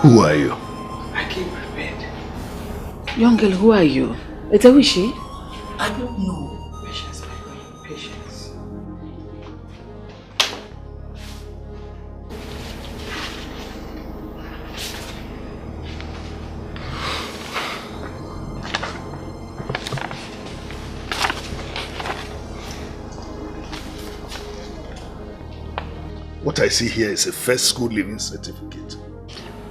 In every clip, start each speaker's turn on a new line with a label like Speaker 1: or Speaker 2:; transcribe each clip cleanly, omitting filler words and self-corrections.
Speaker 1: Who are you?
Speaker 2: I came prepared.
Speaker 3: Young girl, who are you? It's a wishy?
Speaker 2: I don't know. Patience, my queen. Patience.
Speaker 1: What I see here is a first school leaving certificate.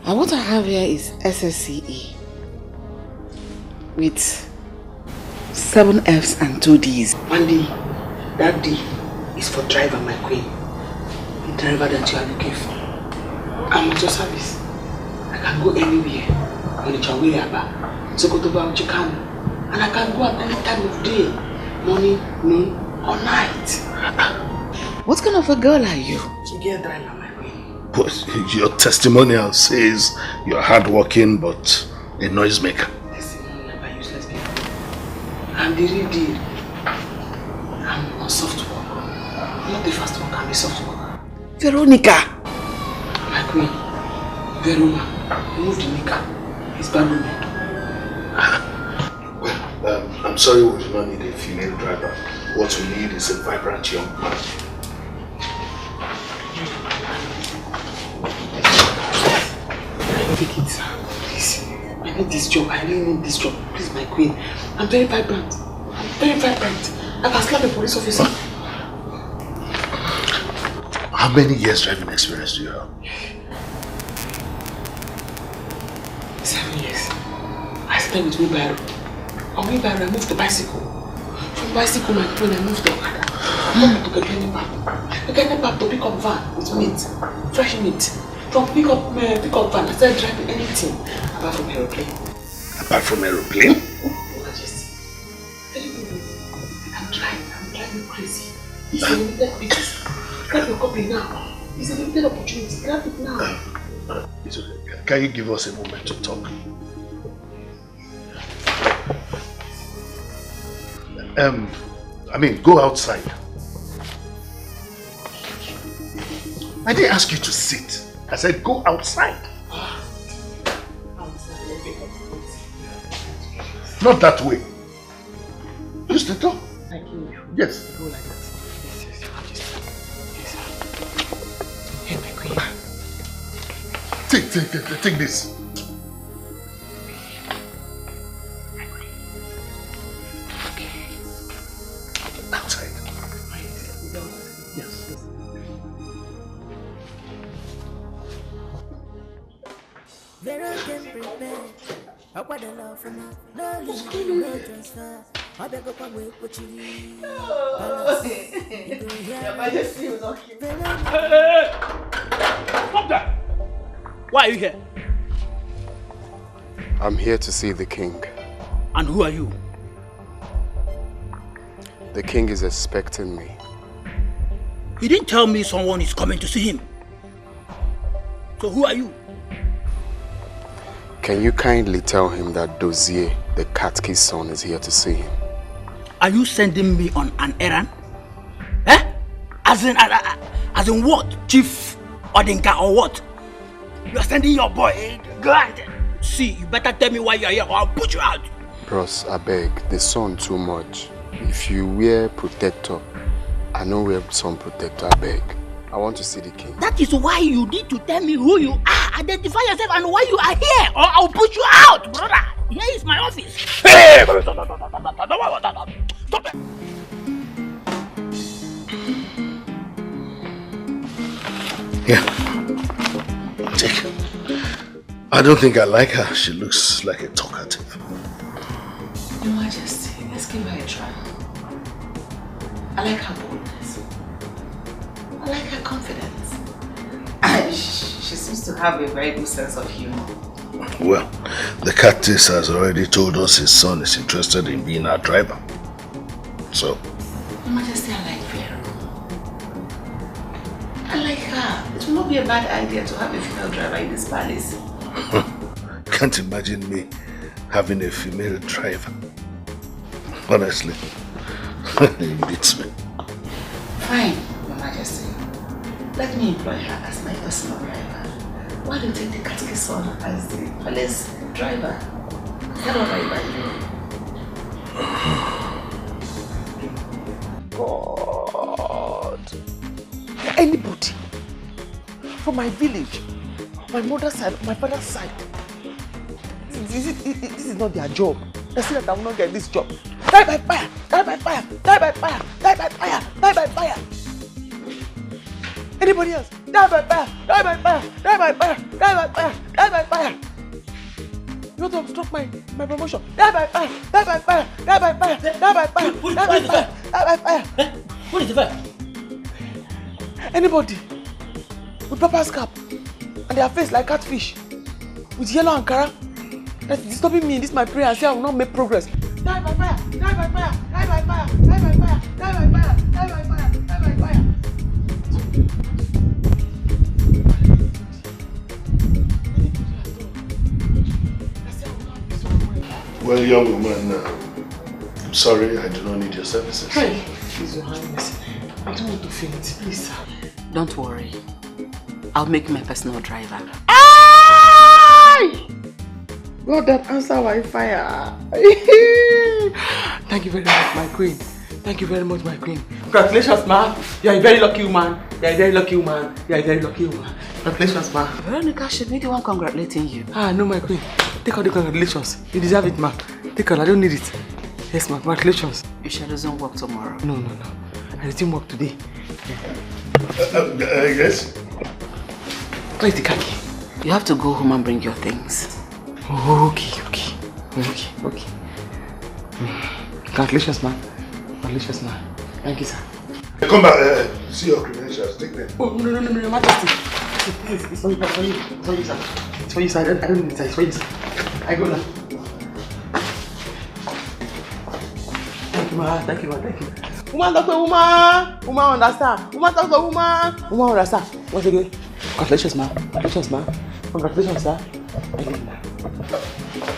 Speaker 3: And what I have here is SSCE with 7 F's and 2 D's.
Speaker 2: One D, that D is for driver, my queen. The driver that you are looking for. I'm at your service. I can go anywhere. On the Chawiriaba, Sokotoba, Chikano. And I can go at any time of day. Morning, noon, or night.
Speaker 3: What kind of a girl are you?
Speaker 2: Get driver, my queen.
Speaker 1: But your testimonial says you're hardworking but a noisemaker.
Speaker 2: Testimonial by useless people. I'm the real deal. I'm a soft worker. Not the fast worker, I'm a soft worker.
Speaker 3: Veronica!
Speaker 2: My queen, Verona, remove the nika. It's bad.
Speaker 1: Well, I'm sorry we do not need a female driver. What we need is a vibrant young man.
Speaker 2: Take it, please. I need this job. I really need this job. Please, my queen. I'm very vibrant. I'm very vibrant. I can slap a police officer.
Speaker 1: How many years driving experience do you have?
Speaker 2: 7 years. I spent with wheelbarrow. On wheelbarrow, I moved to bicycle. From bicycle, my queen, I moved to Okada. I took a candy pap. A candy pap to pick up van with meat. Fresh meat. From pick up van, I started driving anything apart from aeroplane.
Speaker 1: Apart from aeroplane?
Speaker 2: Majesty. I'm driving crazy. It's a limited business. Grab your copy now. It's a limited opportunity. Grab it now.
Speaker 1: It's okay. Can you give us a moment to talk? Go outside. I didn't ask you to sit. I said go outside. Not that way. Use the door.
Speaker 2: Thank you.
Speaker 1: Yes.
Speaker 2: Go like that. Yes, yes, hey, my queen.
Speaker 1: Take this. Outside.
Speaker 2: Yes.
Speaker 4: Stop that! Why are you here?
Speaker 5: I'm here to see the king.
Speaker 4: And who are you?
Speaker 5: The king is expecting me.
Speaker 4: He didn't tell me someone is coming to see him. So who are you?
Speaker 5: Can you kindly tell him that Dozier, the Katki's son, is here to see him?
Speaker 4: Are you sending me on an errand? Eh? As in what? Chief Odinka or what? You are sending your boy. Go and see. You better tell me why you are here or I'll put you out.
Speaker 5: Bros, I beg, the sun too much. If you wear protector, I know wear sun protector, I beg. I want to see the king.
Speaker 4: That is why you need to tell me who you are. Identify yourself and why you are here, or I'll put you out, brother. Here is my office. Hey! Stop it.
Speaker 1: Yeah. Take it. I don't think I like her. She looks like a talkative.
Speaker 2: Your Majesty, let's give her a try. I like her boldness. I like her confidence. And she seems to have a very good sense of humor.
Speaker 1: Well, the Cactus has already told us his son is interested in being our driver. So?
Speaker 2: Your Majesty, I like Vero. I like her. It will not be a bad idea to have a female driver in this palace.
Speaker 1: Can't imagine me having a female driver. Honestly, it beats me.
Speaker 2: Fine, Your Majesty. Let me employ her as my personal driver.
Speaker 3: Why do you take the catechist son as the police driver? Is that what I God. Anybody from my village, my mother's side, my father's side, this is not their job. They say that I will not get this job. Die by fire! Die by fire! Die by fire! Die by fire! Die by fire! Anybody else? Die by fire! Die by fire! Die by fire! Die by fire! Die by fire! You want to obstruct my promotion? Die by fire! Die by fire! Die by fire! Die by fire! Die by fire! Die by fire!
Speaker 4: What is the fire?
Speaker 3: Anybody with papa's cap and their face like catfish with yellow ankara that's disturbing me in this my prayer and say I will not make progress. Die by fire! Die by fire! Die by fire! Die by fire! Die by fire! Die by fire! Die by fire!
Speaker 1: Well, young woman, I'm sorry, I do not need your services.
Speaker 2: Hey, please, Your Highness. I don't want to faint, please, sir.
Speaker 3: Don't worry. I'll make my personal driver. God, that answer by fire.
Speaker 2: Thank you very much, my queen. Thank you very much, my queen. Congratulations, ma. You are a very lucky woman. You are a very lucky woman. You are a very lucky woman. Congratulations, ma.
Speaker 3: Veronica should be the one congratulating you.
Speaker 2: Ah, no, my queen. Take all the congratulations. You deserve it, ma. Take all. I don't need it. Yes, ma. Congratulations.
Speaker 3: You shall resume work tomorrow.
Speaker 2: No. I resume work today.
Speaker 1: Yes?
Speaker 2: Where's the khaki?
Speaker 3: You have to go home and bring your things.
Speaker 2: Okay. Congratulations, ma. Congratulations, ma. Thank you, sir.
Speaker 1: Come back, see your credentials, take them.
Speaker 2: Oh, no, Your Majesty. Please, it's for you, sir. It's for you, sir. I don't need it, sir. It's for you, sir. I go now. Thank you, ma. Thank you. Woman talk to woman. Woman understand. Woman talk to woman. Woman understand. Once again, congratulations, ma. Congratulations, sir. Thank you, ma.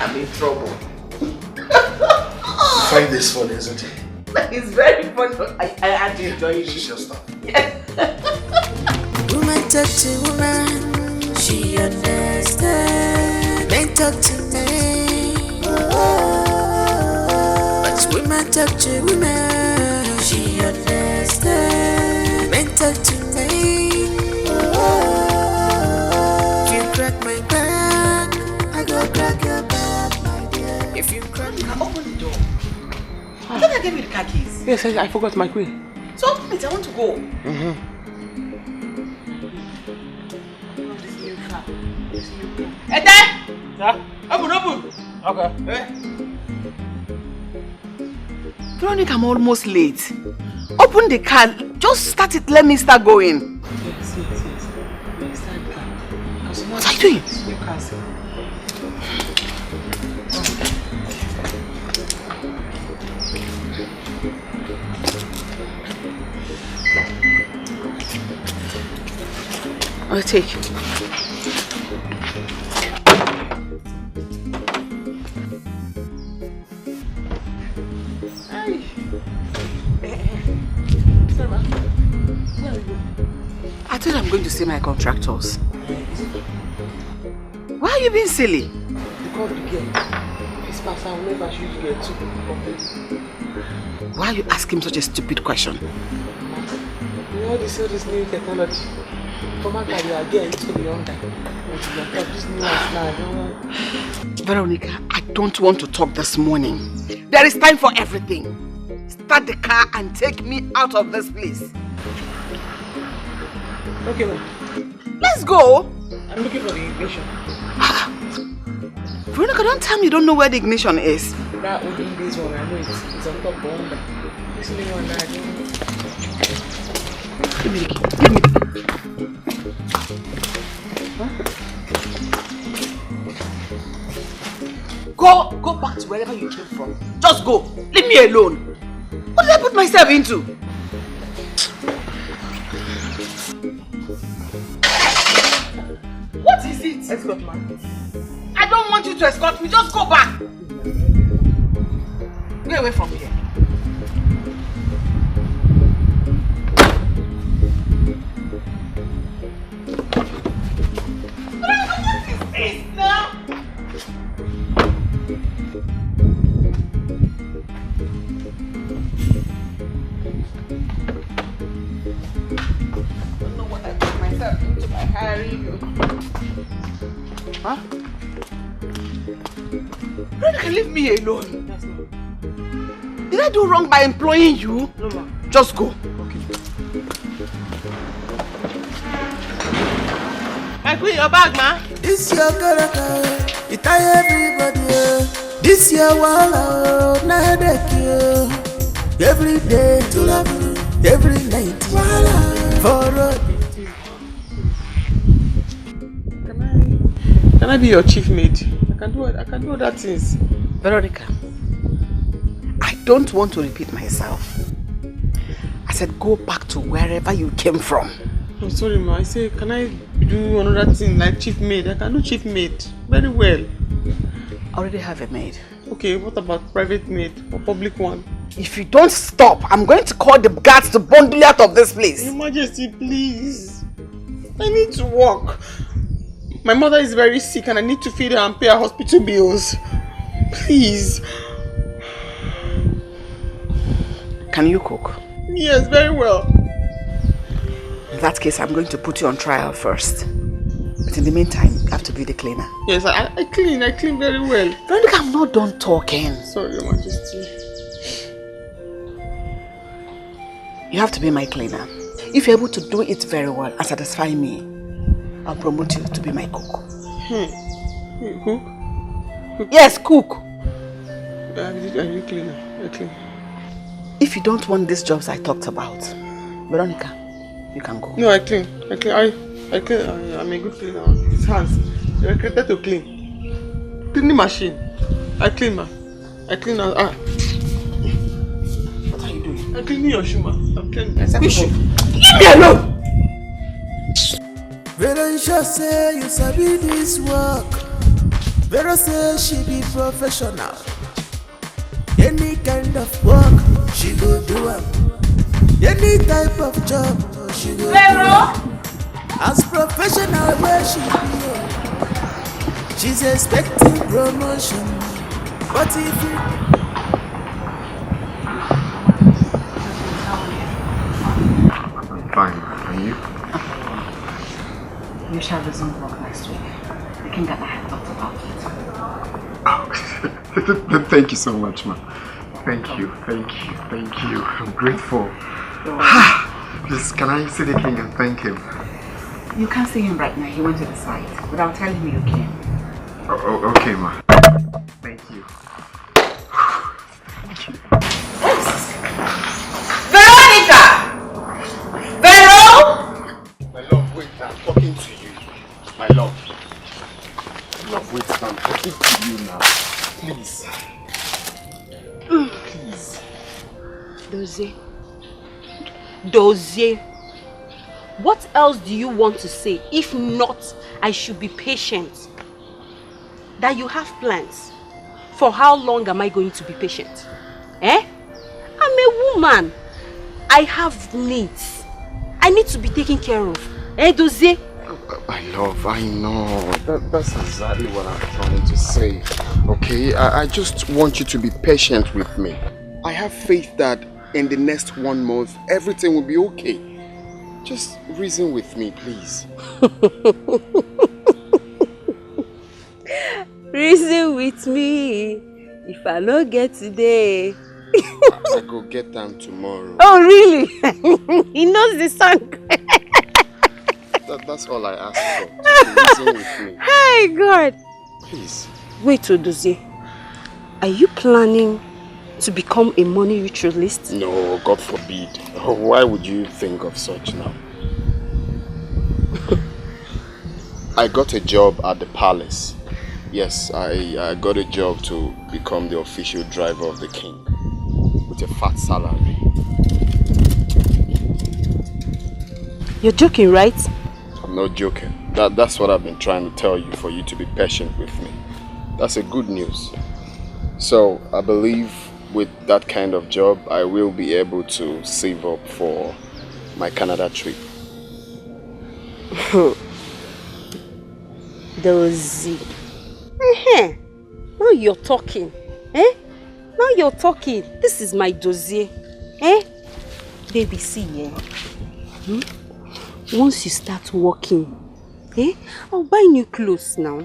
Speaker 3: I'm in trouble.
Speaker 1: You find this funny, isn't it?
Speaker 3: It's very funny. I had to enjoy it.
Speaker 1: She's just stuff.
Speaker 3: Yes.
Speaker 6: Woman talk to woman, she understand. Men talk to men, but women talk to women, she understand. Men talk to men. You crack my back, I go crack your back, my dear. If you crack,
Speaker 3: Open the door. I thought I gave you the car keys.
Speaker 2: Yes, I forgot my queen.
Speaker 3: So open it. I want to go. Ede!
Speaker 2: Sir? Open. Okay.
Speaker 3: Veronica, I'm almost late. Open the car. Just start it. Let me start going.
Speaker 2: Yes. Start the car.
Speaker 3: What are you doing? I'll take it. I told I'm going to see my contractors. Why are you being silly?
Speaker 2: Because the girl, his pastor will never shoot girl too.
Speaker 3: Why are you asking such a stupid question?
Speaker 2: You know this new technology. Come on, you are getting into the younger. This new ones now, I don't want.
Speaker 3: Veronica, I don't want to talk this morning. There is time for everything. Start the car and take me out of this place.
Speaker 2: Okay, ma'am.
Speaker 3: Let's go.
Speaker 2: I'm looking for the ignition.
Speaker 3: Veronica, don't tell me you don't know where the ignition is.
Speaker 2: That old English one, I know it's on top of one. This new one, I don't know.
Speaker 3: Give me the key. Go back to wherever you came from. Just go. Leave me alone. What did I put myself into? What is it?
Speaker 2: Escort, man.
Speaker 3: I don't want you to escort me. Just go back. Get away from here. What are
Speaker 2: carry you.
Speaker 3: Huh? Veronica, leave me alone.
Speaker 2: Yes, ma'am.
Speaker 3: Did I do wrong by employing you?
Speaker 2: No, ma'am.
Speaker 3: Just go.
Speaker 2: Okay.
Speaker 3: I put your bag, ma.
Speaker 6: This your character, it tie everybody. This your wall, na headache. Every day to love you, every night for road.
Speaker 2: Can I be your chief mate? I can do other things.
Speaker 3: Veronica, I don't want to repeat myself. I said go back to wherever you came from.
Speaker 2: I'm sorry, ma. I say, can I do another thing like chief maid? I can do chief maid very well.
Speaker 3: I already have a maid.
Speaker 2: Okay, what about private maid or public one?
Speaker 3: If you don't stop, I'm going to call the guards to bundle you out of this place.
Speaker 2: Your Majesty, please. I need to work. My mother is very sick and I need to feed her and pay her hospital bills. Please.
Speaker 3: Can you cook?
Speaker 2: Yes, very well.
Speaker 3: In that case, I'm going to put you on trial first. But in the meantime, you have to be the cleaner.
Speaker 2: Yes, I clean very well.
Speaker 3: Veronica, I'm not done talking.
Speaker 2: Sorry, Your Majesty.
Speaker 3: You have to be my cleaner. If you're able to do it very well and satisfy me, I'll promote you to be my cook.
Speaker 2: Cook?
Speaker 3: Yes, cook.
Speaker 2: Are you cleaner? I clean.
Speaker 3: If you don't want these jobs I talked about, Veronica, you can go.
Speaker 2: No, I clean. I clean. I'm a good cleaner. It's hands. You're created to clean. Cleaning machine. I clean, ma. I clean. What are you doing? I'm cleaning your shoe, ma. I'm cleaning.
Speaker 3: Which shoe? Leave me alone!
Speaker 6: Vero sure say you sabi this work. Vero say she be professional. Any kind of work, she go do it. Any type of job, she go do it. As professional where she be, she's expecting promotion. But if you
Speaker 5: I'm fine. Are you?
Speaker 3: You shall resume work next week. The king and I have talked about it.
Speaker 5: Oh, thank you so much, ma. Thank you. I'm grateful. Please, can I see the king and thank him?
Speaker 3: You can't see him right now. He went to the site. But I'll tell him you came.
Speaker 5: Oh, okay, ma. Thank you.
Speaker 3: Veronica! Vero!
Speaker 5: My love, wait, I'm talking to you. My love. Love, wait, I'm talking to you now. Please. Please.
Speaker 7: Dozie. What else do you want to say? If not, I should be patient. That you have plans. For how long am I going to be patient? I'm a woman. I have needs. I need to be taken care of. Dozie?
Speaker 5: My love, I know. That's exactly what I'm trying to say. Okay, I just want you to be patient with me. I have faith that in the next 1 month, everything will be okay. Just reason with me, please.
Speaker 7: Reason with me. If I don't get today.
Speaker 5: I go get them tomorrow.
Speaker 7: Oh, really? He knows the song.
Speaker 5: That's all I ask for. Just reason with me.
Speaker 7: Hey, God.
Speaker 5: Please.
Speaker 7: Wait, Odozie. Are you planning to become a money ritualist?
Speaker 5: No, God forbid. Why would you think of such now? I got a job at the palace. Yes, I got a job to become the official driver of the king with a fat salary.
Speaker 7: You're joking, right?
Speaker 5: I'm not joking. That's what I've been trying to tell you, for you to be patient with me. That's a good news. So I believe with that kind of job, I will be able to save up for my Canada trip.
Speaker 7: Dozie. Now you're talking. Now you're talking. This is my dossier. Baby, see, once you start working, Eh? I'll buy new clothes now.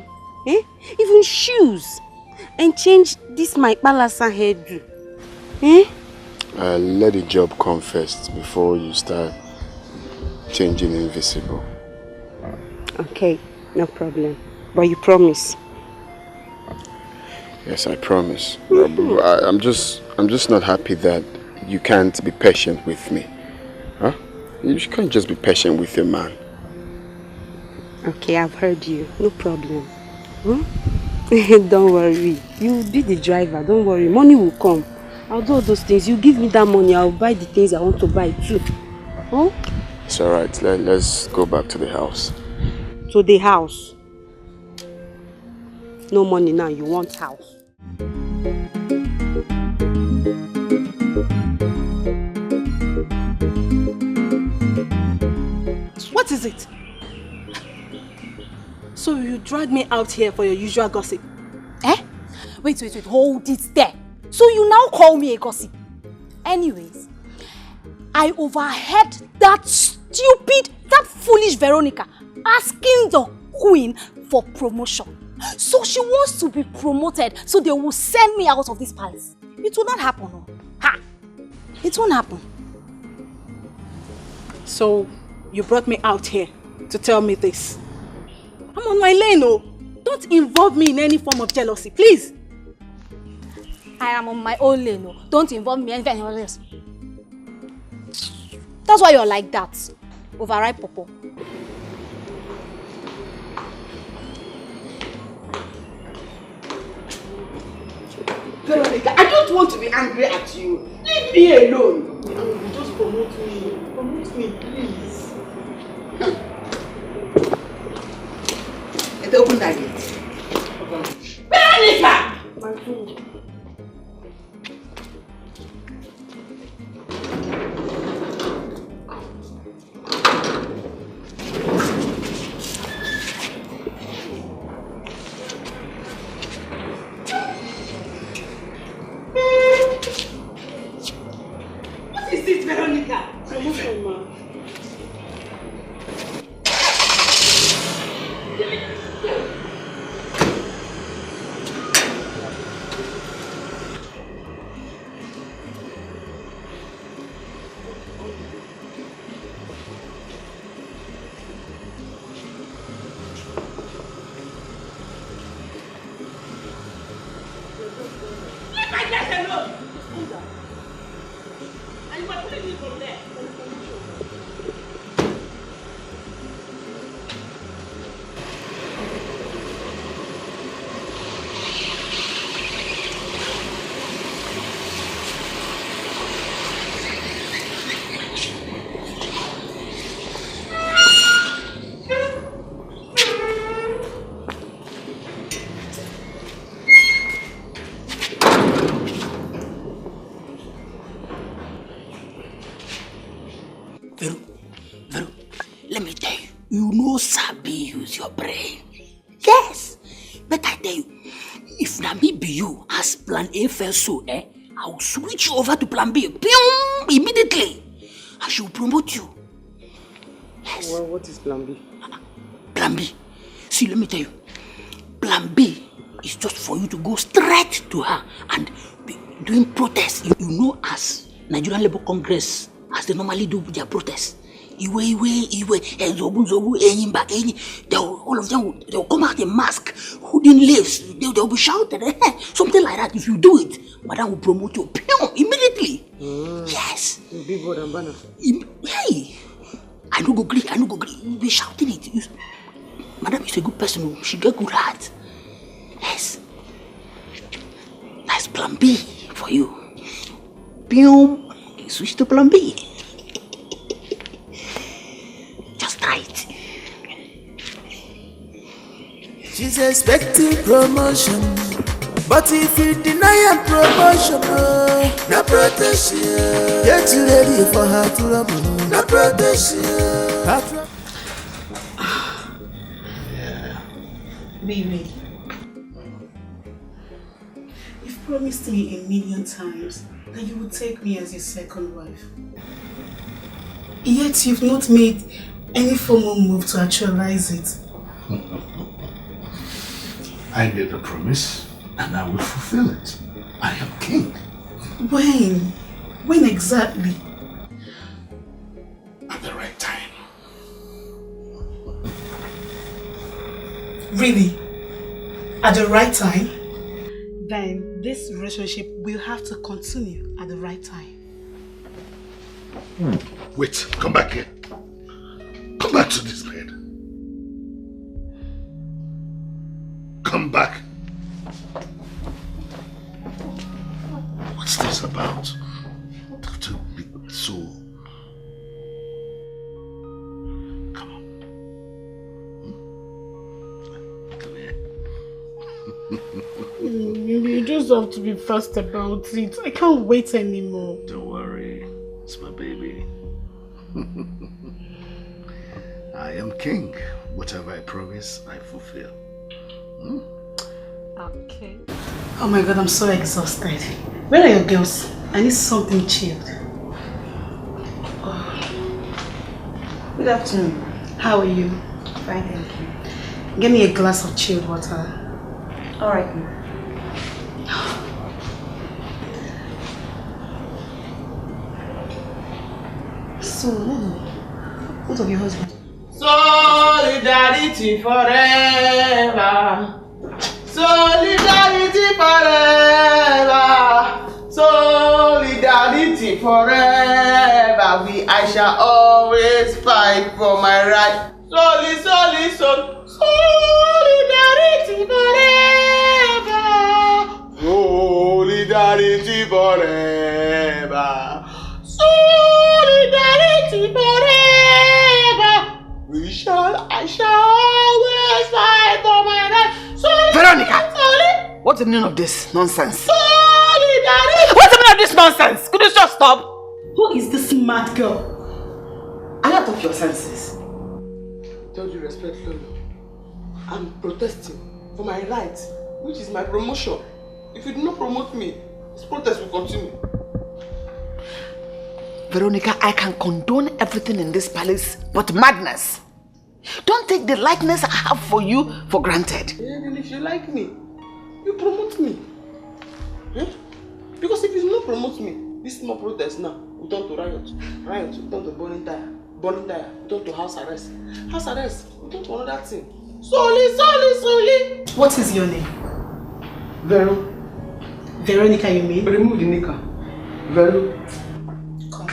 Speaker 7: Eh? Even shoes. And change this my palasa hairdo. Eh?
Speaker 5: Let the job come first before you start changing invisible.
Speaker 7: Okay, no problem. But you promise?
Speaker 5: Yes, I promise. I'm just not happy that you can't be patient with me. Huh? You can't just be patient with your man.
Speaker 7: Okay, I've heard you. No problem. Hmm? Don't worry. You'll be the driver. Don't worry. Money will come. I'll do all those things. You give me that money, I'll buy the things I want to buy too. Huh?
Speaker 5: It's alright. Let's go back to the house.
Speaker 7: To the house? No money now. You want house?
Speaker 8: What is it? So you dragged me out here for your usual gossip?
Speaker 9: Eh? Wait, hold it there. So you now call me a gossip? Anyways, I overheard that foolish Veronica asking the queen for promotion. So she wants to be promoted so they will send me out of this palace. It will not happen. No. Ha! It won't happen.
Speaker 8: So you brought me out here to tell me this. I'm on my lane, oh. Don't involve me in any form of jealousy, please.
Speaker 9: I am on my own lane, oh. Don't involve me in anything else. That's why you're like that. Overripe popo.
Speaker 2: Veronica, I don't want to be angry at you. Leave me alone. Just promote me. Promote me, please. Open that gate. Veronica! My food. What is this, Veronica? Promotion, ma.
Speaker 4: Let me tell you, you know Sabi use your brain. Yes, but I tell you, if Nabi be you as plan A fell so, I will switch you over to plan B. Immediately. I shall promote you. Yes.
Speaker 2: Well, what is plan B?
Speaker 4: Plan B. See, let me tell you. Plan B is just for you to go straight to her and be doing protests. You know, as Nigerian Labour Congress, as they normally do with their protests. Iwe, all of them they'll come out in mask, holding leaves, they'll be shouting, something like that. If you do it, Madam will promote you immediately. Yes.
Speaker 2: Big board and banner.
Speaker 4: Hey, I no go agree. You'll be shouting it. Madam is a good person. She get good heart. Yes. That's plan B for you. Boom. You switch to plan B. Just try it.
Speaker 6: She's expecting promotion, but if you deny her promotion, no protection. Get you ready for her to rumble. No protection.
Speaker 8: Baby, you've promised me 1,000,000 times that you would take me as your second wife. Yet you've not made any formal move to actualize it.
Speaker 1: I made a promise and I will fulfill it. I am king.
Speaker 2: When? When exactly?
Speaker 1: At the right time.
Speaker 2: Really? At the right time? Then this relationship will have to continue at the right time.
Speaker 1: Wait, come back here. Come back to this bed. Come back. What's this about? To be so... Come on. Come here.
Speaker 2: You just have to be fast about it. I can't wait anymore.
Speaker 1: Don't worry. It's my baby. I am king. Whatever I promise, I fulfill.
Speaker 2: Okay. Oh my God, I'm so exhausted. Where are your girls? I need something chilled. Oh. Good afternoon. How are you?
Speaker 10: Fine, thank you.
Speaker 2: Give me a glass of chilled water.
Speaker 10: All right, ma'am.
Speaker 2: So, what of your husband?
Speaker 3: Solidarity forever. Solidarity forever. Solidarity forever. I shall always fight for my right. Solidarity forever. Solidarity forever. Solidarity forever. I shall always fight for my right.
Speaker 4: Veronica! What's the meaning of this nonsense?
Speaker 3: Solidarity!
Speaker 4: What's the meaning of this nonsense? Could you just stop?
Speaker 2: Who is this mad girl?
Speaker 4: Are you out of your senses?
Speaker 2: With all due respect, Lolo, I'm protesting for my right, which is my promotion. If you do not promote me, this protest will continue.
Speaker 4: Veronica, I can condone everything in this palace but madness. Don't take the likeness I have for you for granted.
Speaker 2: Even if you like me, you promote me. Because if you do not promote me, this small protest now will turn to riot. Riot will turn to burning tire. Burning tire will turn to house arrest. House arrest will turn to another thing. Soli! What is your name? Veronica, you mean?
Speaker 3: Remove the nika. Vero.
Speaker 2: Come.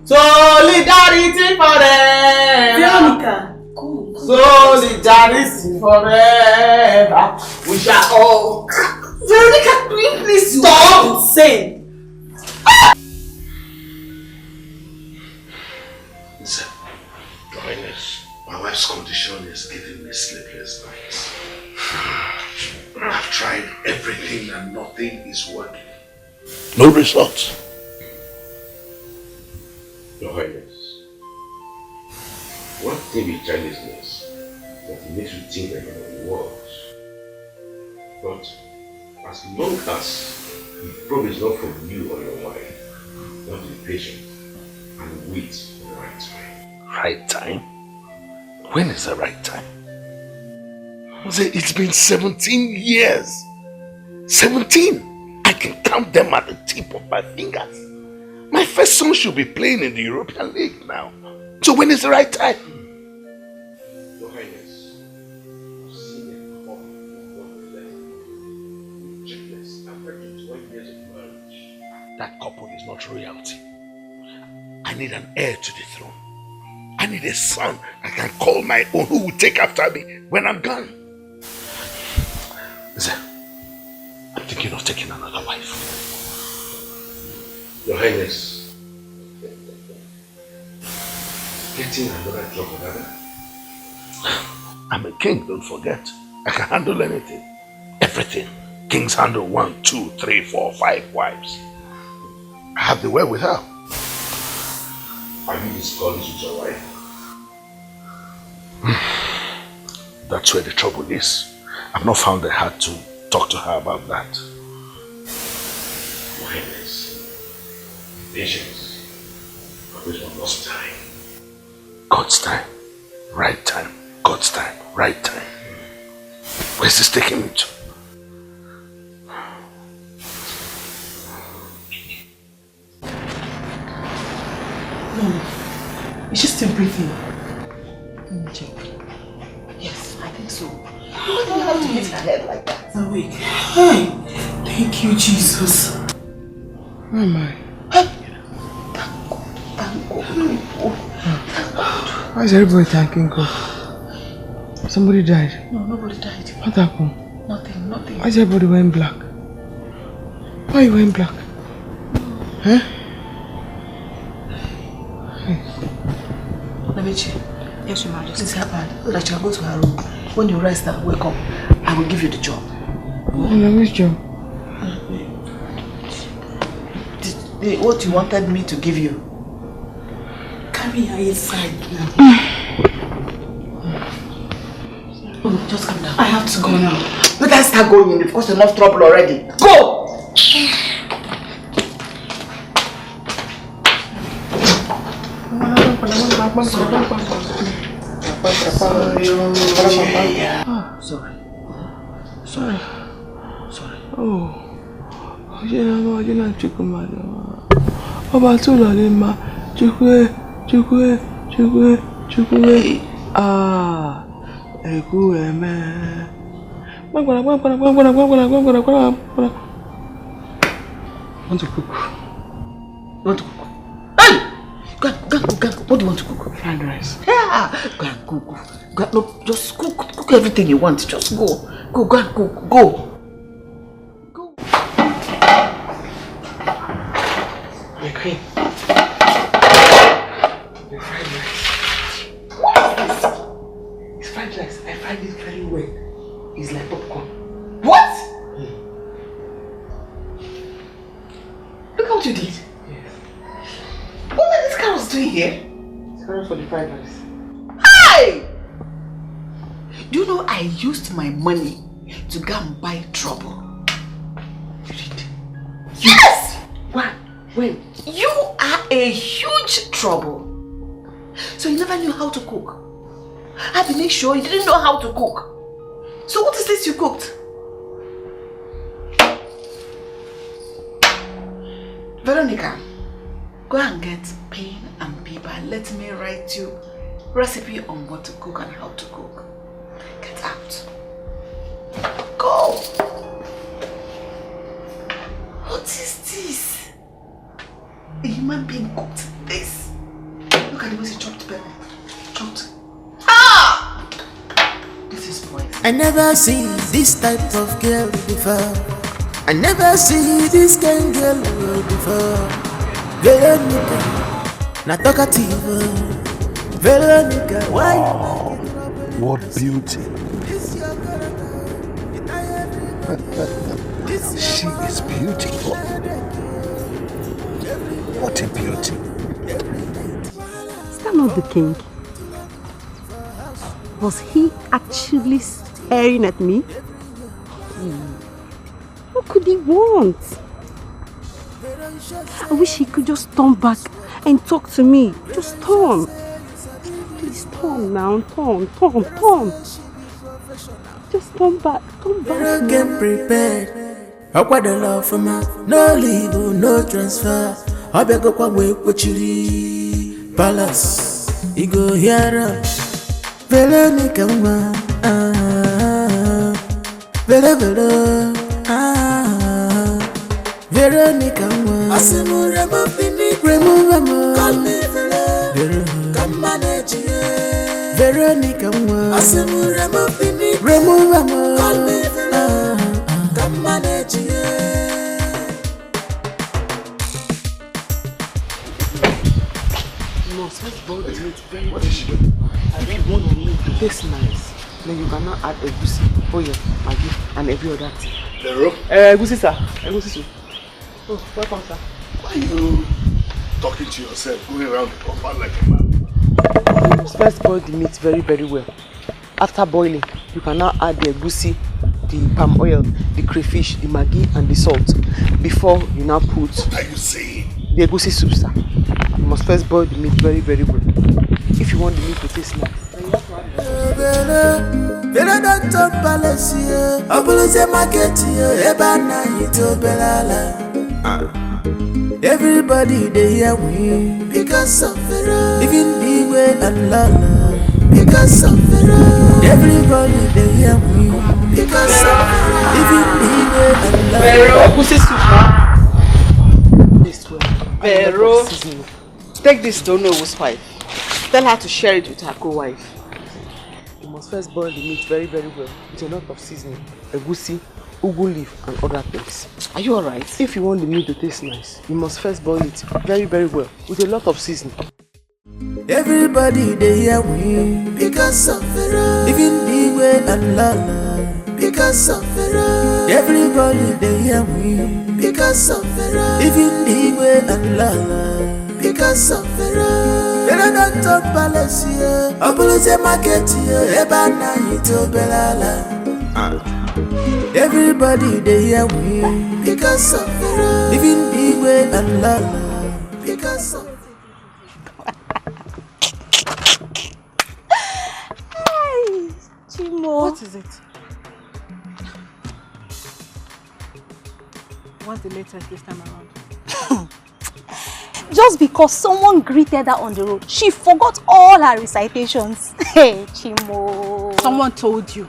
Speaker 3: Solidarity forever.
Speaker 2: Veronica.
Speaker 3: Solidarity forever. We shall all.
Speaker 2: Veronica, please stop insane.
Speaker 1: Listen, Your Highness, my wife's condition is giving me sleepless nights. I've tried everything and nothing is working. No results.
Speaker 11: Your Highness, one thing with childishness that it makes you think like you're words. But as long as the problem is not from you or your wife, you have to be patient and wait for the right time.
Speaker 1: Right time? When is the right time? It's been 17 years. 17! I can count them at the tip of my fingers. My first son should be playing in the European League now. So when is the right time?
Speaker 11: Your Highness, I've seen a couple of them with childless after 21 years of marriage.
Speaker 1: That couple is not royalty. I need an heir to the throne. I need a son I can call my own who will take after me when I'm gone. Listen, I'm thinking of taking another wife.
Speaker 11: Your Highness, getting another job, another?
Speaker 1: I'm a king, don't forget. I can handle anything. Everything. Kings handle 1, 2, 3, 4, 5 wives. I have the wherewithal.
Speaker 11: Have you discussed this with your wife?
Speaker 1: That's where the trouble is. I've not found the heart to talk to her about that.
Speaker 11: Your Highness, patience. Always one lost time.
Speaker 1: God's time. Right time. God's time. Right time. Where's this taking me to?
Speaker 2: No. Is she still breathing? Let me check. Yes, I think so. Why do you have to hit her head like that? Awake. Hey! Thank you, Jesus.
Speaker 3: Where am I?
Speaker 2: Thank God.
Speaker 3: Why is everybody thanking God? Somebody died.
Speaker 2: No, nobody died.
Speaker 3: What happened?
Speaker 2: Nothing.
Speaker 3: Why is everybody wearing black? Why are you wearing black? Huh? Hey.
Speaker 2: Namechi.
Speaker 9: Yes, Your Majesty.
Speaker 2: Please help her so that she can go to her room. When you rest and wake up, I will give you the job.
Speaker 3: Which job?
Speaker 2: What you wanted me to give you. Carry her inside now. Oh, just calm down. I have to go now. Let us start going. You've caused enough trouble already. Go! Sorry.
Speaker 3: Oh. You know, Chukumado. About two Lima. Chukwe. Ah. Egu man. Want to cook?
Speaker 2: Hey! Go. What do you want to cook?
Speaker 3: Fried rice.
Speaker 2: Yeah! Go and cook. No, just cook everything you want. Just go. Go and cook. Go.
Speaker 3: My queen. Your fried rice.
Speaker 2: What is this?
Speaker 3: It's fried rice. I fried it very well. It's like popcorn.
Speaker 2: What? Look what you did.
Speaker 3: Yes.
Speaker 2: What are these carrots doing here?
Speaker 3: It's carrots for the fried rice.
Speaker 2: Hey! Do you know I used my money to go and buy trouble?
Speaker 3: You did?
Speaker 2: Yes!
Speaker 3: What? When?
Speaker 2: You are a huge trouble. So you never knew how to cook. I had to make sure you didn't know how to cook. So what is this you cooked? Veronica, go and get pen and paper. Let me write you recipe on what to cook and how to cook. Get out. Go. What is this? A human being cooked this. Look at the way she chopped pepper. Chopped. Ah! This is poison.
Speaker 6: I never see this type of girl before. I never see this kind of girl before. Veronica, not talkative. Veronica, why?
Speaker 1: What beauty. She is beautiful. What a beauty.
Speaker 7: Is that not the king? Was he actually staring at me? What could he want? I wish he could just turn back and talk to me. Just turn. Please turn now. Turn. Just turn back.
Speaker 6: Get prepared. I got the love for me. No leave, no transfer. I beg up and wait with you. Palace, you go here. Veronica, Veronica, I say remove the need, remove call me Veronica, come manage it. Veronica, I say remove the need, remove call me Veronica, come manage it.
Speaker 3: No, first of all, the meat very what is she doing? If you want the meat to taste nice, then you cannot add egusi, oil, maggi, and every other thing.
Speaker 1: The rope?
Speaker 3: Egusi, sir. Egusi, sir. Oh, welcome, sir.
Speaker 1: Why are you talking to yourself, going around the compound like a man?
Speaker 3: First boil the meat very, very well. After boiling, you can now add the egusi, the palm oil, the crayfish, the maggi, and the salt. Before you now put...
Speaker 1: What are you saying?
Speaker 3: The egusi soup, sir. You must first boil the meat very, very well. If you want the meat to taste nice.
Speaker 6: Vero don't top palace here. Obuluze market here. Ebana ito belala. Everybody they hear we because of Vero. Even Igwe and Lala because of Vero. Everybody they hear we because of Vero. Even Igwe and Lala.
Speaker 2: Vero, pussy this way. Vero, take this to Noah's wife. Tell her to share it with her co-wife.
Speaker 3: You must first boil the meat very, very well with a lot of seasoning, egusi, ugu leaf, and other things.
Speaker 2: Are you alright?
Speaker 3: If you want the meat to taste nice, you must first boil it very, very well with a lot of seasoning.
Speaker 6: Everybody they hear we because of Vero. Even Igwe and Lala because of Vero. Everybody they hear we because of Vero. Even Igwe and Lala because of Vero. Vero don't top palace here. Obuluze market here. Ebana ito belala. Everybody they hear we because of Vero. Even Igwe and Lala because of
Speaker 9: Hey, Chimo.
Speaker 8: What is it? What's the latest this time around?
Speaker 9: Just because someone greeted her on the road, she forgot all her recitations. Hey, Chimo.
Speaker 8: Someone told you.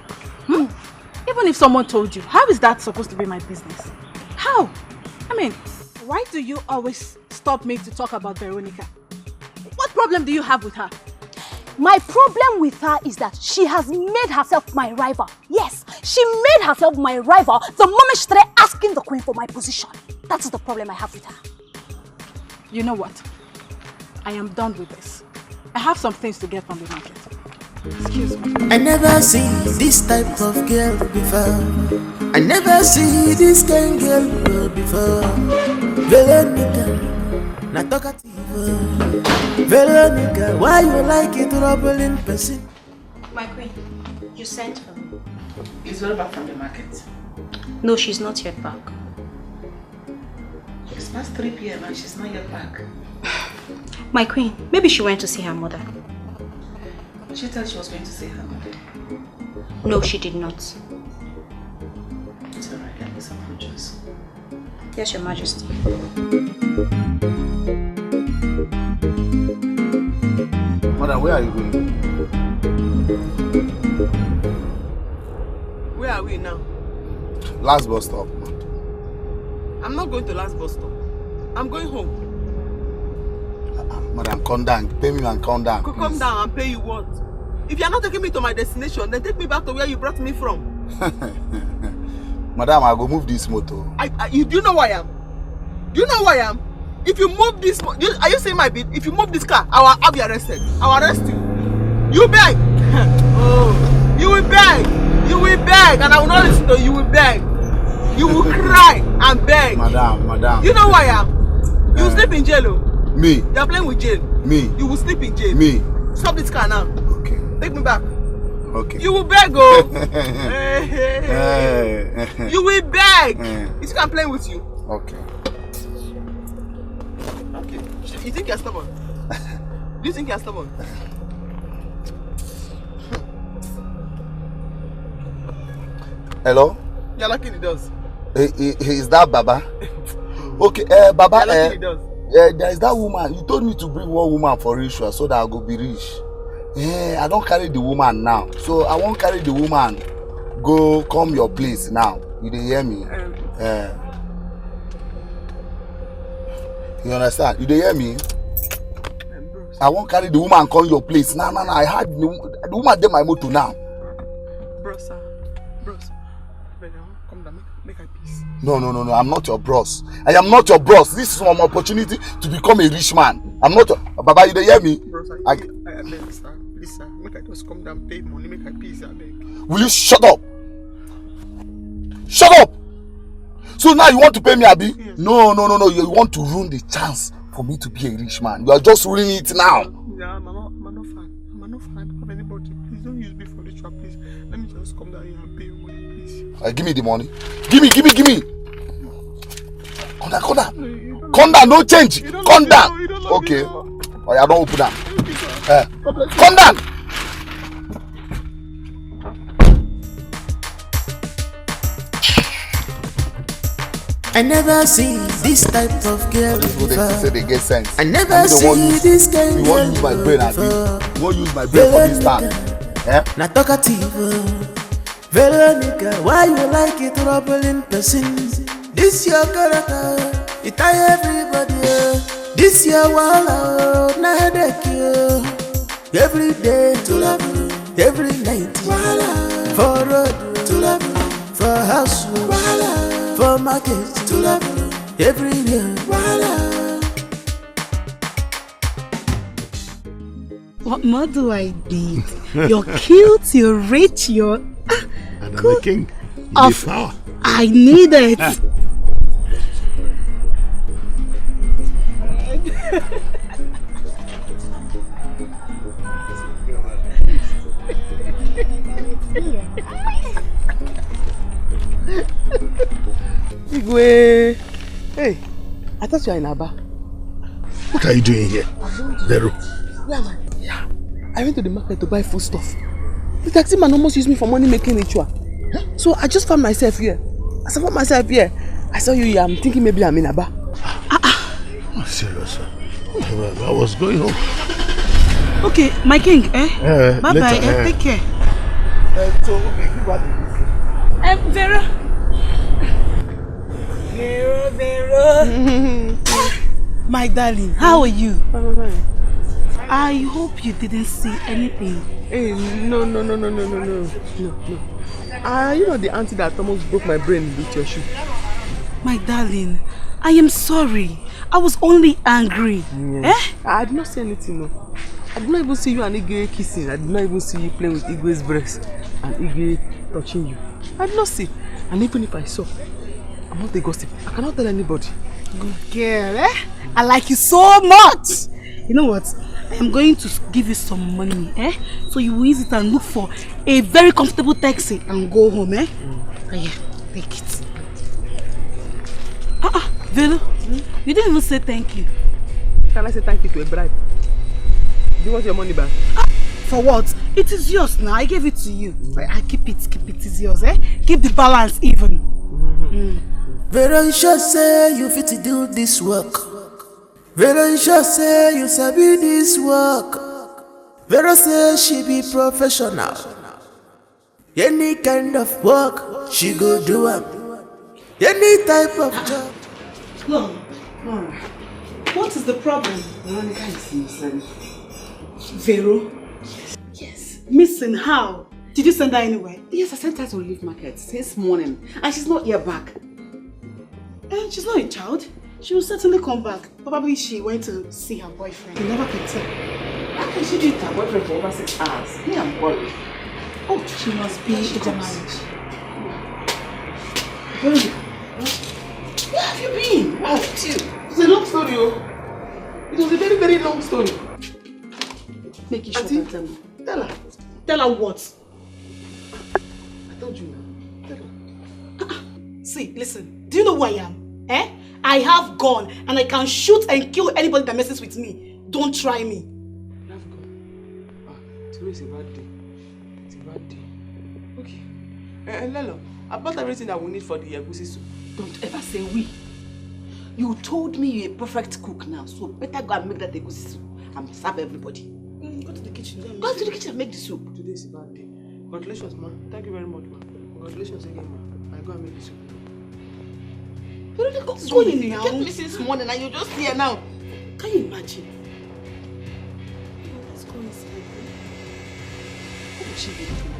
Speaker 8: Even if someone told you, how is that supposed to be my business? How? I mean, why do you always stop me to talk about Veronica? What problem do you have with her?
Speaker 9: My problem with her is that she has made herself my rival. Yes, she made herself my rival the moment she started asking the queen for my position. That is the problem I have with her.
Speaker 8: You know what? I am done with this. I have some things to get from the market. Excuse me.
Speaker 6: I never see this type of girl before. I never see this kind of girl before. Veronica, not talkative. Veronica, why you like it trouble in person?
Speaker 10: My queen, you sent for me.
Speaker 2: Is Vero back from the market?
Speaker 10: No, she's not yet back.
Speaker 2: It's past 3 p.m. and she's not yet back.
Speaker 10: My queen, maybe she went to see her mother.
Speaker 2: Did she tell she was going to see her mother?
Speaker 10: No, she did not.
Speaker 2: It's alright, get me some fruit juice.
Speaker 10: Yes, Your Majesty.
Speaker 1: Mother, where are you going?
Speaker 3: Where are we now?
Speaker 1: Last bus stop.
Speaker 3: I'm not going to last bus stop. I'm going home.
Speaker 1: Madam, calm down. Pay me and calm down.
Speaker 3: Come down and pay you what? If you're not taking me to my destination, then take me back to where you brought me from.
Speaker 1: Madam, I'll go move this motor.
Speaker 3: Do you know who I am? Do you know who I am? If you move this, are you saying my bid? If you move this car, I'll be arrested. I'll arrest you. You beg. Oh, you will beg. You will beg, and I will not listen to you. You will beg. You will cry and beg.
Speaker 1: Madam.
Speaker 3: You know who I am? You will sleep in jail. Oh.
Speaker 1: Me.
Speaker 3: You are playing with jail.
Speaker 1: Me.
Speaker 3: You will sleep in jail.
Speaker 1: Me.
Speaker 3: Stop this car now.
Speaker 1: Okay.
Speaker 3: Take me back.
Speaker 1: Okay.
Speaker 3: You will beg, oh. You will beg. You think I'm playing with you?
Speaker 1: Okay.
Speaker 3: Okay. You think you're stubborn? Do you think you're stubborn?
Speaker 1: Hello?
Speaker 3: You're lucky he does.
Speaker 1: Is that Baba? Okay, Baba.
Speaker 3: You're lucky he does.
Speaker 1: There is that woman. You told me to bring one woman for ritual so that I go be rich. I don't carry the woman now. So I won't carry the woman. Go come your place now. You dey hear me? You understand? You dey hear me? I won't carry the woman come your place. No. I had the woman dey my motor now.
Speaker 3: Bros. Come down. Make a peace.
Speaker 1: No. I'm not your bros. I am not your bros. This is an opportunity to become a rich man. I'm not your... Baba, you dey hear me?
Speaker 3: Bros, I beg, sir. Please, sir. Make I just come down, pay money, make a peace, I beg.
Speaker 1: Will you shut up? Shut up! So now you want to pay me, Abi? Yes. No. You want to ruin the chance for me to be a rich man. You are just ruining it now.
Speaker 3: Yeah, I'm not fan. I'm not fan of anybody. Please don't use me for ritual, please. Let me just come down here and pay your money, please.
Speaker 1: Give me the money. Give me. Come down. Come down, no change. Come down. Okay. Oh, I don't open that. Come down.
Speaker 6: I never see this type of girl
Speaker 1: People they
Speaker 6: before.
Speaker 1: say they get sense.
Speaker 6: I never see this kind
Speaker 1: You
Speaker 6: of
Speaker 1: won't use my brain, Abi. You won't use my brain for this time. Eh?
Speaker 6: Not talkative. Veronica, why you like it troubling person? This your character, it tie everybody. This your wall, na headache you. Every day to love you, every night for road to love you, for house for market to love you, everywhere.
Speaker 8: What more do I need? You're cute, you're rich, you're...
Speaker 11: And I'm the king.
Speaker 8: Of
Speaker 11: power.
Speaker 8: I need it.
Speaker 3: Igwe. Hey, I thought you were in Aba.
Speaker 11: What are you doing here? Vero.
Speaker 3: Where am I? Yeah. I went to the market to buy food stuff. The taxi man almost used me for money making ritual. So I just found myself here. As I found myself here, I saw you here. I'm thinking maybe I'm in Aba.
Speaker 11: Oh, serious. I was going home.
Speaker 8: Okay, my king, eh? Bye-bye,
Speaker 11: later,
Speaker 8: take care.
Speaker 3: So, okay, give her the
Speaker 8: Vera. Vera. My darling, how are you? I hope you didn't see anything.
Speaker 3: Hey, no. You know the auntie that almost broke my brain with your shoe?
Speaker 8: My darling, I am sorry. I was only angry.
Speaker 3: Yeah. I did not see anything, no. I did not even see you and Igwe kissing. I did not even see you playing with Igwe's breast and Igwe touching you. I did not see. And even if I saw, I'm not a gossip. I cannot tell anybody.
Speaker 8: Good girl, eh? I like you so much. You know what? I am going to give you some money, eh? So you will use it and look for a very comfortable taxi and go home, eh? Oh, yeah, take it. Velo, you didn't even say thank you.
Speaker 3: Can I say thank you to a bribe? Do you want your money back?
Speaker 8: For what? It is yours now. I gave it to you. I keep it. It's yours, eh? Keep the balance even.
Speaker 6: Very sure say you fit to do this work. Very sure say you sabi this work. Very say she be professional. Any kind of work she go do am. Any type of job.
Speaker 2: No. What is the problem? Veronica is missing.
Speaker 8: Vero?
Speaker 2: Yes.
Speaker 8: Missing how? Did you send her anywhere?
Speaker 2: Yes, I sent her to leave market since morning and she's not here back.
Speaker 8: And she's not a child. She will certainly come back. Probably she went to see her boyfriend. You never could tell.
Speaker 2: How can she do it with her boyfriend for over 6 hours? Me, I'm worried.
Speaker 8: Oh, she must be in the marriage.
Speaker 2: Where have you been? Where have you?
Speaker 3: It's a long story, oh. It was a very, very long story.
Speaker 2: Make it short and tell me.
Speaker 3: Tell her.
Speaker 8: Tell her what?
Speaker 3: I told you now. Tell her.
Speaker 8: See, listen. Do you know who I am? Eh? I have gun and I can shoot and kill anybody that messes with me. Don't try me.
Speaker 3: You have gun? Today is a bad day. It's a bad day. Okay. Lelo, I bought everything that we need for the egusi soup.
Speaker 2: Don't ever say we. You told me you're a perfect cook now, so better go and make that egusi soup and serve everybody.
Speaker 8: Go to the kitchen.
Speaker 2: Go to the kitchen and make the soup.
Speaker 3: Today is a bad day. Congratulations, ma. Thank you very much, ma. Congratulations again, ma. I go and make the soup.
Speaker 2: Veronica, what's going on now? You kept me since morning and you're just here now.
Speaker 8: Can you imagine? Let's go inside.
Speaker 2: What would she be doing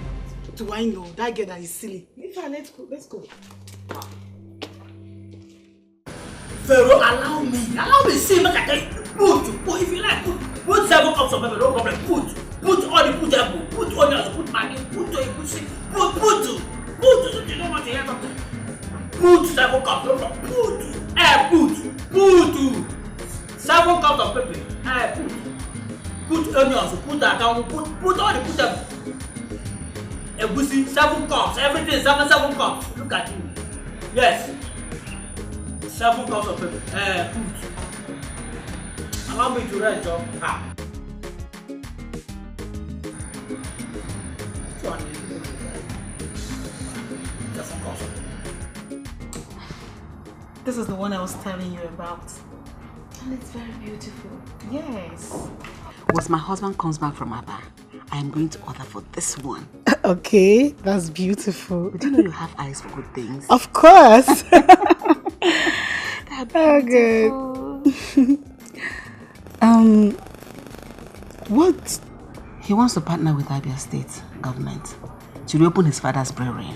Speaker 2: about?
Speaker 8: Do I know? That girl that is silly. Leave her, let's go. Let's go.
Speaker 4: Pharaoh, allow me. Allow me to see. Make I tell you. Put. If you like, put 7 cups of pepper. No problem. Put all the put onions. Put maggi. Put egusi. Put. You don't want to hear something. Put 7 cups. No problem. Put. 7 cups of pepper. Put onions. Put that. Put all the them. Egusi 7 cups. Everything 7 cups. Look at you. Yes. 7 cups of pepper. Put. Allow me to rest, Joe.
Speaker 8: This is the one I was telling you about.
Speaker 2: And it's very beautiful.
Speaker 8: Yes.
Speaker 2: Once my husband comes back from Abba, I am going to order for this one.
Speaker 8: Okay, that's beautiful.
Speaker 2: But do you know you have eyes for good things?
Speaker 8: Of course.
Speaker 2: Oh, good.
Speaker 8: What?
Speaker 2: He wants to partner with Abia State government to reopen his father's brewery.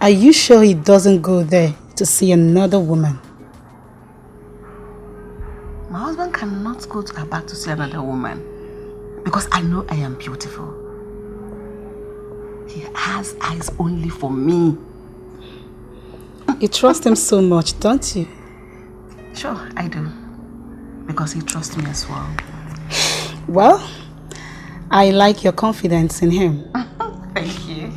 Speaker 8: Are you sure he doesn't go there to see another woman?
Speaker 2: My husband cannot go to Abba to see another woman because I know I am beautiful. He has eyes only for me.
Speaker 8: You trust him so much, don't you?
Speaker 2: Sure, I do. Because he trusts me as well.
Speaker 8: Well, I like your confidence in him.
Speaker 2: Thank you.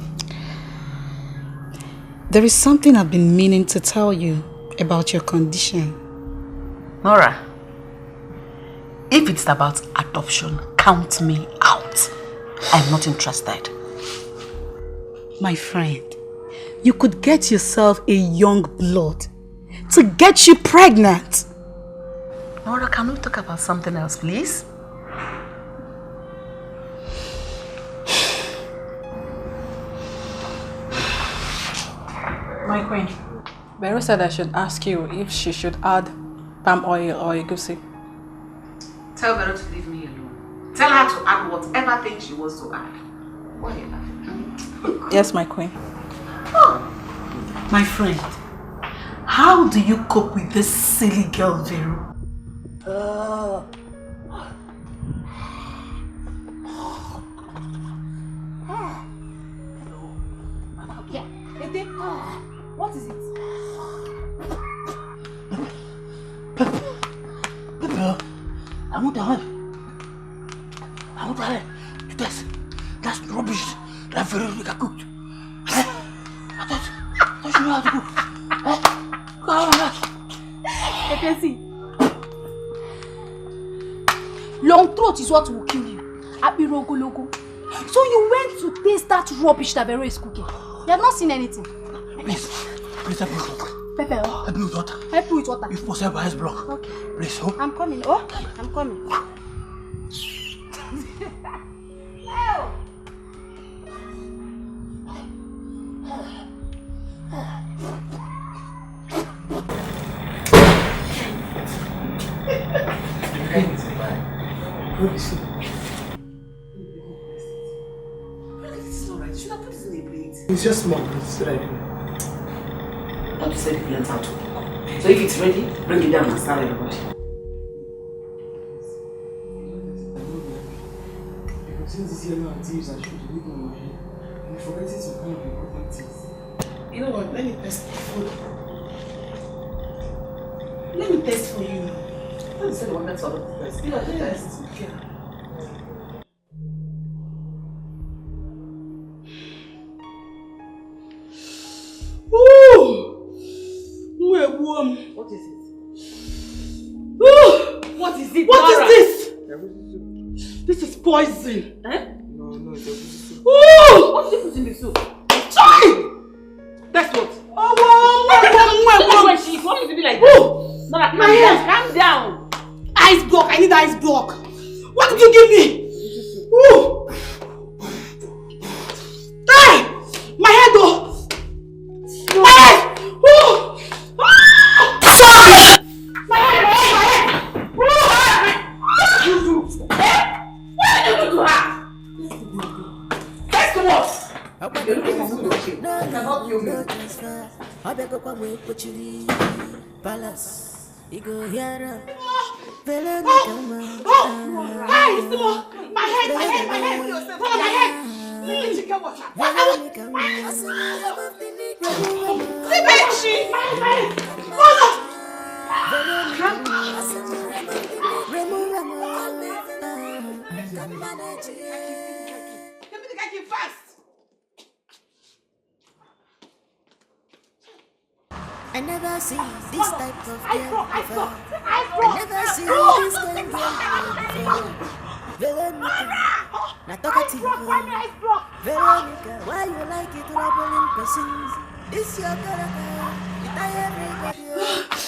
Speaker 8: There is something I've been meaning to tell you about your condition.
Speaker 2: Nora, if it's about adoption, count me out. I'm not interested.
Speaker 8: My friend, you could get yourself a young blood to get you pregnant.
Speaker 2: Nora, can we talk about something else, please?
Speaker 8: My queen, Vero said I should ask you if she should add palm oil or egusi.
Speaker 2: Tell Vero to leave me alone. Tell her to add whatever thing she wants to add. Why are you laughing?
Speaker 8: Yes, my queen.
Speaker 2: Oh.
Speaker 8: My friend, how do you cope with this silly girl, Vero?
Speaker 9: What is it?
Speaker 4: I want to have that's rubbish that Veronica cooked. I thought she knew how to cook.
Speaker 9: Long throat is what will kill you. Logo. So you went to taste that rubbish that Vero is cooking. You have not seen anything.
Speaker 4: Please help me cook.
Speaker 9: Pepper.
Speaker 4: Help me with water.
Speaker 9: Help you with water.
Speaker 4: If possible, ice block.
Speaker 9: Okay.
Speaker 4: Please, oh.
Speaker 9: I'm coming. Oh, I'm coming.
Speaker 6: It's just small, it's ready.
Speaker 2: But you said you learned how to cook. So if it's ready, bring it down and serve everybody.
Speaker 6: Since this year now, thieves are shooting with my head. I'm forgetting some kind of important things. You know what? Let me test the food. Let me test for you.
Speaker 2: What is the one that's all of the first?
Speaker 6: Yeah, test. Yeah.
Speaker 2: What is it?
Speaker 6: What is it?
Speaker 2: What is this?
Speaker 6: This is poison.
Speaker 2: Eh?
Speaker 6: No, it's a soup.
Speaker 2: What did you put in the soup?
Speaker 6: That's what?
Speaker 2: What she wants me to be like that? Nora, calm down.
Speaker 6: Ice block. I need ice block. What did you give me? Hey! My head though. My head.
Speaker 12: I never see this type of girl before. I never see this kind of girl before. Veronica, not talkative. Veronica, why you like it trouble in persons? This your character. You tie everybody.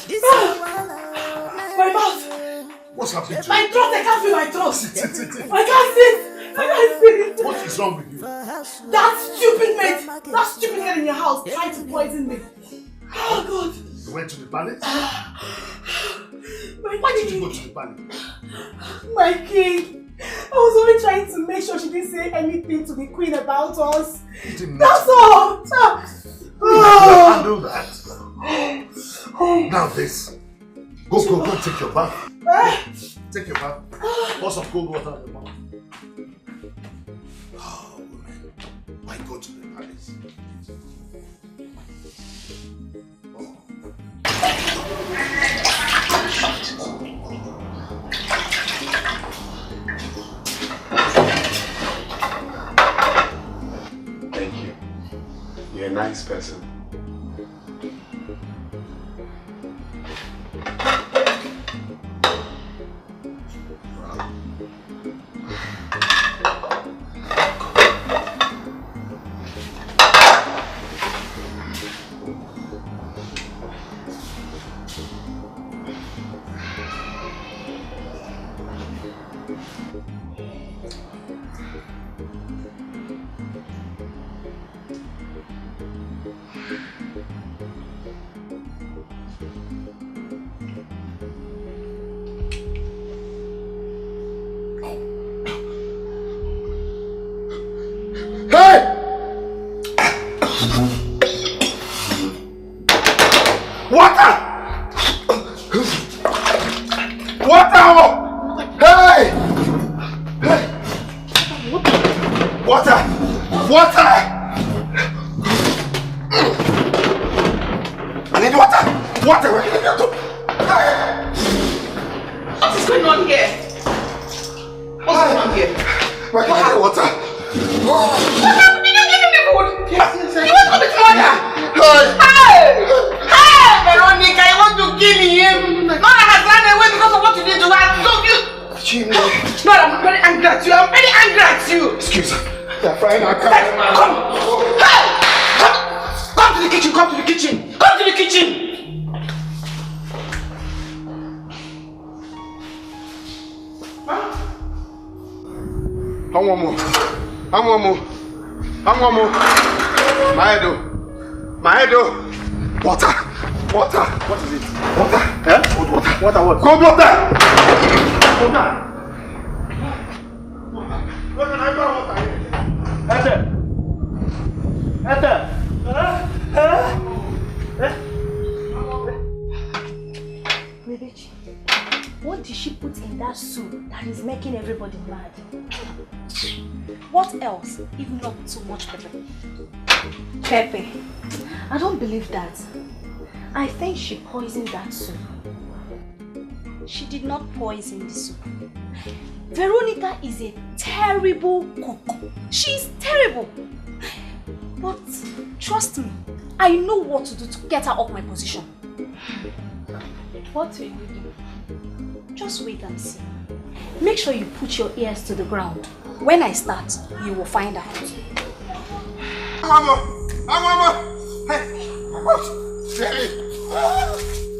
Speaker 12: This your wall.
Speaker 8: My mouth.
Speaker 5: What's happening to
Speaker 8: My
Speaker 5: you?
Speaker 8: throat, I can't feel my throat.
Speaker 5: Sit.
Speaker 8: I can't sit. I can't sit.
Speaker 5: What is wrong with you?
Speaker 8: That stupid mate, that stupid girl in your house tried to poison me. Oh God.
Speaker 5: You went to the palace?
Speaker 8: Why
Speaker 5: did you go to the palace?
Speaker 8: My king, I was only trying to make sure she didn't say anything to the queen about us. That's all.
Speaker 5: Handle that. Now this. Go take your bath. Take your bath. Pour some cold water on your mouth. Oh, woman. Why go to the palace? Thank you. You're a nice person. Water. What is it? Water. Eh? Cold water. Water what? Cold water. Water. Where can I buy water? Ethel.
Speaker 9: Rebechi, what did she put in that soup that is making everybody mad? What else, if not too much pepper? Pepper? I don't believe that. I think she poisoned that soup. She did not poison the soup. Veronica is a terrible cook. She's terrible. But trust me, I know what to do to get her off my position. What will you do? Just wait and see. Make sure you put your ears to the ground. When I start, you will find out.
Speaker 5: Hey,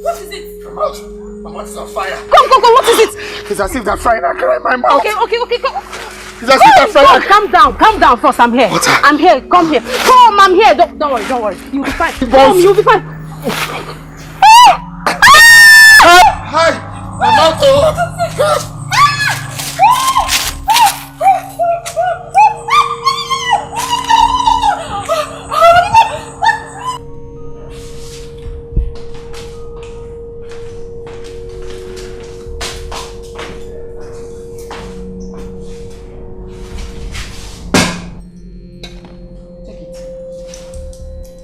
Speaker 9: what is it?
Speaker 5: Come out. My mouth is on fire.
Speaker 9: Come, what is it?
Speaker 5: It's as if they're frying a crack in my mouth.
Speaker 9: Okay, go.
Speaker 5: It's as if they're frying a
Speaker 9: Calm down first, I'm here.
Speaker 5: Water.
Speaker 9: I'm here, come here. Come, I'm here. Don't worry. You'll be fine. Come, you'll be fine.
Speaker 5: Hi! My mouth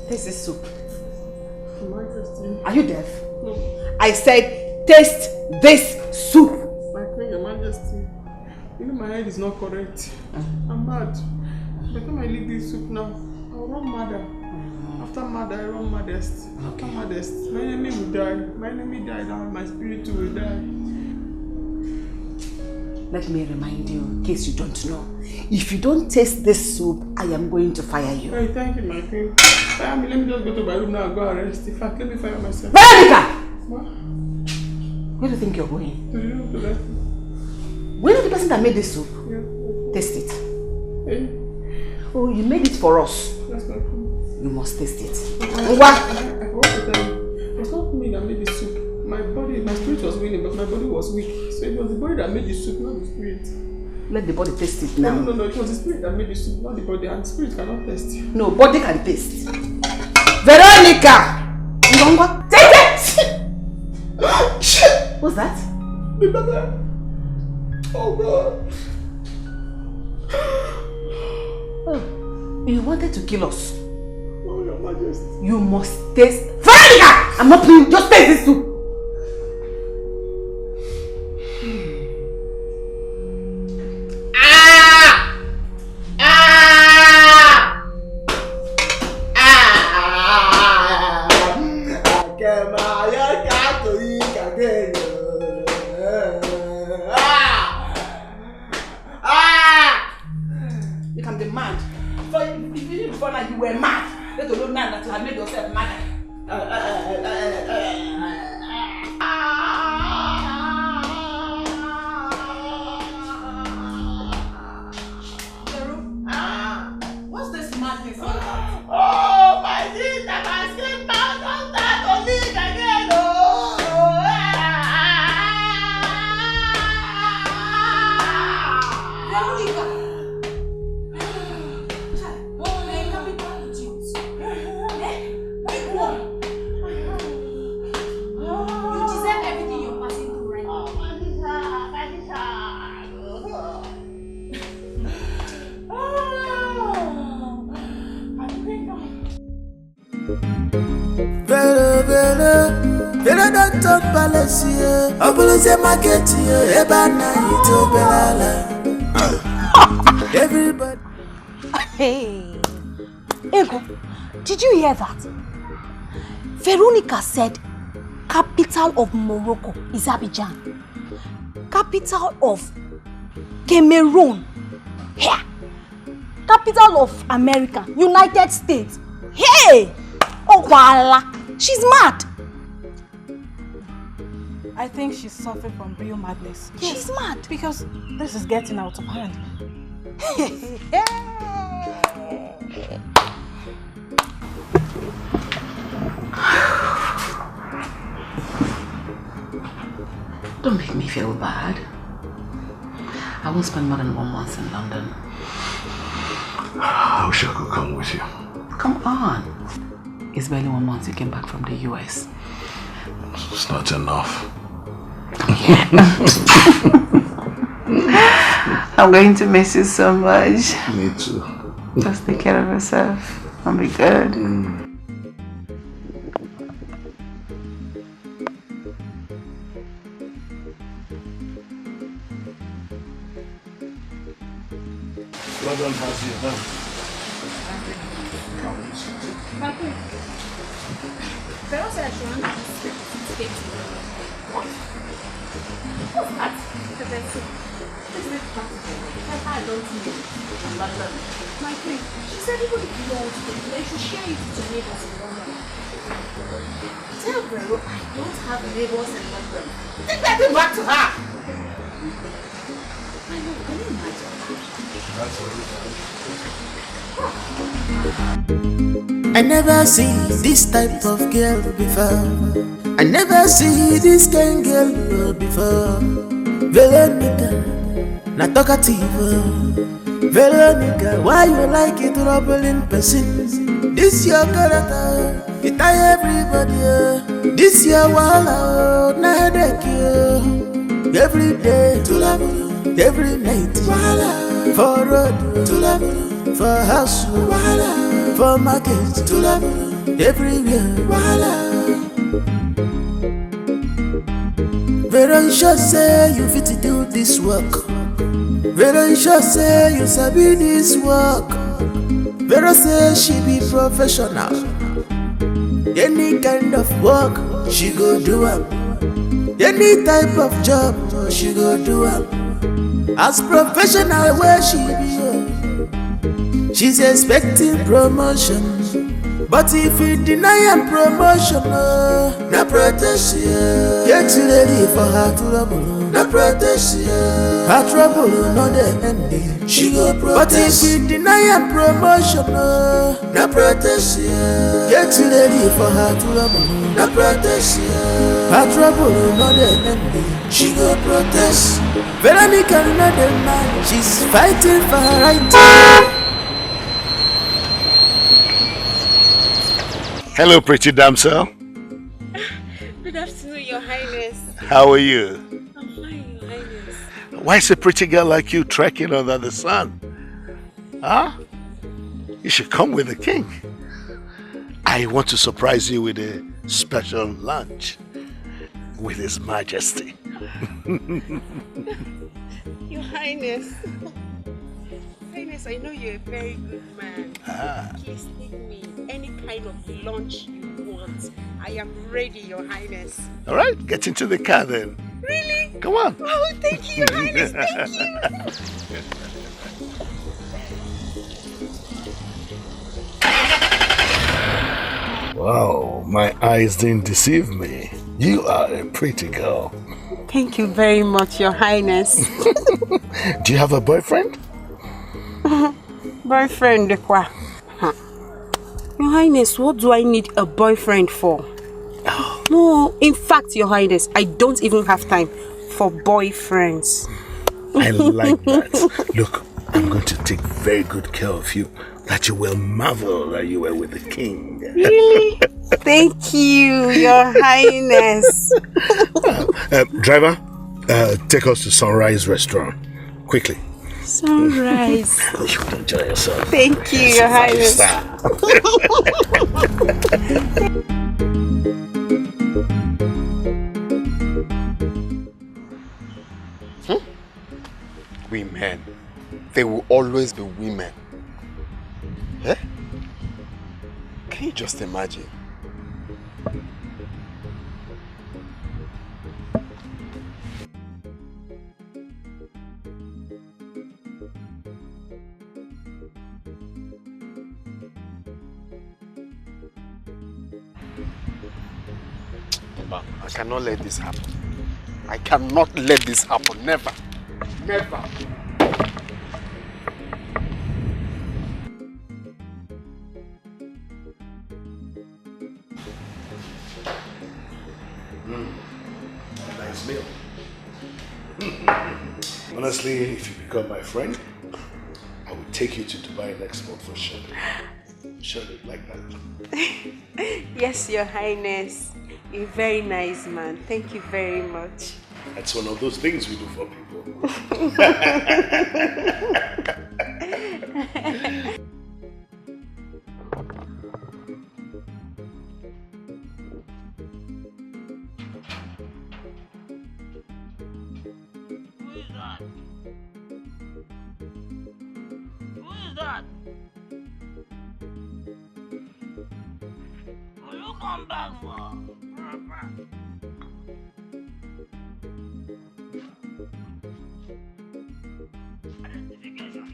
Speaker 3: Taste this soup. Are you deaf? No. I said, taste this soup.
Speaker 2: My queen, your majesty. You know my head is not correct. I'm mad. By the time I leave this soup now, I'll run madder. After mad, I run maddest. After maddest, my enemy will die. My enemy died and my spirit too will die.
Speaker 3: let me remind you, in case you don't know. If you don't taste this soup, I am going to fire you.
Speaker 2: Hey, thank you, my queen. Let me just go to my room now and go arrest. In fact, let me fire myself.
Speaker 3: Veronica!
Speaker 2: What?
Speaker 3: Where do you think you're going?
Speaker 2: Do you know the rest?
Speaker 3: We know the person that made this soup.
Speaker 2: Yeah.
Speaker 3: Taste it.
Speaker 2: Hey.
Speaker 3: Oh, you made it for us.
Speaker 2: That's not cool.
Speaker 3: You must taste it.
Speaker 2: What? I want to tell you. It's not me that made the soup. My spirit was willing, but my body was weak. So it was the body that made the soup, not the spirit.
Speaker 3: Let the body taste it now.
Speaker 2: No, it was the spirit that made the soup, not the body, and the spirit cannot taste.
Speaker 3: No, body can taste. Veronica! Take it! What's that?
Speaker 2: Oh God.
Speaker 3: Oh, you wanted to kill us.
Speaker 2: Oh, Your Majesty.
Speaker 3: You must taste. Veronica! I'm not playing, just taste this soup.
Speaker 6: Everybody.
Speaker 9: Hey, Ego, did you hear that? Veronica said capital of Morocco is Abidjan. Capital of Cameroon. Here. Capital of America, United States. Hey! Oh, voila. She's mad.
Speaker 8: I think she's suffering from real madness.
Speaker 9: She's mad.
Speaker 8: Because this is getting out of hand.
Speaker 2: Don't make me feel bad. I won't spend more than 1 month in London.
Speaker 11: I wish I could come with you.
Speaker 2: Come on. It's barely 1 month you came back from the US.
Speaker 11: It's not enough.
Speaker 2: I'm going to miss you so much.
Speaker 11: Me too.
Speaker 2: Just take care of yourself and be good.
Speaker 11: Well done, Basil.
Speaker 9: Vero said she wanted to speak to you. What? What's that? I don't know. My friend, she said even if you don't speak, they should share it with your neighbors in London. Tell Vero I don't have neighbors in London. Take that thing back to her! I know, can you imagine?
Speaker 6: I never see this type of girl before. I never see this kind of girl before. Veronica, not talkative. Veronica, why you like it troubling person? This your character, it tie everybody. This your wall, not headache you. Every day to love, every night for road to love, for house for market to love, everywhere. Veronica say you fit to do this work. Veronica say you sabi this work. Vero say she be professional. Any kind of work she go do am. Any type of job, she go do am. As professional where she be, she's expecting promotion. But if you deny am promotion, na protection. Get ready for her trouble, na protection. Her trouble no dey ending, she go protest. But if you deny am promotion, na protection. Get ready for her trouble, na protection. Her trouble no dey ending, she go protest. Veronica no dey mind, she's fighting for her right.
Speaker 13: Hello, pretty damsel.
Speaker 2: Good afternoon, Your Highness.
Speaker 13: How are you?
Speaker 2: I'm fine, Your Highness.
Speaker 13: Why is a pretty girl like you trekking under the sun? Huh? You should come with the king. I want to surprise you with a special lunch with His Majesty.
Speaker 2: Your Highness. Highness, I know you're a very good man. Please take me any kind of lunch you want. I am ready, Your Highness.
Speaker 13: All right, get into the car then.
Speaker 2: Really?
Speaker 13: Come on.
Speaker 2: Oh, thank you, Your Highness. Thank you.
Speaker 13: Wow, my eyes didn't deceive me. You are a pretty girl.
Speaker 2: Thank you very much, Your Highness.
Speaker 13: Do you have a boyfriend?
Speaker 2: Boyfriend, quoi? Your Highness, what do I need a boyfriend for? No, in fact, Your Highness, I don't even have time for boyfriends.
Speaker 13: I like that. Look, I'm going to take very good care of you, that you will marvel that you were with the king.
Speaker 2: Really? Thank you, Your Highness.
Speaker 13: Driver, take us to Sunrise Restaurant. Quickly.
Speaker 2: Sunrise.
Speaker 13: You should enjoy yourself.
Speaker 2: Thank you, Your Highness.
Speaker 5: Women. They will always be women. Eh? Can you just imagine? I cannot let this happen. I cannot let this happen. Never. Never.
Speaker 13: Nice meal. Honestly, if you become my friend, I will take you to Dubai next month for shopping. Shopping like that.
Speaker 2: Yes, Your Highness. You're a very nice man. Thank you very much.
Speaker 13: That's one of those things we do for people.
Speaker 4: Come back for identification.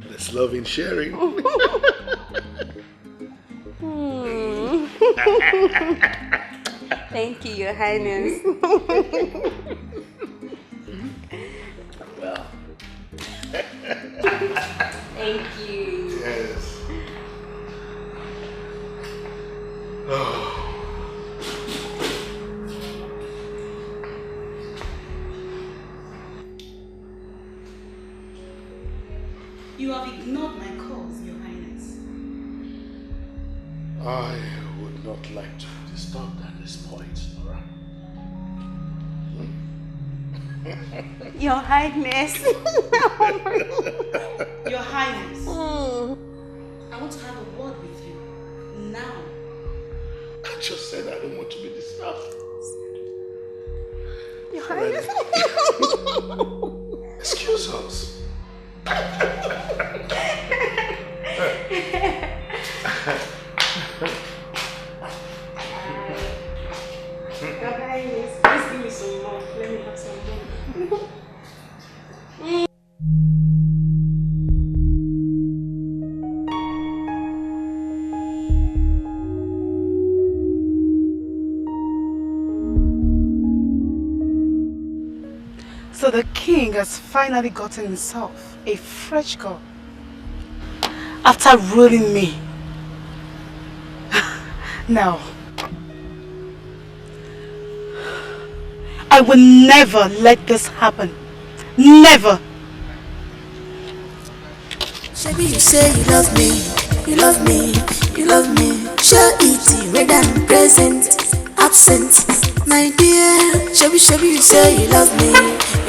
Speaker 13: There's love in sharing.
Speaker 2: Thank you, Your Highness.
Speaker 13: Well.
Speaker 2: Thank you.
Speaker 13: Yes. Oh.
Speaker 7: You have ignored my calls, Your Highness.
Speaker 13: I would not like to be disturbed at this point, Nora.
Speaker 7: Your Highness. Your Highness. I want to have a word with you. Now.
Speaker 13: I just said I don't want to be disturbed.
Speaker 7: Your Highness.
Speaker 13: Excuse us.
Speaker 7: Your Highness, please give me some more. Let me have some more.
Speaker 8: So the king has finally gotten himself a fresh girl. After ruling me. Now, I will never let this happen. Never.
Speaker 12: Baby, you say you love me, you love me, you love me. Show it, red and present, absent. My dear, shabby, you say you love me,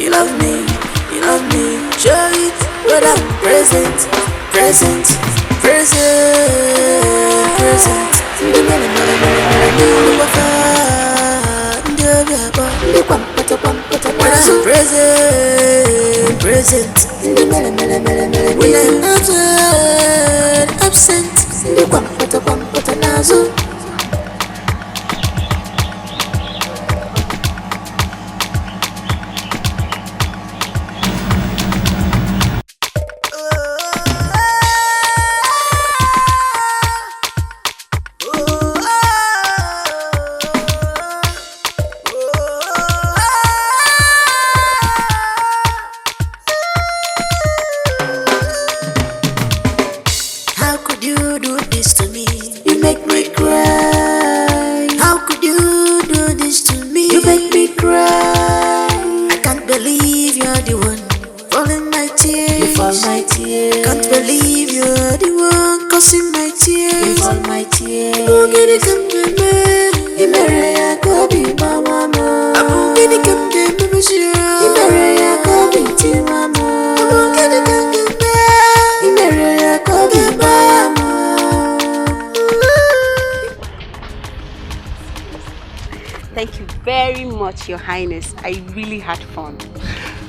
Speaker 12: you love me, you love me. Show it, red and present, present, present, present. Present, present. When I'm absent, absent.
Speaker 7: Thank you very much, Your Highness. I really had fun.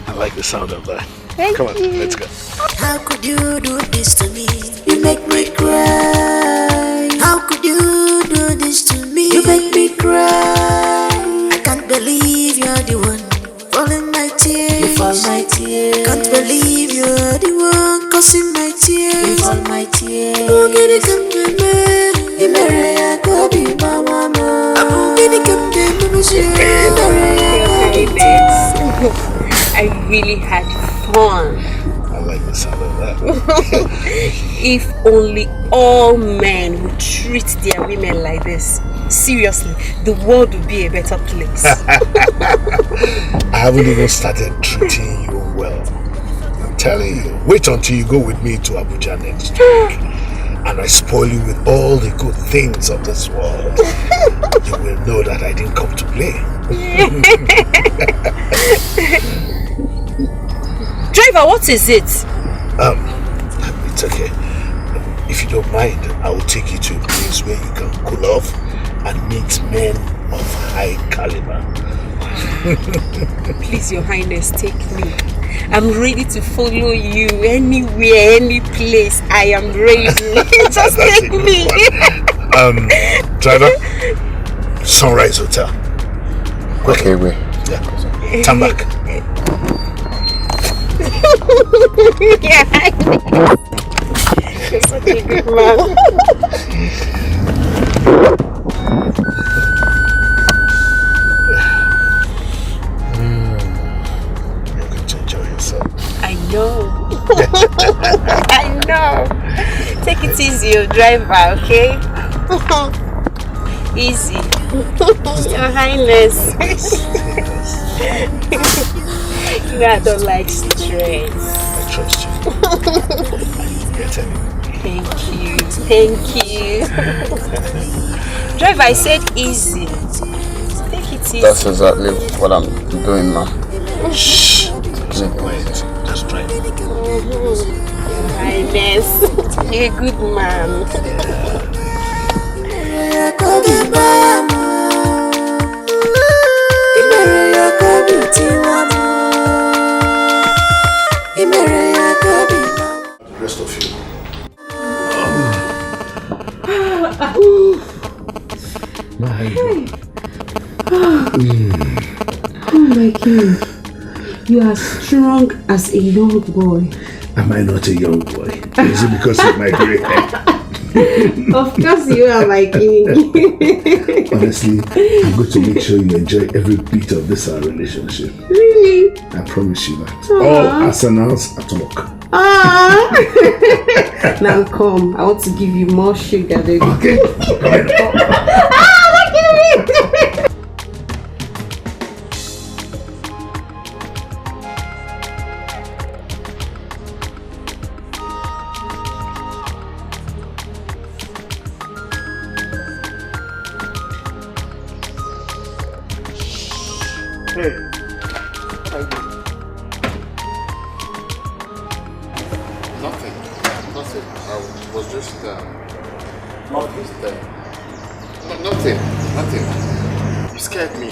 Speaker 13: I like the sound of that.
Speaker 7: Thank
Speaker 13: Come on,
Speaker 7: you.
Speaker 13: let's go.
Speaker 12: How could you do this to me? You make me cry. How could you do this to me? You make me cry. I can't believe you're the one falling my tears. You fall my tears. Can't believe you're the one causing my tears. You fall my tears. I'm gonna come to me. You marry a copy, mama. I'm gonna come to me.
Speaker 7: I really had fun.
Speaker 13: I like the sound of that.
Speaker 7: If only all men would treat their women like this, seriously, the world would be a better place.
Speaker 13: I haven't even started treating you well. I'm telling you, wait until you go with me to Abuja next week. And I spoil you with all the good things of this world. You will know that I didn't come to play.
Speaker 7: Driver, what is it?
Speaker 13: It's okay. If you don't mind, I will take you to a place where you can cool off and meet men of high caliber.
Speaker 7: Please, Your Highness, take me. I'm ready to follow you anywhere, any place. I am ready. Just take me.
Speaker 13: Driver, Sunrise Hotel.
Speaker 5: Okay, wait.
Speaker 13: Yeah. Turn back.
Speaker 7: Yeah. You're such a good man.
Speaker 13: You're going to enjoy yourself.
Speaker 7: I know. I know. Take it easy, your driver, okay? Easy. Your Highness. You know I don't like stress.
Speaker 13: I trust you. it anyway.
Speaker 7: Thank you. Thank you. Driver, I said easy. Take it easy.
Speaker 5: That's exactly what I'm doing now.
Speaker 13: Shh. So quiet. Just try.
Speaker 7: Highness. You're a good man.
Speaker 13: Rest of you.
Speaker 2: My Oh my king, you are strong as a young boy.
Speaker 13: Am I not a young boy? Is it because of my grey hair?
Speaker 2: Of course you are my king.
Speaker 13: Honestly, I'm going to make sure you enjoy every bit of this our relationship.
Speaker 2: Really?
Speaker 13: I promise you that. All arsenals at work.
Speaker 2: Now come, I want to give you more sugar, baby.
Speaker 13: Okay.
Speaker 2: Look at me.
Speaker 5: Hey. Nothing. I was just nothing. You scared me.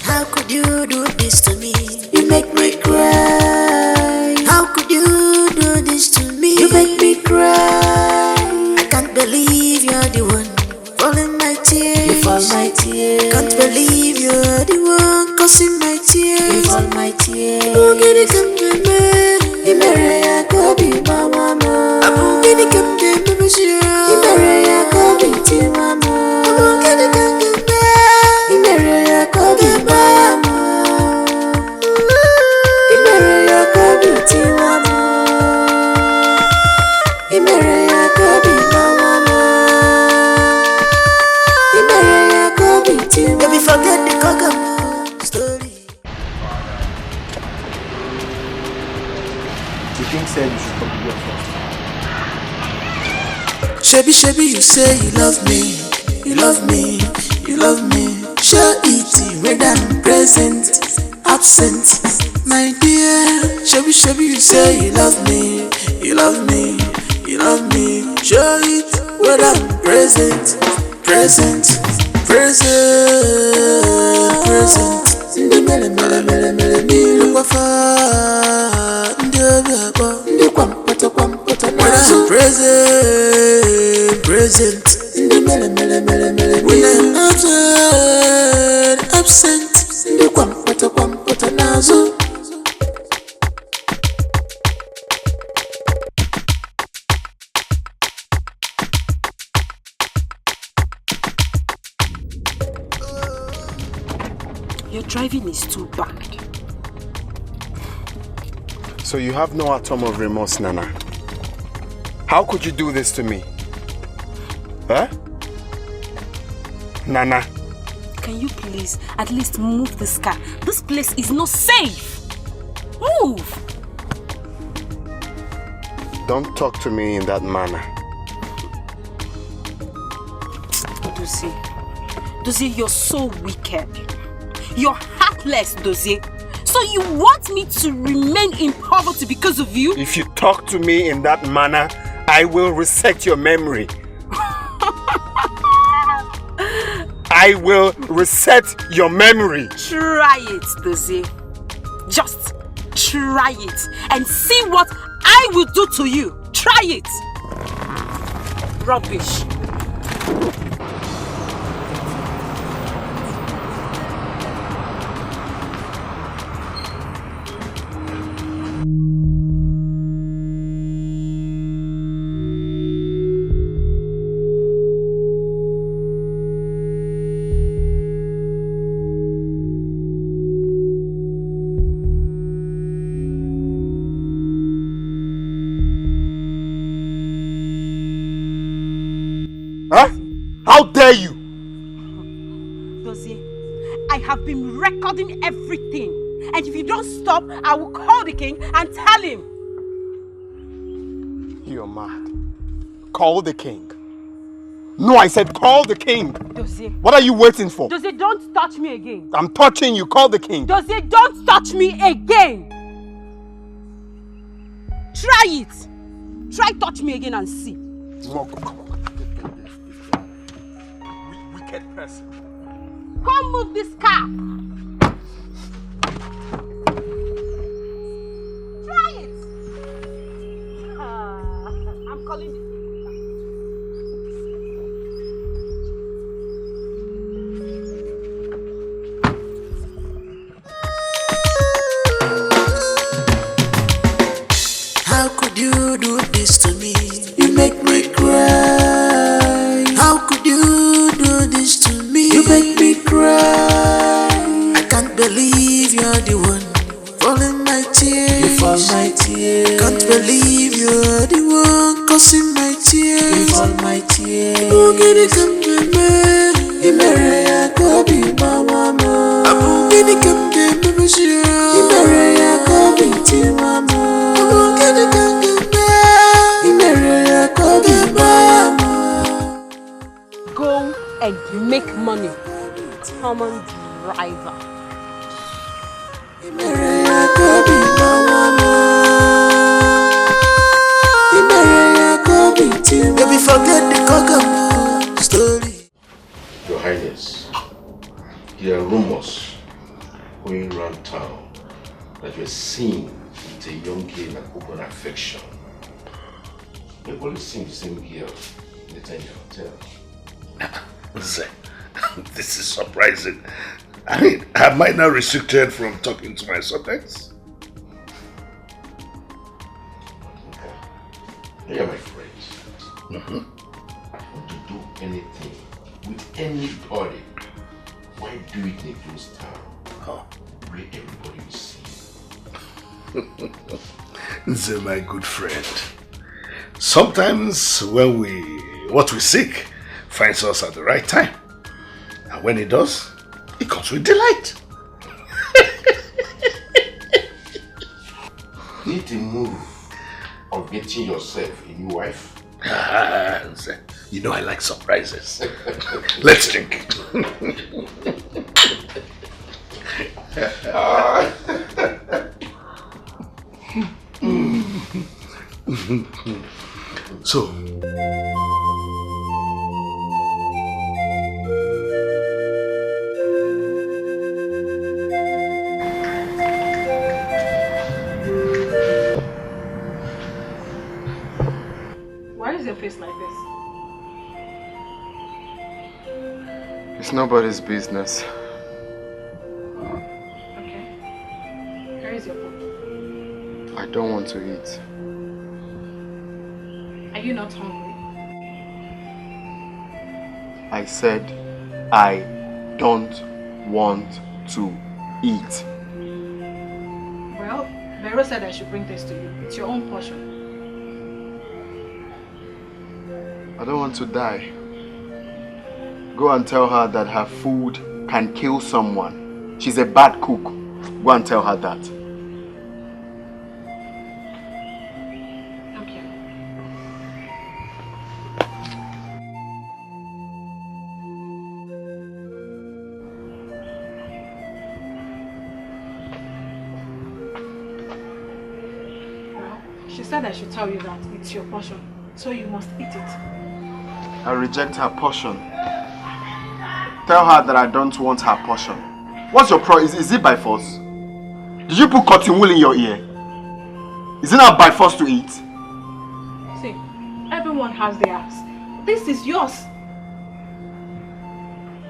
Speaker 12: How could you do this to me? You make me cry. How could you do this to me? You make me cry. I can't believe you're the one falling my tears. You fall my tears. Can't believe you're the one causing my tears. You fall my tears. I'm gonna come to me. Imereya kobi mama. I'm gonna come to me. Imereya kobi ti mama. I'm gonna come to me. Imereya kobi mama. Imereya kobi ti mama. Imereya kobi mama. Imereya kobi ti mama. Baby, forget the Kokomo story.
Speaker 3: The king said you should come here first.
Speaker 6: Shebi, you say you love me. Show it when I'm present, absent. My dear, Shebi, you say you love me. Show it when I'm present. When I'm present. When I'm absent.
Speaker 7: Your driving is too bad.
Speaker 5: So you have no atom of remorse, Nana. How could you do this to me? Huh? Nana.
Speaker 7: Can you please at least move this car? This place is not safe. Move.
Speaker 5: Don't talk to me in that manner.
Speaker 7: Dozie, you're so wicked. You're heartless, Dozie. So you want me to remain in poverty because of you?
Speaker 5: If you talk to me in that manner, I will reset your memory. I will reset your memory.
Speaker 7: Try it, Dozie. Just try it and see what I will do to you. Try it. Rubbish.
Speaker 5: Huh? How dare you?
Speaker 7: Dozie, I have been recording everything. And if you don't stop, I will call the king and tell him.
Speaker 5: You're mad. Call the king. No, I said call the king.
Speaker 7: Dozie.
Speaker 5: What are you waiting for?
Speaker 7: Dozie, don't touch me again.
Speaker 5: I'm touching you. Call the king.
Speaker 7: Dozie, don't touch me again. Try it. Try touch me again and see.
Speaker 5: Wicked person.
Speaker 7: Come move this car. Try it. I'm calling the
Speaker 12: How could you do this to me? You make me cry. How could you do this to me? You make me cry. I can't believe you're the one falling my tears. You fall my tears. Can't believe you're the one causing my tears. You fall my tears. I'm gonna come to me. You marry a copy, mama. I'm gonna come to me. You marry a copy, mama.
Speaker 7: Go and make money. Common driver.
Speaker 12: You'll be forget the cocoa story.
Speaker 11: Your Highness, there are rumors going around town that you're seen with a young girl in open affection. You've always seen the same girl in the tiny hotel.
Speaker 13: This is surprising. I mean, am I now restricted from talking to my subjects?
Speaker 11: They are my friends. Want to do anything with anybody? Why do it in a closed town? Where everybody will see.
Speaker 13: Nze, my good friend. Sometimes when what we seek finds us at the right time. And when it does, it comes with delight.
Speaker 11: Did the move of getting yourself a new wife?
Speaker 13: Nze, you know I like surprises. Let's drink. So,
Speaker 8: why is your face like this?
Speaker 5: It's nobody's business.
Speaker 8: Okay. Where is your food?
Speaker 5: I don't want to eat.
Speaker 8: Are you not hungry?
Speaker 5: I said I don't want to eat.
Speaker 8: Well, Vero said I should bring this to you. It's your own portion.
Speaker 5: I don't want to die. Go and tell her that her food can kill someone. She's a bad cook. Go and tell her that.
Speaker 8: Okay. Well, she said I should tell you that it's your portion, so you must eat it.
Speaker 5: I reject her portion. Tell her that I don't want her portion. What's your problem? Is it by force? Did you put cotton wool in your ear? Is it not by force to eat?
Speaker 8: See, everyone has theirs. This is yours.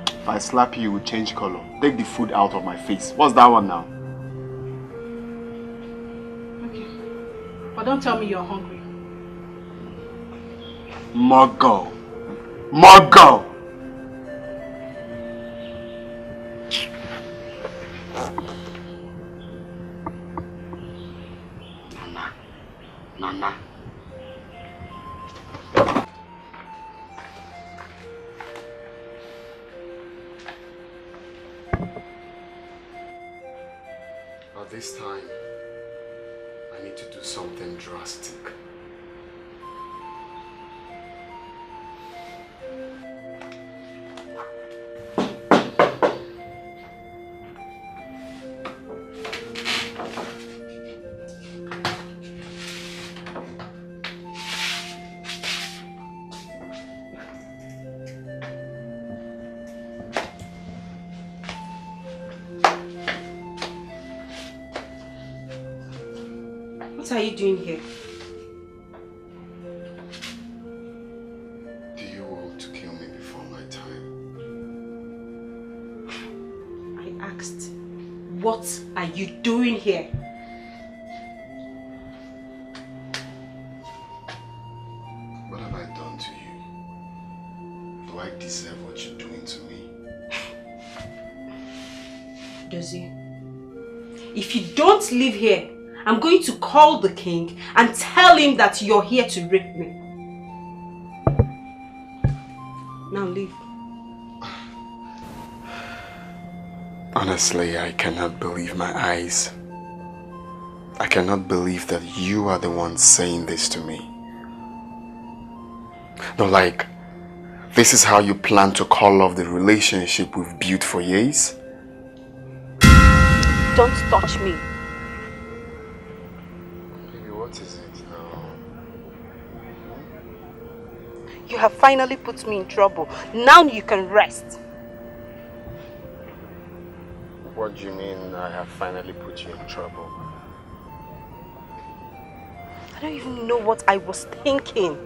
Speaker 5: If I slap you, it will change color. Take the food out of my face. What's that one now?
Speaker 8: Okay. But don't tell me you're hungry.
Speaker 5: Muggle. Muggle! Nana. But this time, I need to do something drastic.
Speaker 7: What are you doing here?
Speaker 5: Do you want to kill me before my time?
Speaker 7: I asked, what are you doing here?
Speaker 5: What have I done to you? Do I deserve what you're doing to me?
Speaker 7: Does he? If you don't leave here, I'm going to call the king and tell him that you're here to rape me. Now leave.
Speaker 5: Honestly, I cannot believe my eyes. I cannot believe that you are the one saying this to me. No, like, this is how you plan to call off the relationship we've built for years?
Speaker 7: Don't touch me.
Speaker 5: Baby, what is it now?
Speaker 7: You have finally put me in trouble. Now you can rest.
Speaker 5: What do you mean I have finally put you in trouble?
Speaker 7: I don't even know what I was thinking.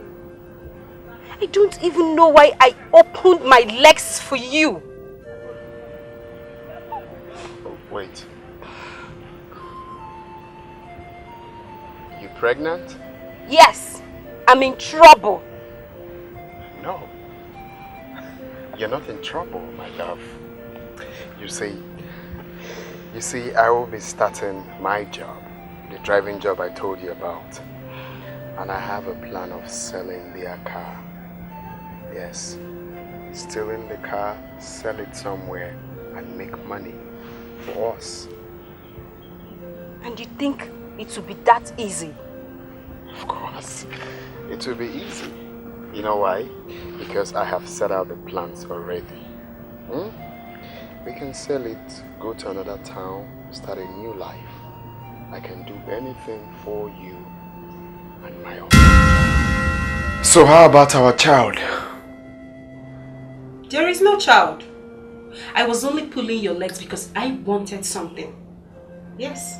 Speaker 7: I don't even know why I opened my legs for you.
Speaker 5: Oh, wait. You pregnant?
Speaker 7: Yes, I'm in trouble.
Speaker 5: No. You're not in trouble, my love. You see, I will be starting my job, the driving job I told you about. And I have a plan of selling their car. Yes, stealing the car, sell it somewhere, and make money for us.
Speaker 7: And you think it will be that easy?
Speaker 5: Of course, it will be easy. You know why? Because I have set out the plans already. We can sell it, go to another town, start a new life. I can do anything for you and my own. So how about our child?
Speaker 7: There is no child. I was only pulling your legs because I wanted something. Yes.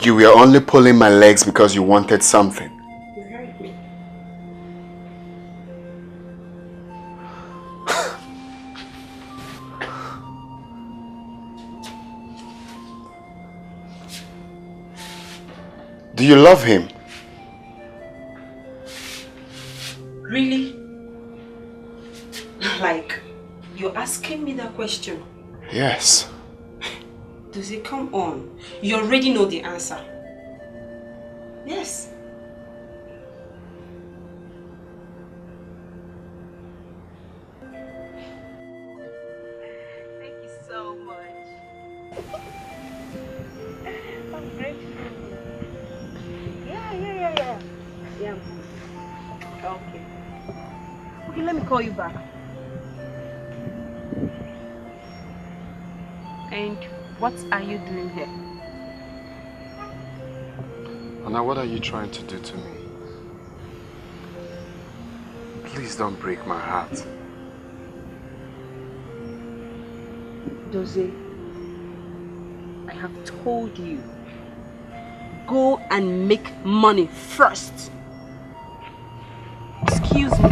Speaker 5: You were only pulling my legs because you wanted something.
Speaker 7: You heard me.
Speaker 5: Do you love him?
Speaker 7: Really? Like, you're asking me that question?
Speaker 5: Yes.
Speaker 7: Does it come on? You already know the answer. Yes. Thank you so much. I'm grateful. Yeah. Okay. Okay, let me call you back. And what are you doing here?
Speaker 5: Anna, what are you trying to do to me? Please don't break my heart.
Speaker 7: Dozie, I have told you, go and make money first. Excuse me.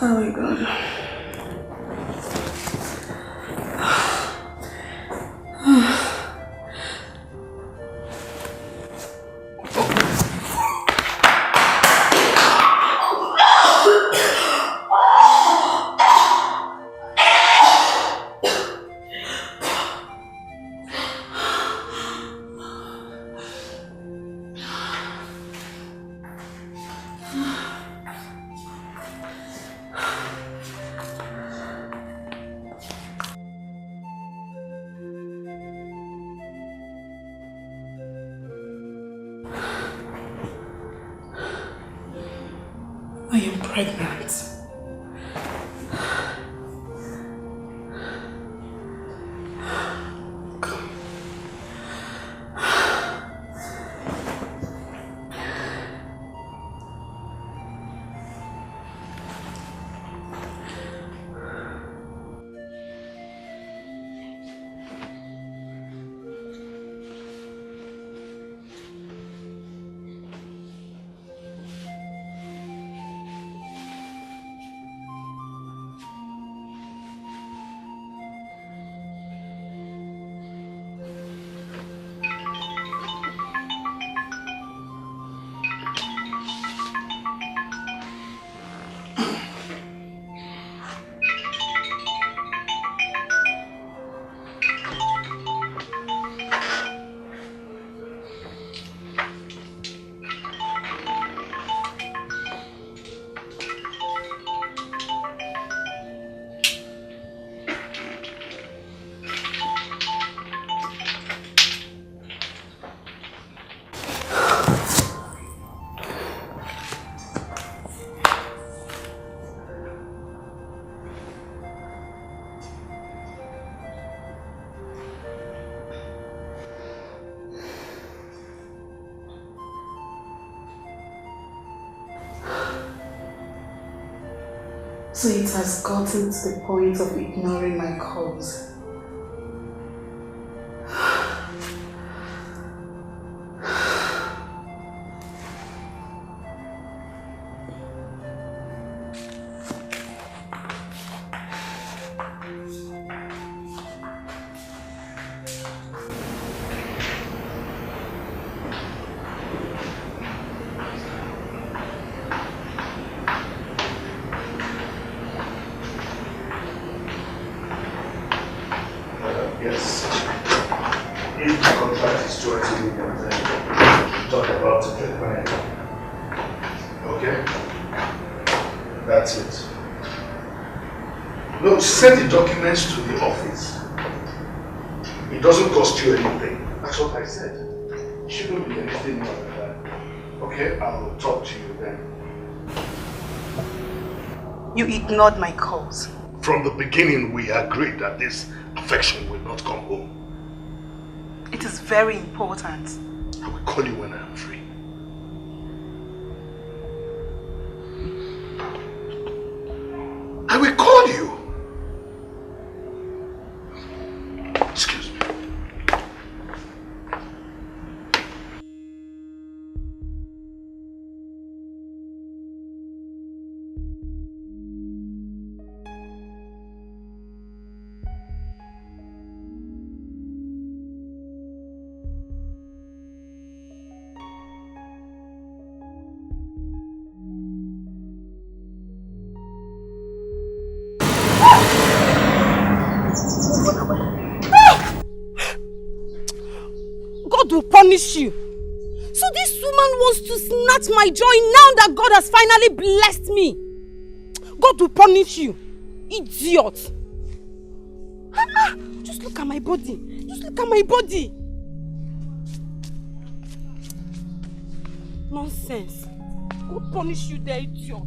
Speaker 2: Oh my God. I am pregnant. So it has gotten to the point of ignoring my calls.
Speaker 13: Yes. If the contract is 20 million, then talk about it at my end. Okay? That's it. No, send the documents to the office. It doesn't cost you anything. That's what I said. It shouldn't be anything more than that. Okay? I'll talk to you then.
Speaker 2: You ignored my calls.
Speaker 13: From the beginning, we agreed that this affection will not come home.
Speaker 2: It is very important.
Speaker 13: I will call you when I am free. I will call you. Excuse me.
Speaker 9: God will punish you. So this woman wants to snatch my joy now that God has finally blessed me. God will punish you. Idiot. Just look at my body. Just look at my body. Nonsense. God will punish you there, idiot.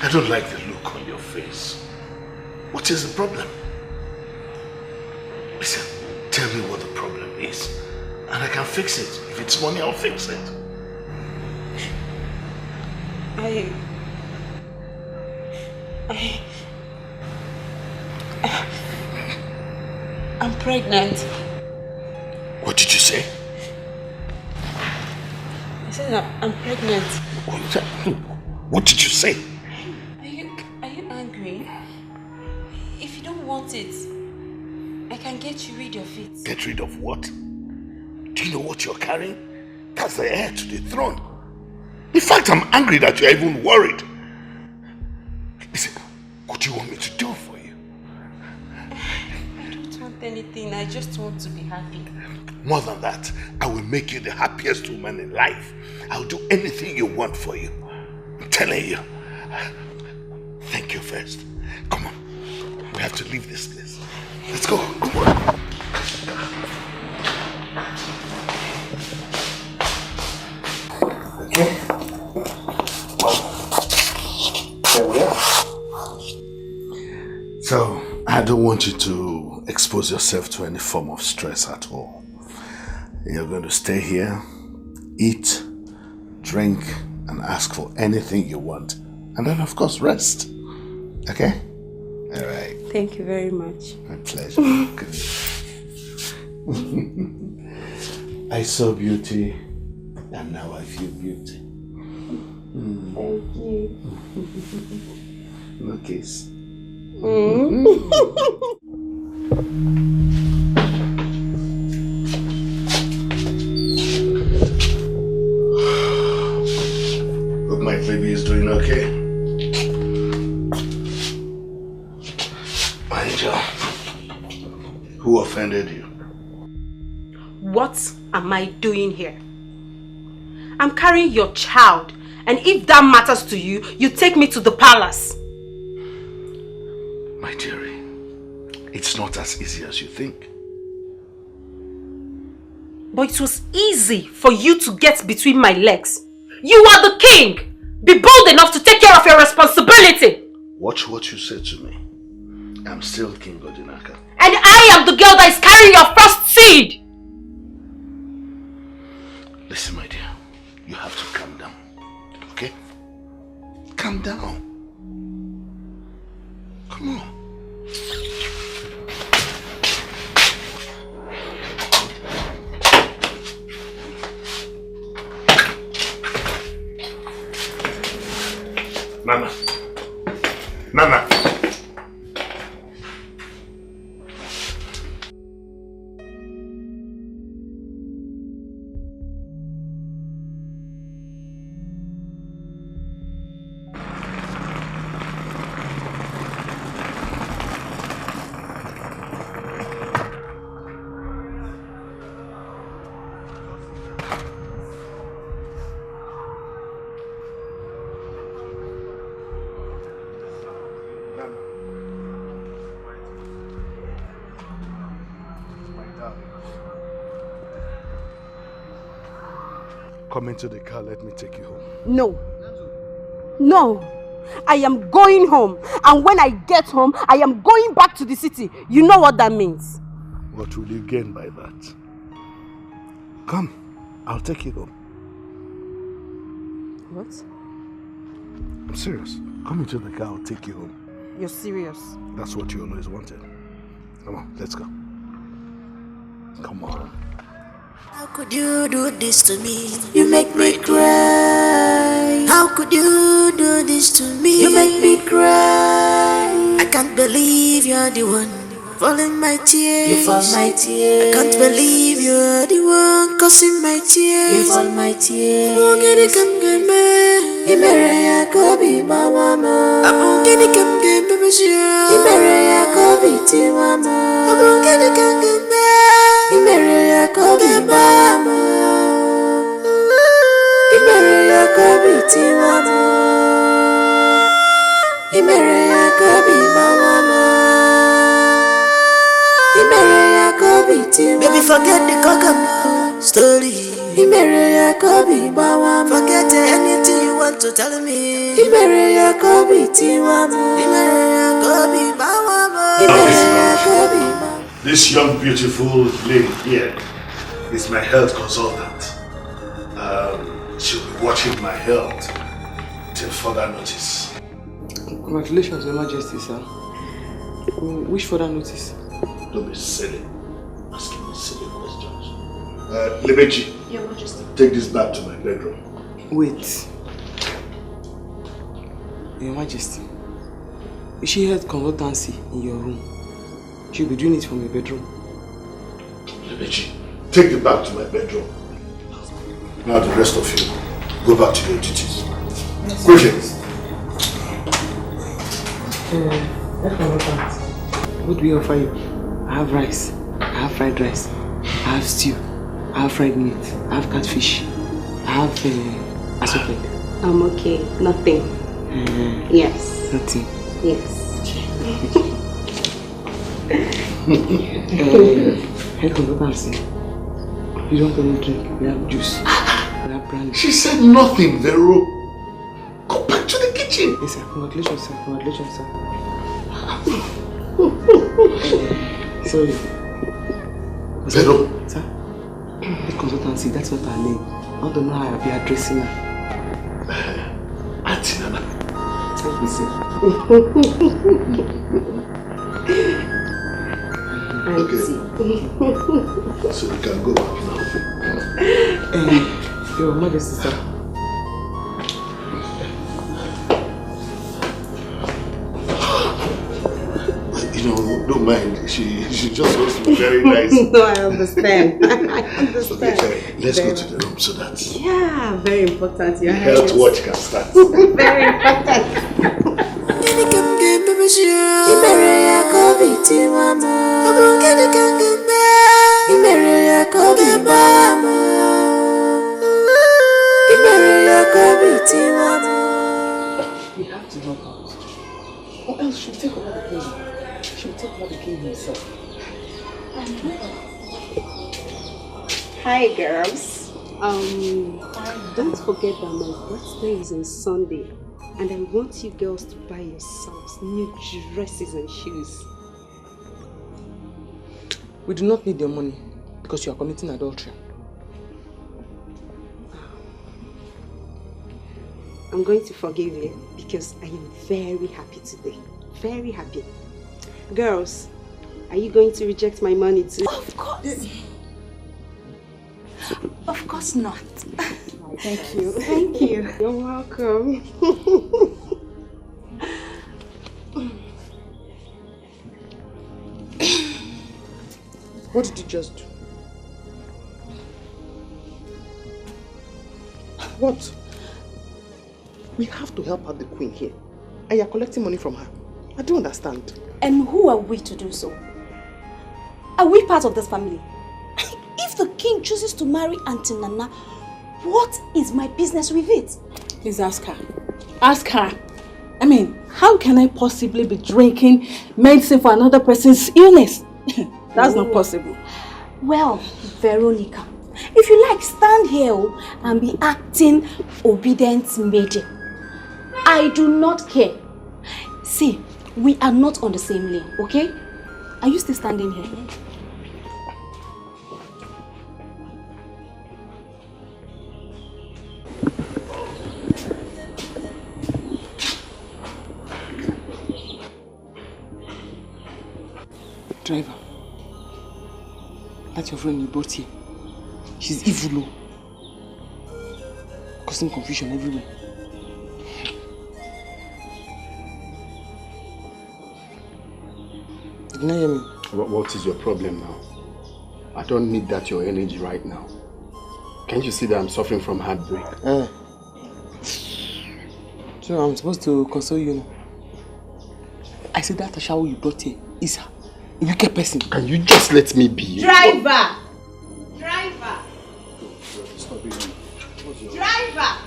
Speaker 13: I don't like the look on your face. What is the problem? Listen, tell me what the problem is, and I can fix it. If it's money, I'll fix it.
Speaker 2: I'm pregnant.
Speaker 13: What did you say?
Speaker 2: Yes, said I'm pregnant.
Speaker 13: What did you say?
Speaker 2: Are you angry? If you don't want it, I can get you rid of it.
Speaker 13: Get rid of what? Do you know what you're carrying? That's the heir to the throne. In fact, I'm angry that you're even worried. Listen, what do you want me to do for you?
Speaker 2: I don't want anything. I just want to be happy.
Speaker 13: More than that, I will make you the happiest woman in life. I'll do anything you want for you. I'm telling you. Thank you first. Come on. We have to leave this place. Let's go. Come on. Okay. There we are. So, I don't want you to expose yourself to any form of stress at all. You're going to stay here, eat, drink, and ask for anything you want. And then, of course, rest. Okay? All right.
Speaker 2: Thank you very much.
Speaker 13: My pleasure. I saw beauty, and now I feel beauty.
Speaker 2: Thank you.
Speaker 13: No kiss. Hope my baby is doing okay. Angel, who offended you?
Speaker 7: What am I doing here? I'm carrying your child, and if that matters to you, you take me to the palace.
Speaker 13: My dearie, it's not as easy as you think.
Speaker 7: But it was easy for you to get between my legs. You are the king! Be bold enough to take care of your responsibility!
Speaker 13: Watch what you say to me. I'm still King Odinaka.
Speaker 7: And I am the girl that is carrying your first seed!
Speaker 13: Listen, my dear, you have to calm down, okay? Calm down. Come on. Nana. Nana. Come into the car, let me take you home.
Speaker 7: No. No. I am going home. And when I get home, I am going back to the city. You know what that means.
Speaker 13: What will you gain by that? Come, I'll take you home.
Speaker 7: What?
Speaker 13: I'm serious. Come into the car, I'll take you home.
Speaker 7: You're serious?
Speaker 13: That's what you always wanted. Come on, let's go. Come on.
Speaker 12: How could you do this to me? You make me cry. How could you do this to me? You make me cry. I can't believe you're the one falling my tears. You fall my tears. I can't believe you're the one causing my tears. You fall my tears. I'm gonna come get me. You marry a Kobe, mama. I'm gonna come get me, monsieur. You marry a Kobe, mama. I'm gonna come get me. Imereya kobi mama, Imereya kobi ti mama, Imereya kobi mama, Imereya kobi ti mama. Baby, forget the coconut story. Imereya kobi mama, forget anything you want to tell me. Imereya kobi ti mama, Imereya kobi mama, Imereya kobi mama.
Speaker 13: This young, beautiful lady here is my health consultant. She'll be watching my health till further notice.
Speaker 2: Congratulations, Your Majesty, sir. Which further notice?
Speaker 13: Don't be silly. Asking me silly questions. Lebechi,
Speaker 9: Your Majesty.
Speaker 13: Take this back to my bedroom.
Speaker 2: Wait. Your Majesty, if she had consultancy in your room, she'll be doing it from your bedroom.
Speaker 13: Lebechi, take it back to my bedroom. Now the rest of you, go back to your duties. Quickly.
Speaker 2: What do we offer you? I have rice, I have fried rice, I have stew, I have fried meat, I have catfish, I have assorted.
Speaker 7: I'm okay. Nothing. Yes.
Speaker 2: Nothing.
Speaker 7: Yes.
Speaker 2: Head consultancy. You don't want any drink. We have juice. We have brandy.
Speaker 13: She said nothing, Vero. Go back to the kitchen.
Speaker 2: Yes, sir. Congratulations, sir. Congratulations, sir. Sorry.
Speaker 13: Vero.
Speaker 2: Sir, head consultancy, that's not her name. I don't know how I'll be addressing her.
Speaker 13: Auntie Nana.
Speaker 2: Thank you, sir.
Speaker 13: Okay. So we can go back now.
Speaker 2: Your Majesty, sir.
Speaker 13: You know, don't mind. She just wants to be very nice.
Speaker 7: No, I understand. I understand.
Speaker 13: Okay, let's go to the room so that
Speaker 7: Yeah, very important. Your
Speaker 13: health watch can start.
Speaker 7: Very important.
Speaker 2: We have to help out. Or else she'll take over the king. She'll take over the king himself.
Speaker 7: Hi, girls. Don't forget that my birthday is on Sunday, and I want you girls to buy yourselves new dresses and shoes.
Speaker 2: We do not need your money because you are committing adultery.
Speaker 7: I'm going to forgive you because I am very happy today. Very happy. Girls, are you going to reject my money too?
Speaker 9: Of course. Of course not.
Speaker 7: Thank you. Thank you. You're welcome.
Speaker 2: What did you just do? What? We have to help out the queen here. And you're collecting money from her. I don't understand.
Speaker 9: And who are we to do so? Are we part of this family? If the king chooses to marry Auntie Nana, what is my business with it?
Speaker 8: Please ask her. Ask her. I mean, how can I possibly be drinking medicine for another person's illness? That's not possible.
Speaker 9: Well, Veronica, if you like, stand here and be acting obedient maiden. I do not care. See, we are not on the same lane, okay? Are you still standing here?
Speaker 2: Driver, that's your friend you brought here. She's evil, causing confusion everywhere. Did you not hear me?
Speaker 5: What is your problem now? I don't need that your energy right now. Can't you see that I'm suffering from heartbreak?
Speaker 2: So I'm supposed to console you now. I said that Ashawo you brought here is a wicked person.
Speaker 5: Can you just let me be?
Speaker 7: Driver! Driver! Driver!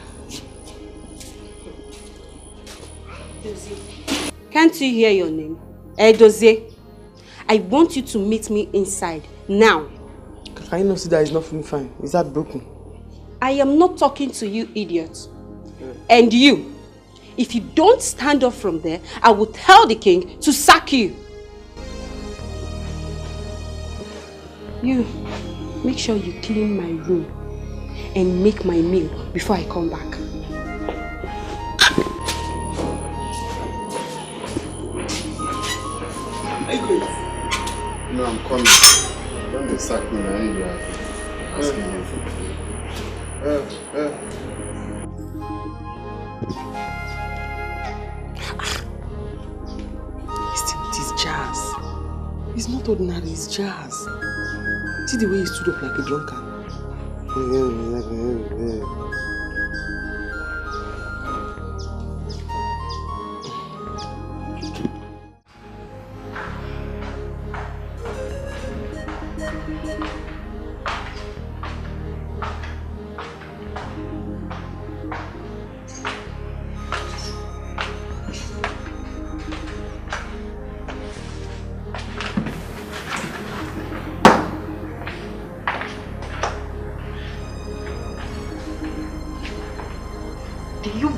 Speaker 7: Can't you hear your name? Edozie. I want you to meet me inside now.
Speaker 2: Can you not see that he's not feeling fine? Is that broken?
Speaker 7: I am not talking to you, idiot. And you. If you don't stand up from there, I will tell the king to sack you. You, make sure you clean my room and make my meal before I come back.
Speaker 5: No, I'm coming. Don't be sack me now. You are asking me for food.
Speaker 2: ordinary, it's jazz. See the way he stood up like a drunkard.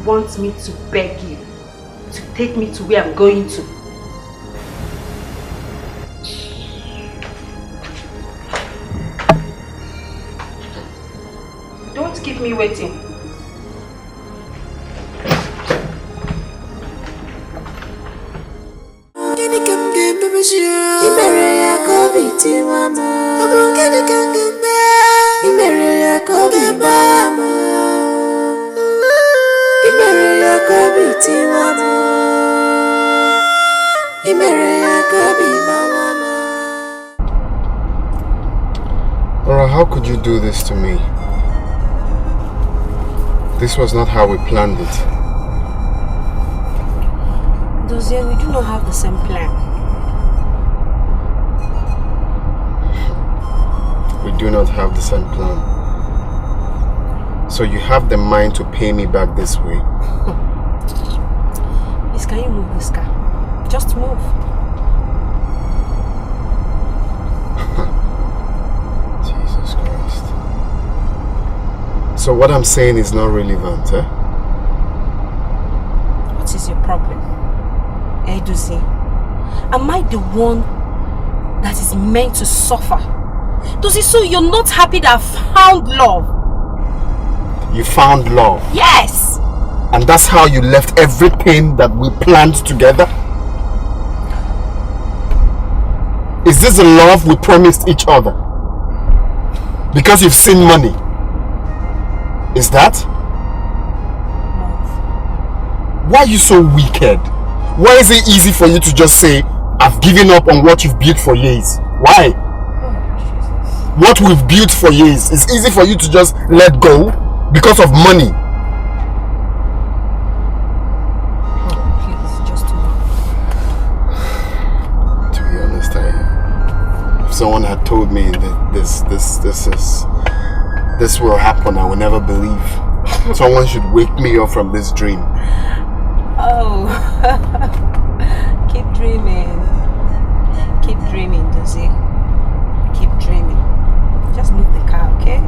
Speaker 7: Want me to beg you to take me to where I'm going to. Don't keep me waiting.
Speaker 5: Laura, how could you do this to me? This was not how we planned it.
Speaker 7: Dozier, we do not have the same plan.
Speaker 5: We do not have the same plan. So you have the mind to pay me back this way?
Speaker 7: Please, can you move this car? Just move.
Speaker 5: Jesus Christ. So what I'm saying is not relevant, eh?
Speaker 7: What is your problem? Dozier, am I the one that is meant to suffer? Dozier, so you're not happy that I found love?
Speaker 5: You found love?
Speaker 7: Yes!
Speaker 5: And that's how you left everything that we planned together? Is this the love we promised each other? Because you've seen money? Is that?
Speaker 7: Love.
Speaker 5: Why are you so wicked? Why is it easy for you to just say, I've given up on what you've built for years? Why? What we've built for years, it's easy for you to just let go because of money. If someone had told me that this will happen, I would never believe. Someone should wake me up from this dream.
Speaker 7: Oh, keep dreaming. Keep dreaming, Dozier. Keep dreaming. Just move the car, okay?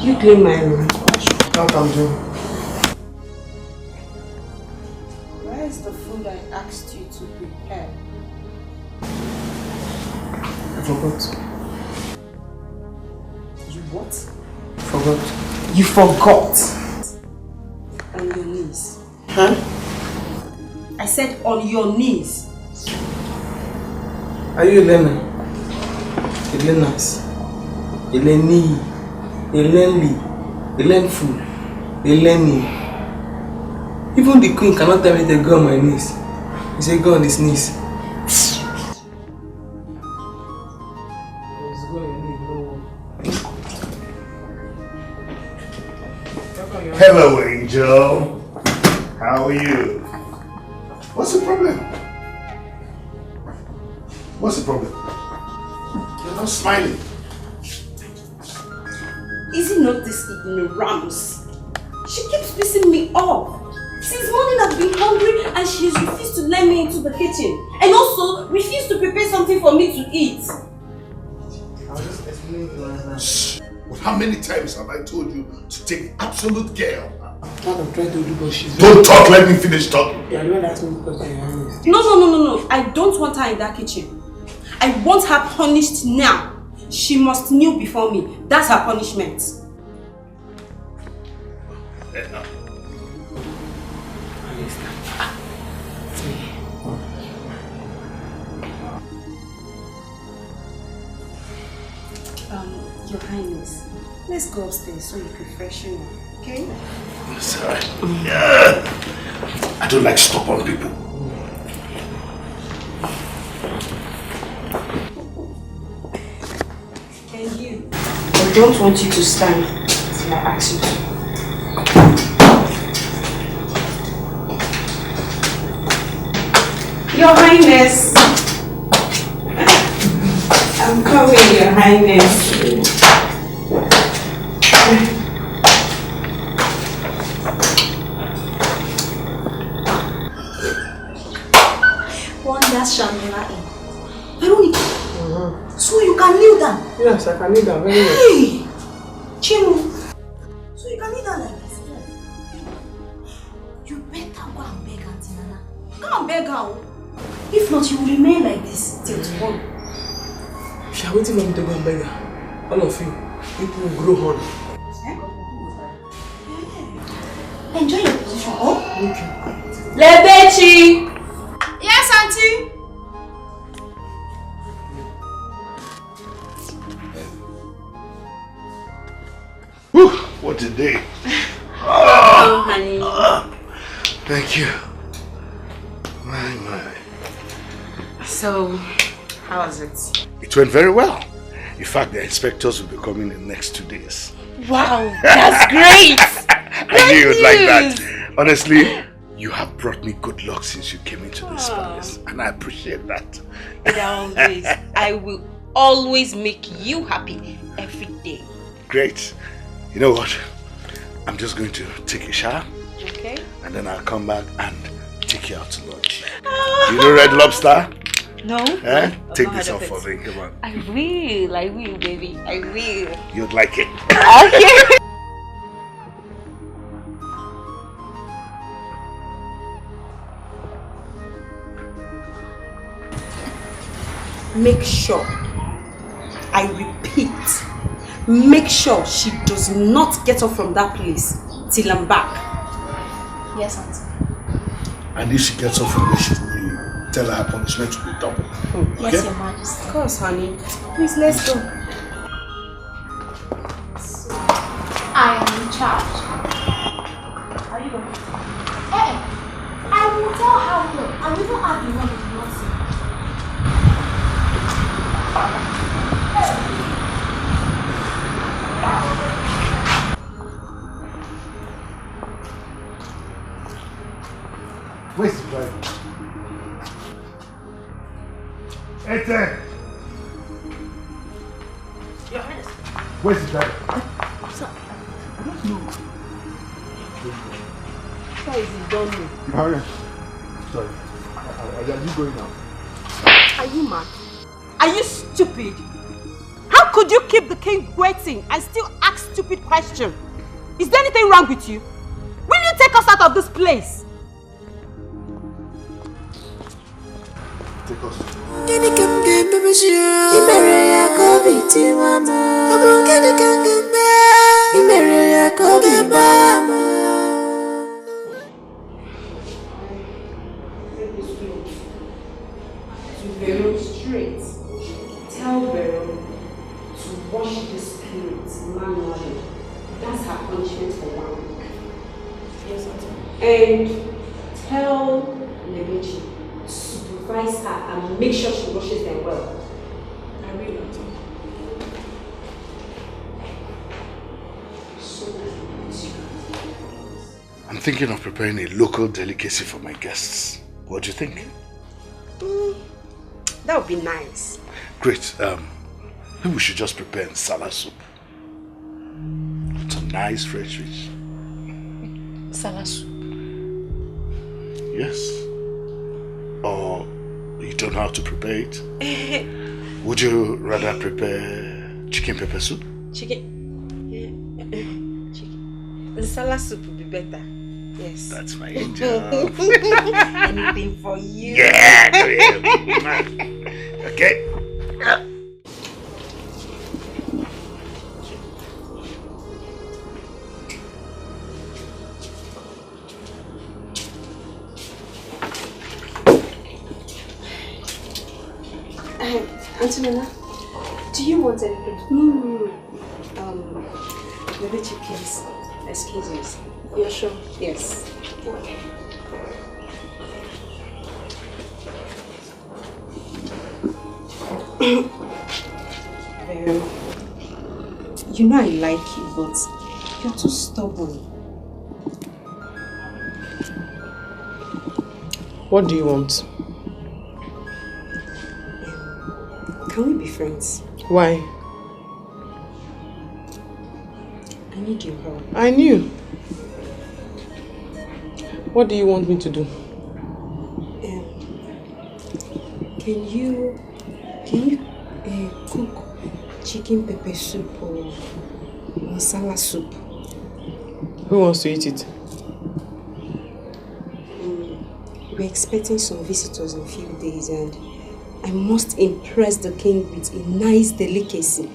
Speaker 7: You clean my room.
Speaker 5: What I'm doing?
Speaker 7: Where is the food I asked you to prepare?
Speaker 2: I forgot.
Speaker 7: You what?
Speaker 2: Forgot. You forgot.
Speaker 7: On your knees.
Speaker 2: Huh?
Speaker 7: I said on your knees.
Speaker 2: Are you Elena? Elena's. Eleni. Elenli. Elenful. Eleni. Even the queen cannot tell me to go on my knees. He said go on his knees.
Speaker 13: Hello, Angel. How are you? What's the problem? What's the problem? You're not smiling.
Speaker 7: Is it not this ignorance? She keeps pissing me off.
Speaker 9: Since morning I've been hungry and she's refused to let me into the kitchen. And also refused to prepare something for me to eat.
Speaker 3: I'll just explain to her.
Speaker 13: Well, how many times have I told you to take absolute care?
Speaker 2: I'm trying to do what she's
Speaker 13: doing. Don't talk, let me finish talking.
Speaker 2: Yeah, you want to ask me because I'm honest.
Speaker 9: No. I don't want her in that kitchen. I want her punished now. She must kneel before me. That's her punishment. Your Highness, let's go upstairs so you can freshen up, okay?
Speaker 13: Sorry. Yeah. I don't like stubborn people.
Speaker 9: And you? I don't want you to stand till I ask you to. Your Highness! I'm coming, Your Highness. That's Shamila in. Veronica, so you can kneel down?
Speaker 2: Yes, I can kneel down very well.
Speaker 9: Hey! Chimu, so you can kneel down like this? You better go and beg Auntie Nana. Go and beg her. If not, you will remain like this till tomorrow.
Speaker 2: Shall we waiting for me to go and beg her? All of you, people will grow on.
Speaker 9: Enjoy your position, oh?
Speaker 2: Thank you.
Speaker 9: Lebechi! Yes, Auntie.
Speaker 13: Whew, what a day.
Speaker 9: Oh, honey.
Speaker 13: Thank you. My.
Speaker 9: So, how was it?
Speaker 13: It went very well. In fact, the inspectors will be coming in the next 2 days.
Speaker 9: Wow, that's great!
Speaker 13: I knew you'd like that. Honestly, you have brought me good luck since you came into this palace, and I appreciate that.
Speaker 7: Always. I will always make you happy every day.
Speaker 13: Great. You know what? I'm just going to take a shower.
Speaker 7: Okay.
Speaker 13: And then I'll come back and take you out to lunch. You know Red Lobster?
Speaker 7: No.
Speaker 13: Eh? Take this off for me, come on.
Speaker 7: I will, baby. I will.
Speaker 13: You'd like it.
Speaker 7: Okay.
Speaker 9: Make sure, I repeat, make sure she does not get up from that place till I'm back.
Speaker 10: Yes, Auntie.
Speaker 13: And if she gets off from where she's going, tell her punishment will be double.
Speaker 10: Yes,
Speaker 13: Okay?
Speaker 10: Your Majesty.
Speaker 9: Of course, honey. Please, let's go.
Speaker 10: I am in charge. Are you going? Hey, I will tell her no. I will not have the one with nothing.
Speaker 13: Where's the driver? Ete!
Speaker 9: Your Highness.
Speaker 13: Where's the driver?
Speaker 9: Sir, I don't know. Sir, is it done me?
Speaker 13: Your Highness. Sorry. Are you going now?
Speaker 9: Are you mad? Are you stupid? How could you keep the king waiting and still ask stupid questions? Is there anything wrong with you? Will you take us out of this place?
Speaker 13: Take us.
Speaker 9: Straight. Tell Veron to wash this clothes manually. That's her punishment for 1 week. Yes, Auntie. And tell Lebechi to supervise her and make sure she washes them well. I will, Auntie.
Speaker 13: I'm thinking of preparing a local delicacy for my guests. What do you think?
Speaker 9: That would be nice.
Speaker 13: Great. Maybe we should just prepare salad soup. Some nice fresh fish.
Speaker 10: Salad soup.
Speaker 13: Yes. Or you don't know how to prepare it? Would you rather prepare chicken pepper soup?
Speaker 7: Chicken. The salad soup would be better. Yes.
Speaker 13: That's my angel.
Speaker 7: Anything for you.
Speaker 13: Yeah, okay.
Speaker 7: Antonella, do you want anything? No. Maybe please. Excuse me. You're sure? Yes. Okay. You know I like you, but you're too stubborn.
Speaker 2: What do you want?
Speaker 7: Can we be friends?
Speaker 2: Why?
Speaker 7: I need your help.
Speaker 2: I knew. What do you want me to do?
Speaker 7: Can you cook chicken pepper soup or masala soup?
Speaker 2: Who wants to eat it?
Speaker 7: We're expecting some visitors in a few days and I must impress the king with a nice delicacy.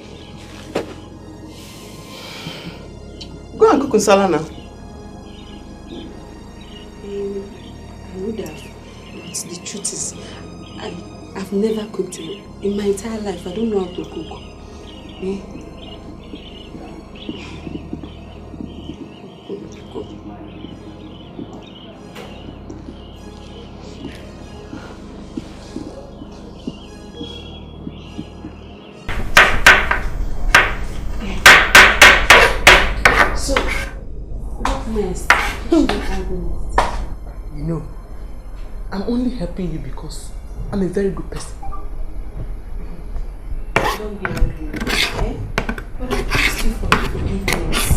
Speaker 2: Go and cook nsala now.
Speaker 7: I would have, but the truth is, I've never cooked in my entire life. I don't know how to cook. So, what next?
Speaker 2: You know, I'm only helping you because I'm a very good person.
Speaker 7: Don't be angry, okay? But I asked you for forgiveness.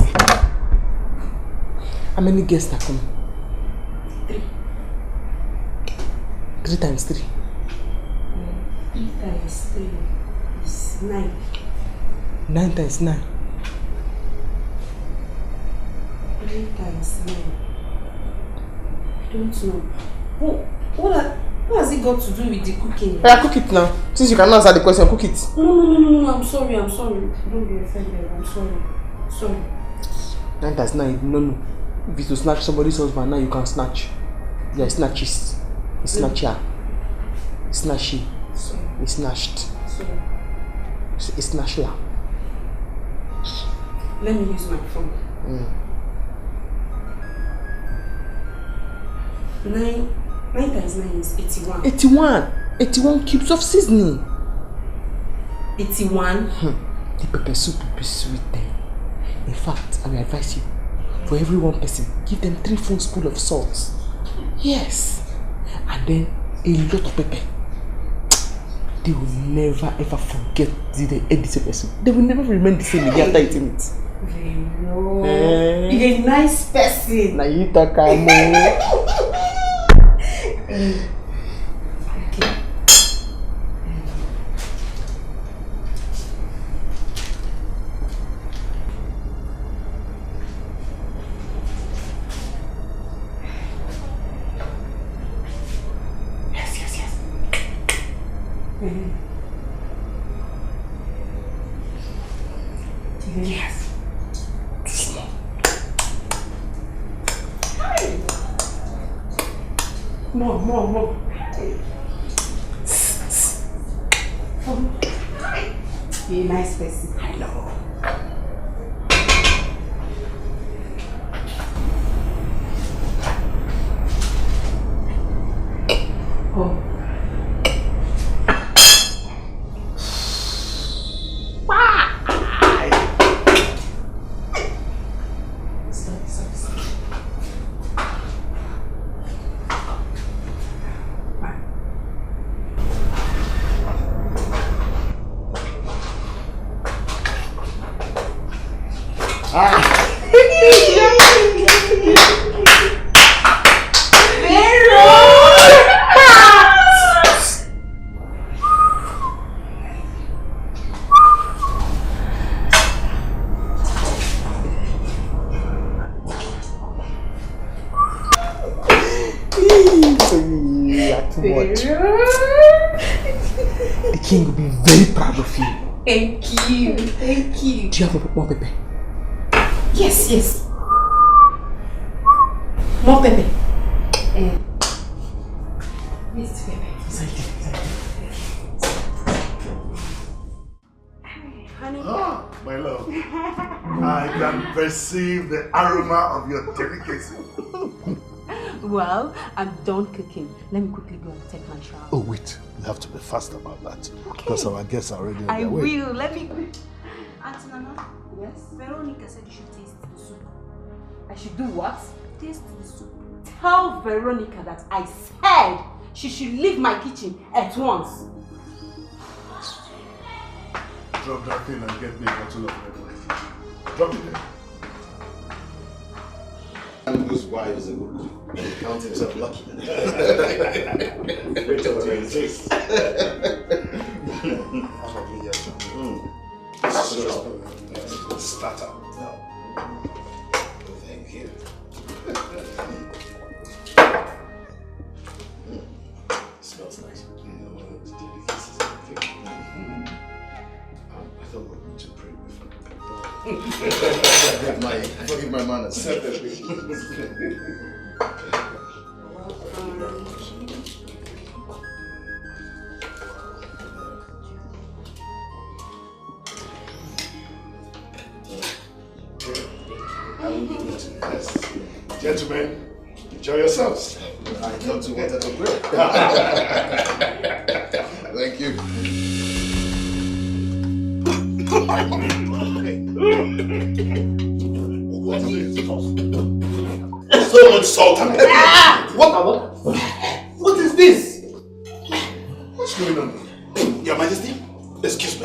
Speaker 2: How many guests are coming?
Speaker 7: 3.
Speaker 2: 3 times 3.
Speaker 7: 3 times 3 is 9.
Speaker 2: 9 times 9.
Speaker 7: 3 times 9. I don't know. What has it got to do with the cooking?
Speaker 2: Yeah, cook it now. Since you cannot answer the question, cook it.
Speaker 7: No. I'm sorry. Don't be offended. I'm sorry.
Speaker 2: 9 times 9, no. If it's to snatch somebody's husband, now you can snatch. Yeah, it's snatchist. It's snatcher. It's snatchy. It's snatched. It's snatchla.
Speaker 7: Let me use my phone. 9 times 9 is 81.
Speaker 2: 81. 81 cubes of seasoning.
Speaker 7: 81?
Speaker 2: The pepper soup will be sweet then. In fact, I will advise you, for every one person, give them 3 spoons of salt. Yes. And then a lot of pepper. They will never ever forget they ate this pepper soup. They will never remain the same again after eating it.
Speaker 7: No. You're a nice person.
Speaker 2: Now you talk more.
Speaker 7: Okay. Yes. Yes.
Speaker 2: Too small.
Speaker 7: More. You're a nice person.
Speaker 2: I know.
Speaker 7: Oh.
Speaker 2: Vero!
Speaker 3: king will be very proud of you.
Speaker 10: Thank you. Thank you.
Speaker 3: Do you have more pepper?
Speaker 10: Yes, yes. More pepper. Yes, pepper.
Speaker 7: Honey.
Speaker 13: Ah, my love. I can perceive the aroma of your delicacy.
Speaker 7: Well, I'm done cooking. Let me quickly go and take my shower.
Speaker 13: Oh, wait. You have to be fast about that.
Speaker 7: Okay.
Speaker 13: Because our guests are already on
Speaker 7: I
Speaker 13: their way.
Speaker 7: will. Let me...
Speaker 9: Auntie Nana?
Speaker 7: Yes?
Speaker 9: Veronica said you should taste the soup.
Speaker 7: I should do what?
Speaker 9: Taste the soup.
Speaker 7: Tell Veronica that I said she should leave my kitchen at once.
Speaker 13: Drop that thing and get me a bottle of red wine. Drop it there.
Speaker 14: And whose wife is a good cook. He counts himself lucky. Wait till you taste.
Speaker 13: Starter.
Speaker 14: No. Thank you. Smells nice. I thought we were going to pray before. Forgive my manners.
Speaker 13: Gentlemen, enjoy yourselves.
Speaker 14: I thought you wanted to pray. Thank you.
Speaker 13: What is this? So much salt and pepper.
Speaker 14: What is this?
Speaker 13: What's going on?
Speaker 14: Your Majesty? Excuse me.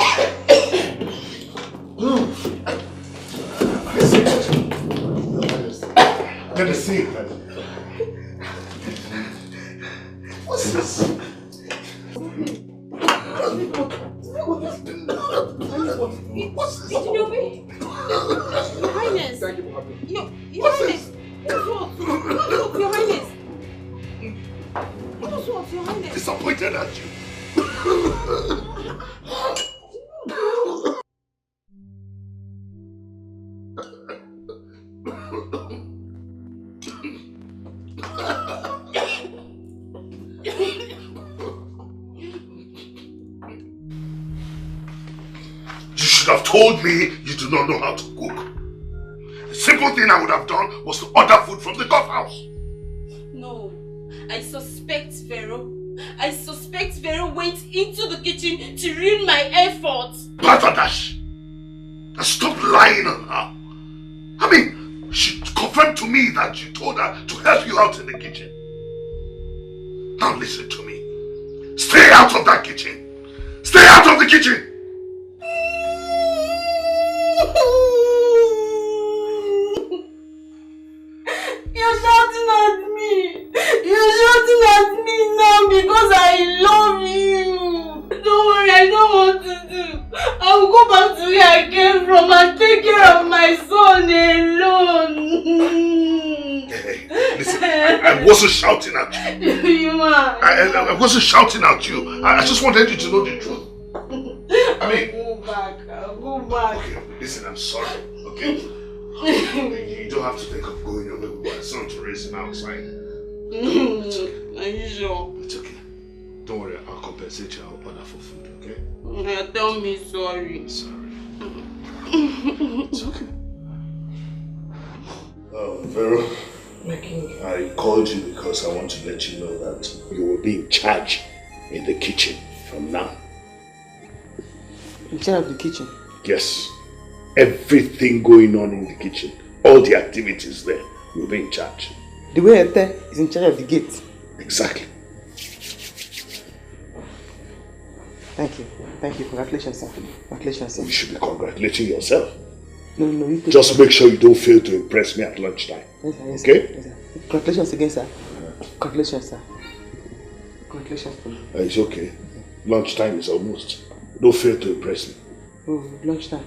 Speaker 13: Let me see. What's this? What's this?
Speaker 7: Your Highness.
Speaker 14: Thank you for having me.
Speaker 7: Your Highness. What's Your Highness? What's Your Highness?
Speaker 13: Disappointed at you. You should have told me you do not know how to cook. The simple thing I would have done was to order food from the court house.
Speaker 7: No, I suspect Vero. I suspect Vero went into the kitchen to ruin my efforts.
Speaker 13: Patadash! And stop lying on her. I mean, she confirmed to me that you told her to help you out in the kitchen. Now listen to me. Stay out of that kitchen. Stay out of the kitchen.
Speaker 7: You're shouting at me. You're shouting at me now because I love you. Don't worry, I know what to do. I'll go back to where I came from and take care of my son alone.
Speaker 13: Hey, listen, I wasn't shouting at you.
Speaker 7: You are.
Speaker 13: I wasn't shouting at you. I just wanted you to know the truth. I mean,
Speaker 7: Go back. I'll go back.
Speaker 13: okay, listen, I'm sorry, okay? You don't have to think of going away with my son to raise him outside.
Speaker 7: Are you sure?
Speaker 13: It's okay. Don't worry, I'll compensate you. I'll order for food, okay?
Speaker 7: Tell me sorry.
Speaker 13: Sorry. It's okay. Vero, I called you because I want to let you know that you will be in charge in the kitchen from now.
Speaker 3: In charge of the kitchen?
Speaker 13: Yes. Everything going on in the kitchen, all the activities there, you'll be in charge.
Speaker 3: The way Ete is in charge of the gate?
Speaker 13: Exactly.
Speaker 3: Thank you. Thank you. Congratulations, sir. Congratulations, sir.
Speaker 13: You should be congratulating yourself.
Speaker 3: No, you
Speaker 13: just make sure you don't fail to impress me at lunchtime.
Speaker 3: Yes, sir. Yes,
Speaker 13: okay?
Speaker 3: Sir. Yes, sir. Congratulations again, sir. Congratulations, sir. Congratulations, sir.
Speaker 13: It's okay. Lunchtime is almost. Don't fail to impress me.
Speaker 3: Oh, lunchtime.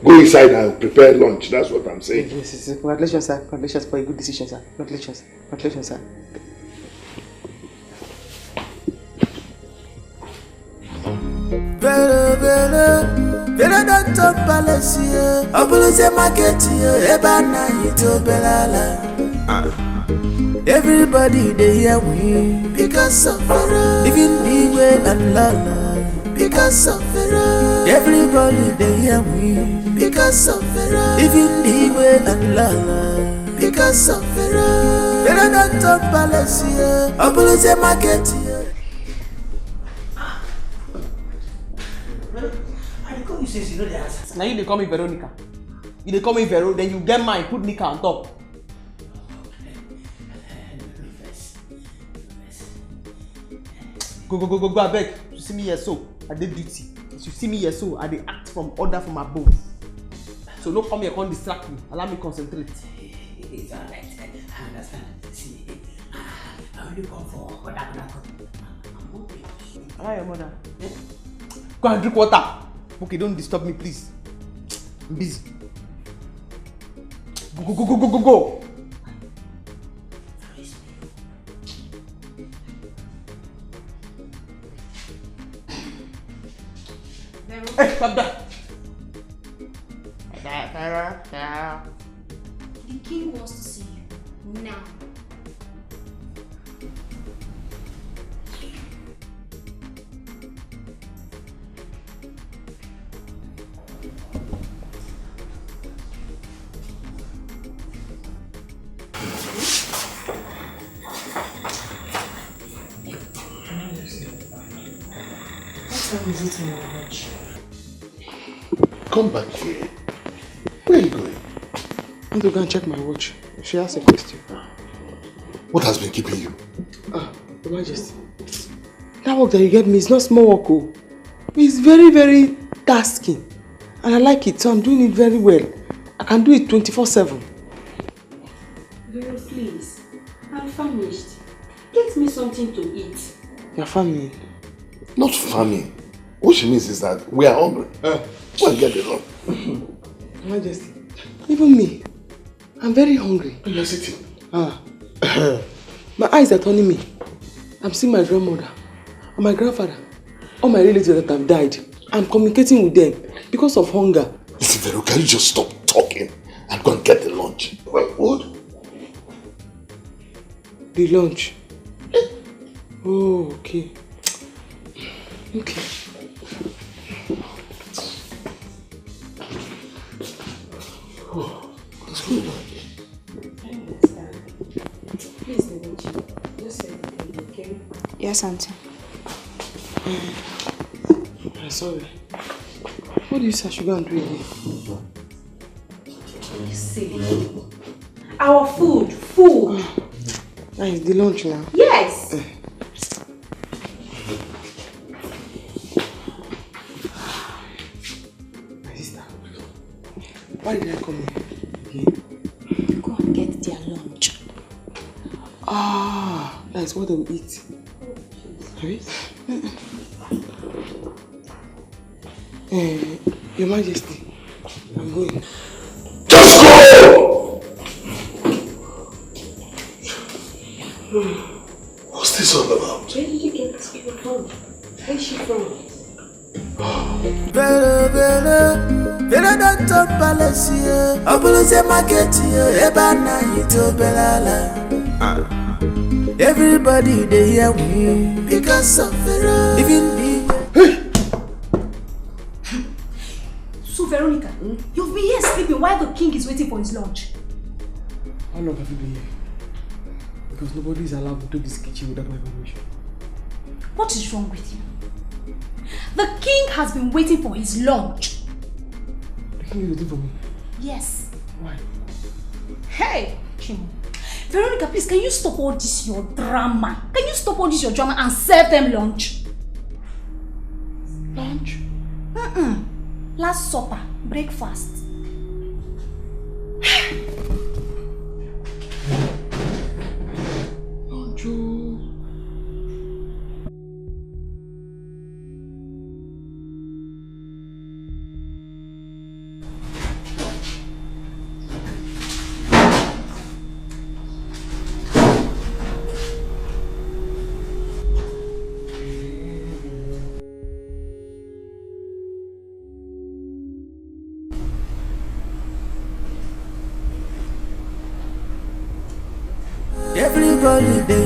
Speaker 13: Go inside and prepare lunch. That's what I'm saying.
Speaker 3: Yes. Congratulations, sir. Congratulations for a good decision, sir. Congratulations. Congratulations, sir.
Speaker 6: Veronica Palace, Obuluze Market, Ebana Ito Belala. Everybody they hear we because of Vero. Even the way and Lala because of Vero. Everybody they hear we because of Vero. Even the way and Lala because of Vero. Veronica Palace, Obuluze Market.
Speaker 3: You know the answer. Now you call me Veronica. You call me Vero, then you get mine, put Nika on top. Go, I beg. You see me here so, I did duty. As you see me here so, I did act from order from above. So don't come here, can't distract me. Allow me concentrate.
Speaker 4: It's alright. I understand. See, I only come for what I'm hungry.
Speaker 3: Allow your mother. Go and drink water. Okay, don't disturb me, please. I'm busy. Go. Hey, stop that.
Speaker 10: The king wants to see you now.
Speaker 5: Come back here. Where are you going?
Speaker 2: I want to go and check my watch. She asked a question.
Speaker 5: What has been keeping you?
Speaker 2: Your Majesty. That work that you gave me is not small work. Oh. It's very, very tasking. And I like it, so I'm doing it very well. I can do it 24/7.
Speaker 7: Vero, please. I'm famished. Get me something to eat.
Speaker 2: You're famine.
Speaker 5: Not famine. What she means is that we are hungry. Go and get the love.
Speaker 2: Your Majesty, even me, I'm very hungry.
Speaker 5: You're sitting.
Speaker 2: My eyes are turning me. I'm seeing my grandmother and my grandfather, all my relatives that have died. I'm communicating with them because of hunger.
Speaker 5: Listen, Vero, can you just stop talking and go and get the lunch? What?
Speaker 2: The lunch? Oh, okay. Okay.
Speaker 5: What's going on?
Speaker 7: Please, Bebechi, just say it, okay?
Speaker 10: Yes, Auntie.
Speaker 2: I'm sorry. What do you say I should go and do again?
Speaker 7: Silly. Our food. Food.
Speaker 2: That is the lunch now.
Speaker 7: Yes.
Speaker 2: My sister, why did I come here?
Speaker 9: Go and get their lunch.
Speaker 2: That is what they will eat. Right? Your Majesty, I'm going.
Speaker 5: Just go! What's this all about?
Speaker 7: Where did you get this girl from? Where is she from?
Speaker 6: Veronica Palace, Obuluze Market, Ebana Ito Belala. Everybody they hear we because of Vero. Even the
Speaker 9: So Veronica, you've been here sleeping while the king is waiting for his lunch.
Speaker 2: How long have you been here? Because nobody is allowed to take this kitchen without my permission.
Speaker 9: What is wrong with you? The king has been waiting for his lunch.
Speaker 2: The king is waiting for me?
Speaker 9: Yes.
Speaker 2: Why?
Speaker 9: Hey, Chimo. Veronica, please, can you stop all this your drama? Can you stop all this your drama and serve them lunch?
Speaker 2: Lunch?
Speaker 9: Last supper, breakfast.
Speaker 2: Lunch.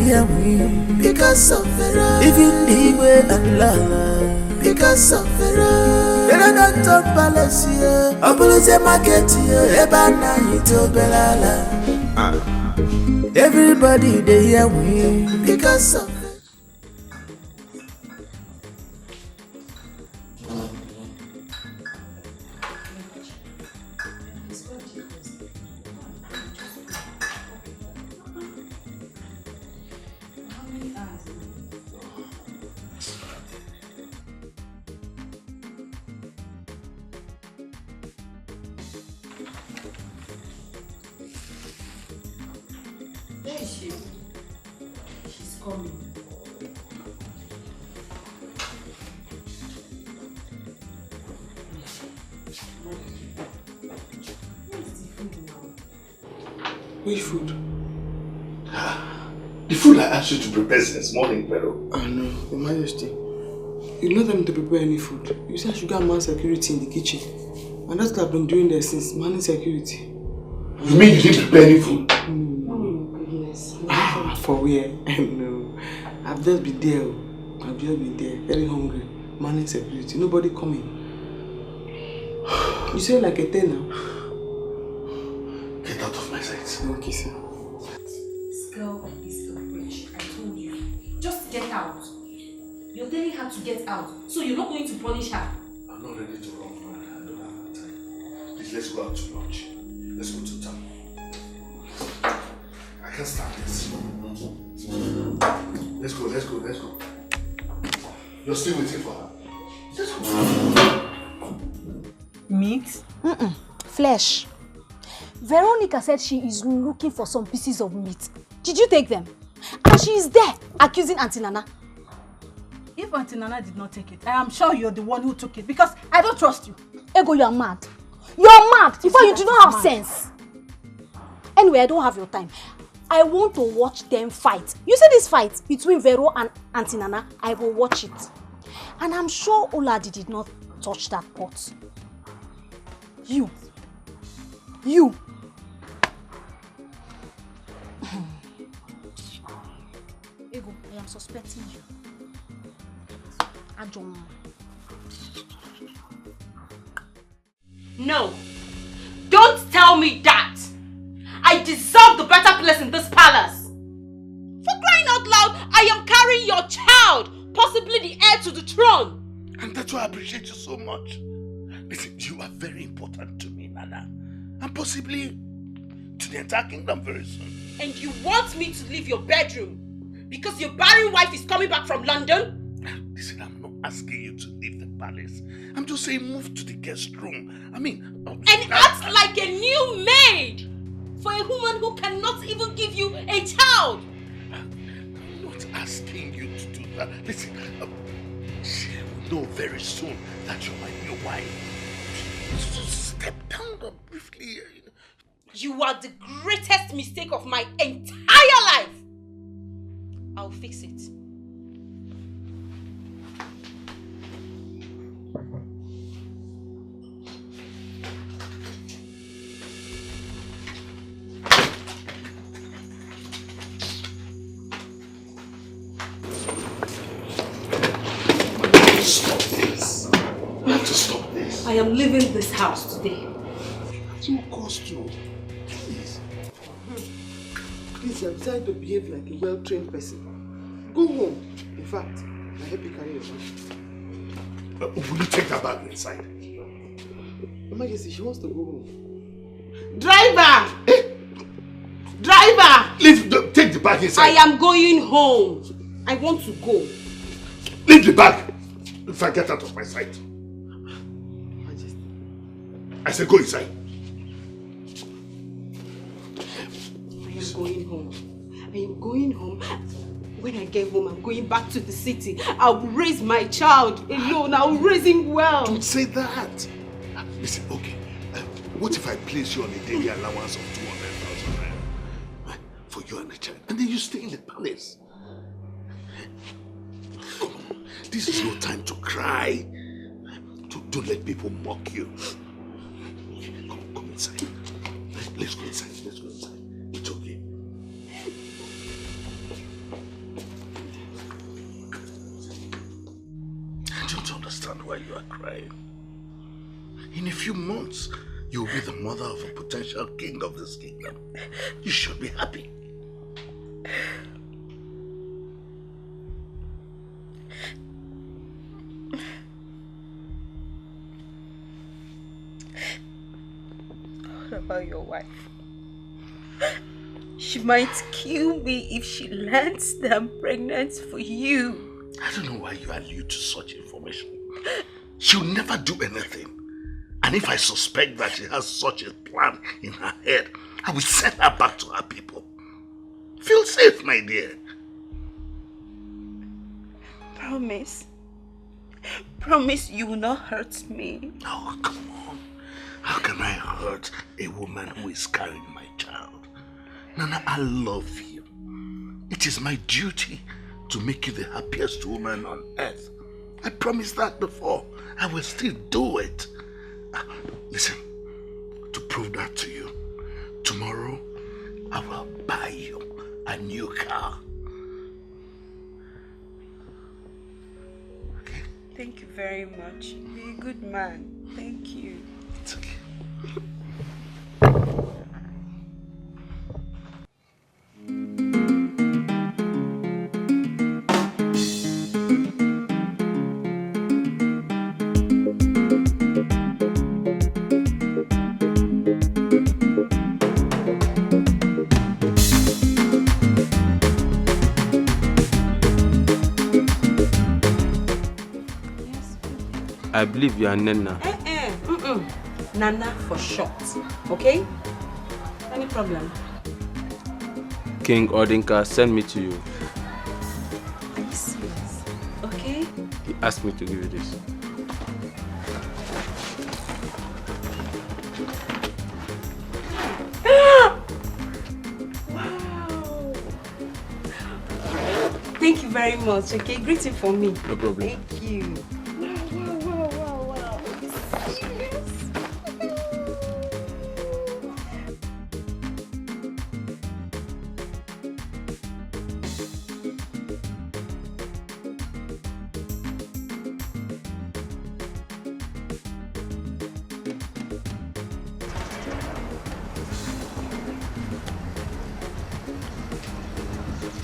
Speaker 6: hear we because of Vera. Even the way and Lala because of Vera. Vera don't talk palace here. Obuluze market here. Ebana ito belala. Everybody they hear we because of
Speaker 2: Which food?
Speaker 13: The food I asked you to prepare since morning, Pero.
Speaker 2: I know, Your Majesty. You don't tell me to prepare any food. You said I should get man security in the kitchen. And that's what I've been doing there since, manning security.
Speaker 13: You mean you didn't prepare any food?
Speaker 2: Goodness. For where? No. I've just been there. I've just been there, very hungry. Manning security. Nobody coming. You say like a 10 now.
Speaker 13: Get out of my sight.
Speaker 2: Okay, sir.
Speaker 9: This girl is a witch. I told you. Just get out. You're telling her to get out. So you're not going to punish her.
Speaker 13: I'm not ready to run, man. I don't have the time. Please, let's go out to lunch. Let's go to town. I can't stand this. Let's go. You're still waiting for her. Let's go.
Speaker 9: Meat? Flesh. Veronica said she is looking for some pieces of meat. Did you take them? And she is there accusing Auntie Nana.
Speaker 8: If Auntie Nana did not take it, I am sure you're the one who took it because I don't trust you.
Speaker 9: Ego, you are mad. You are mad. In fact, you do not have sense. Anyway, I don't have your time. I want to watch them fight. You see this fight between Vero and Auntie Nana? I will watch it. And I'm sure Oladi did not touch that pot. You. Ego, I am suspecting you.
Speaker 7: No, don't tell me that. I deserve the better place in this palace. For crying out loud, I am carrying your child, possibly the heir to the throne.
Speaker 13: And that's why I appreciate you so much. Listen, you are very important to me, Nana. And possibly to the entire kingdom very soon.
Speaker 7: And you want me to leave your bedroom because your barren wife is coming back from London?
Speaker 13: Listen, I'm not asking you to leave the palace. I'm just saying move to the guest room. I mean...
Speaker 7: And act like a new maid for a woman who cannot even give you a child.
Speaker 13: I'm not asking you to do that. Listen, she will know very soon that you're my new wife. Just step down briefly.
Speaker 7: You are the greatest mistake of my entire life. I'll fix it.
Speaker 13: Stop this. You have to stop this.
Speaker 7: I am leaving this house today.
Speaker 13: At no cost to. Please.
Speaker 2: Please, you have decided to behave like a well-trained person. Go home. In fact, I'll help you carry your bag.
Speaker 13: Will you take that bag inside?
Speaker 2: Your Majesty, she wants to go home. Driver! Driver!
Speaker 13: Take the bag inside.
Speaker 7: I am going home. I want to go.
Speaker 13: Leave the bag. If I get out of my sight.
Speaker 2: Majesty.
Speaker 13: I said go inside.
Speaker 7: I am going home. I am going home. When I get home, I'm going back to the city. I'll raise my child alone. I'll raise him well.
Speaker 13: Don't say that. Listen, okay. What if I place you on a daily allowance of 200,000 rand for you and the child, and then you stay in the palace? Come on, this is no time to cry. Don't let people mock you. Come inside. Let's go inside. It's okay. don't understand why you are crying. In a few months, you will be the mother of a potential king of this kingdom. You should be happy.
Speaker 7: What about your wife? She might kill me if she learns that I'm pregnant for you.
Speaker 13: I don't know why you allude to such information. She'll never do anything. And if I suspect that she has such a plan in her head, I will send her back to her people. Feel safe, my dear.
Speaker 7: Promise. Promise you will not hurt me.
Speaker 13: Oh, come on. How can I hurt a woman who is carrying my child? Nana, I love you. It is my duty to make you the happiest woman on earth. I promised that before. I will still do it. Listen, to prove that to you, tomorrow I will buy you a new car. Okay?
Speaker 7: Thank you very much. You're a good man. Thank you.
Speaker 13: It's okay.
Speaker 15: I believe you are Nana.
Speaker 7: Nana for short, okay? Any problem?
Speaker 15: King Odinka sent me to you.
Speaker 7: Are you serious? Okay?
Speaker 15: He asked me to give you this.
Speaker 7: Wow! Thank you very much, okay? Greeting for me.
Speaker 15: No problem.
Speaker 7: Thank you. Wow. Serious?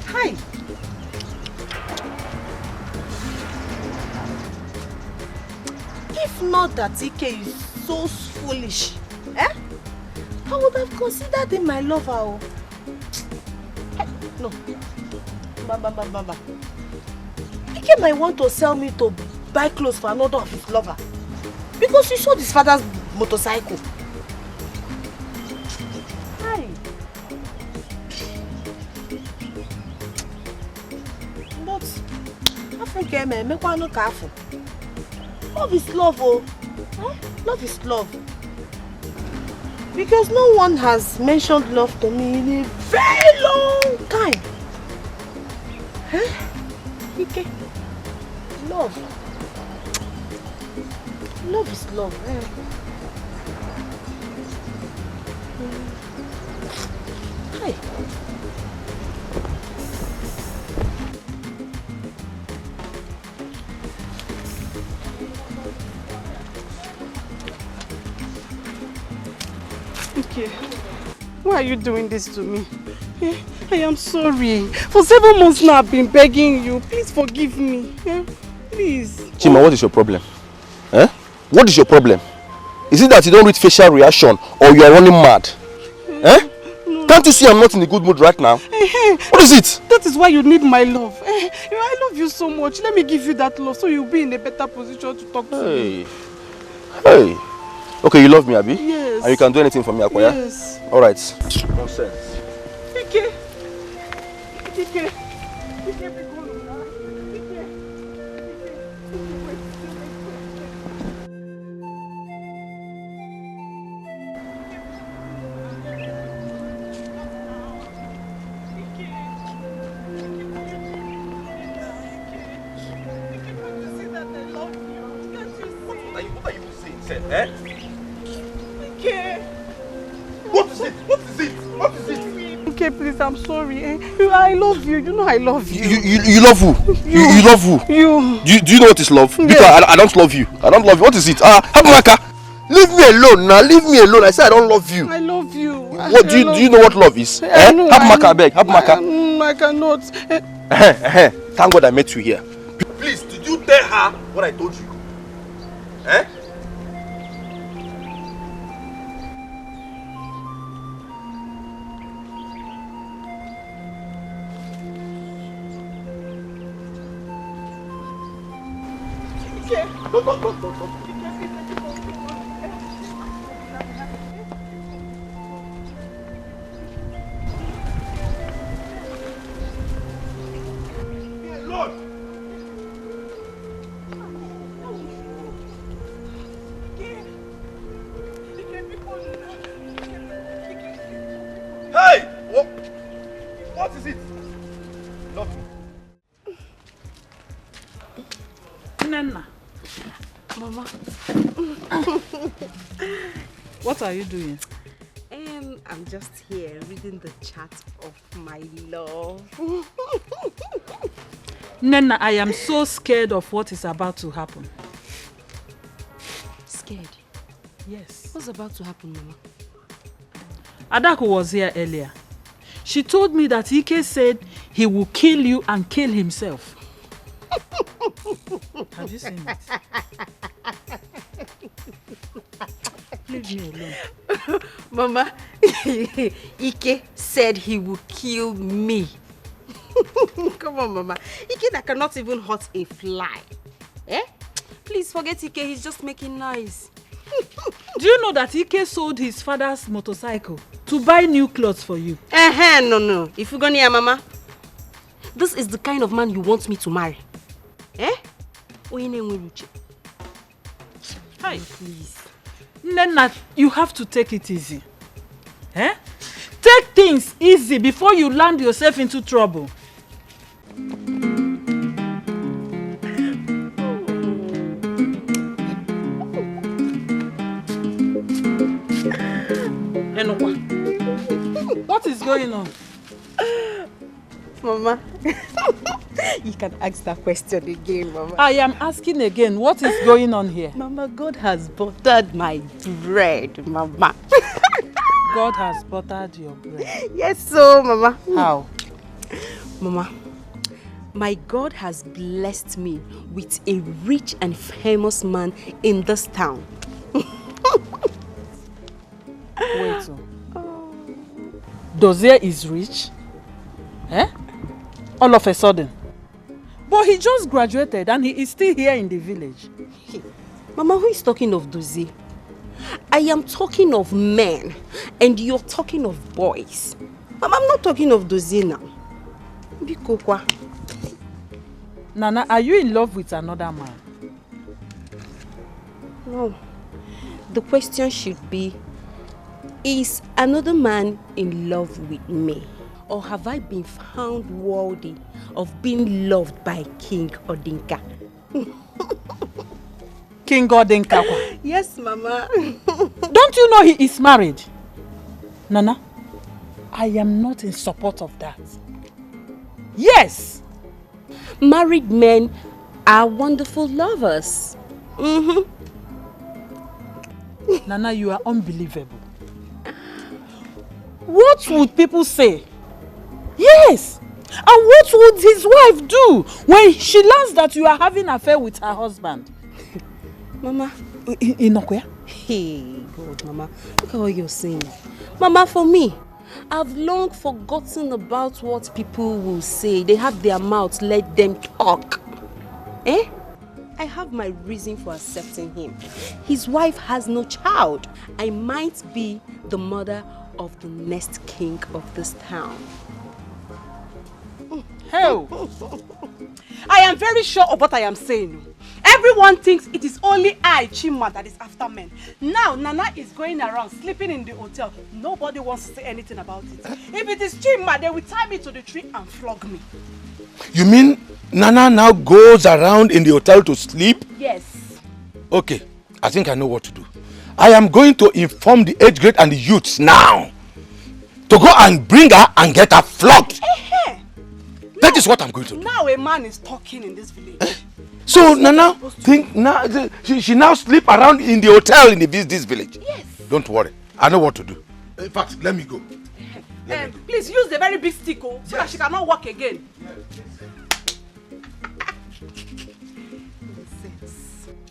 Speaker 7: Hi. If not that Ike is so foolish, I would have considered him my lover. Oh. No. Baba. Ike might want to sell me to buy clothes for another of his lover. Because he sold his father's motorcycle. Hi. But Africa, man, make one look careful. Love is love, oh. Huh? Love is love. Because no one has mentioned love to me in a very long time. Huh? Okay. Love. Love is love. Eh? Hi. Okay. Why are you doing this to me? I am sorry. For 7 months now I've been begging you. Please forgive me. Please.
Speaker 16: Chima, what is your problem? What is your problem? Is it that you don't read facial reaction or you are running mad? No. Can't you see I'm not in a good mood right now? What is it?
Speaker 7: That is why you need my love. I love you so much. Let me give you that love so you'll be in a better position to talk to me.
Speaker 16: Hey. Okay, you love me, Abi?
Speaker 7: Yes.
Speaker 16: And you can do anything for me, Akoya?
Speaker 7: Yes.
Speaker 16: Alright. Nonsense.
Speaker 7: Ike.
Speaker 16: What are you saying, Ike?
Speaker 7: Ike.
Speaker 16: What is it? What is it? What is it?
Speaker 7: Ike,
Speaker 8: Ike, please, I'm sorry. I love you. You know I love you.
Speaker 16: You love who? You love who?
Speaker 8: You.
Speaker 16: Do you know what is love?
Speaker 8: Yes.
Speaker 16: Because I don't love you. I don't love you. What is it? Habmaka, leave me alone now. Leave me alone. I said I don't love you.
Speaker 8: I love you.
Speaker 16: What do you know what love is? Habmaka, beg. Habmaka.
Speaker 8: I cannot.
Speaker 16: Thank God I met you here. Please, did you tell her what I told you? Eh? Don't. Hey! What is it?
Speaker 8: Nana. Mama. What are you doing?
Speaker 7: I'm just here reading the chat of my love.
Speaker 8: Nana, I am so scared of what is about to happen.
Speaker 7: Scared?
Speaker 8: Yes.
Speaker 7: What's about to happen, Mama?
Speaker 8: Adaku was here earlier. She told me that Ike said he will kill you and kill himself. Have you seen it? Leave me alone.
Speaker 7: Mama, Ike said he will kill me. Come on, Mama. Ike that cannot even hurt a fly. Eh? Please forget Ike, he's just making noise.
Speaker 8: Do you know that Ike sold his father's motorcycle to buy new clothes for you?
Speaker 7: No. If you go near Mama, this is the kind of man you want me to marry. Eh?
Speaker 8: Hi. Please. Nena, you have to take it easy. Eh? Take things easy before you land yourself into trouble. What is going on?
Speaker 7: Mama, you can ask that question again, Mama.
Speaker 8: I am asking again, what is going on here?
Speaker 7: Mama, God has buttered my bread, Mama.
Speaker 8: God has buttered your bread?
Speaker 7: Yes, so, Mama.
Speaker 8: How?
Speaker 7: Mama, my God has blessed me with a rich and famous man in this town.
Speaker 8: Wait. Dozier is rich? Eh? All of a sudden. But he just graduated and he is still here in the village.
Speaker 7: Hey, Mama, who is talking of Dozier? I am talking of men and you're talking of boys. Mama, I'm not talking of Dozier now. Bikokwa.
Speaker 8: Nana, are you in love with another man?
Speaker 7: No. The question should be, is another man in love with me? Or have I been found worthy of being loved by King Odinka?
Speaker 8: King Odinka?
Speaker 7: Yes, Mama.
Speaker 8: Don't you know he is married? Nana, I am not in support of that. Yes!
Speaker 7: Married men are wonderful lovers.
Speaker 8: Nana, you are unbelievable. What would people say? Yes! And what would his wife do when she learns that you are having an affair with her husband?
Speaker 7: Mama.
Speaker 8: Inokwe?
Speaker 7: Hey, God, Mama. Look at what you're saying. Mama, for me, I've long forgotten about what people will say. They have their mouths, let them talk. Eh? I have my reason for accepting him. His wife has no child. I might be the mother of the next king of this town.
Speaker 8: Hell! I am very sure of what I am saying. Everyone thinks it is only I, Chima, that is after men. Now, Nana is going around sleeping in the hotel. Nobody wants to say anything about it. If it is Chima, they will tie me to the tree and flog me.
Speaker 13: You mean Nana now goes around in the hotel to sleep?
Speaker 8: Yes.
Speaker 13: Okay, I think I know what to do. I am going to inform the age grade and the youths now.
Speaker 17: to go and bring her and get her flogged. That is what I'm going to do.
Speaker 8: Now a man is talking in this village.
Speaker 17: So Nana, she now sleep around in the hotel in this village.
Speaker 8: Yes.
Speaker 17: Don't worry, I know what to do. In fact, let me go.
Speaker 8: Please use the very big stick, so that she cannot walk again.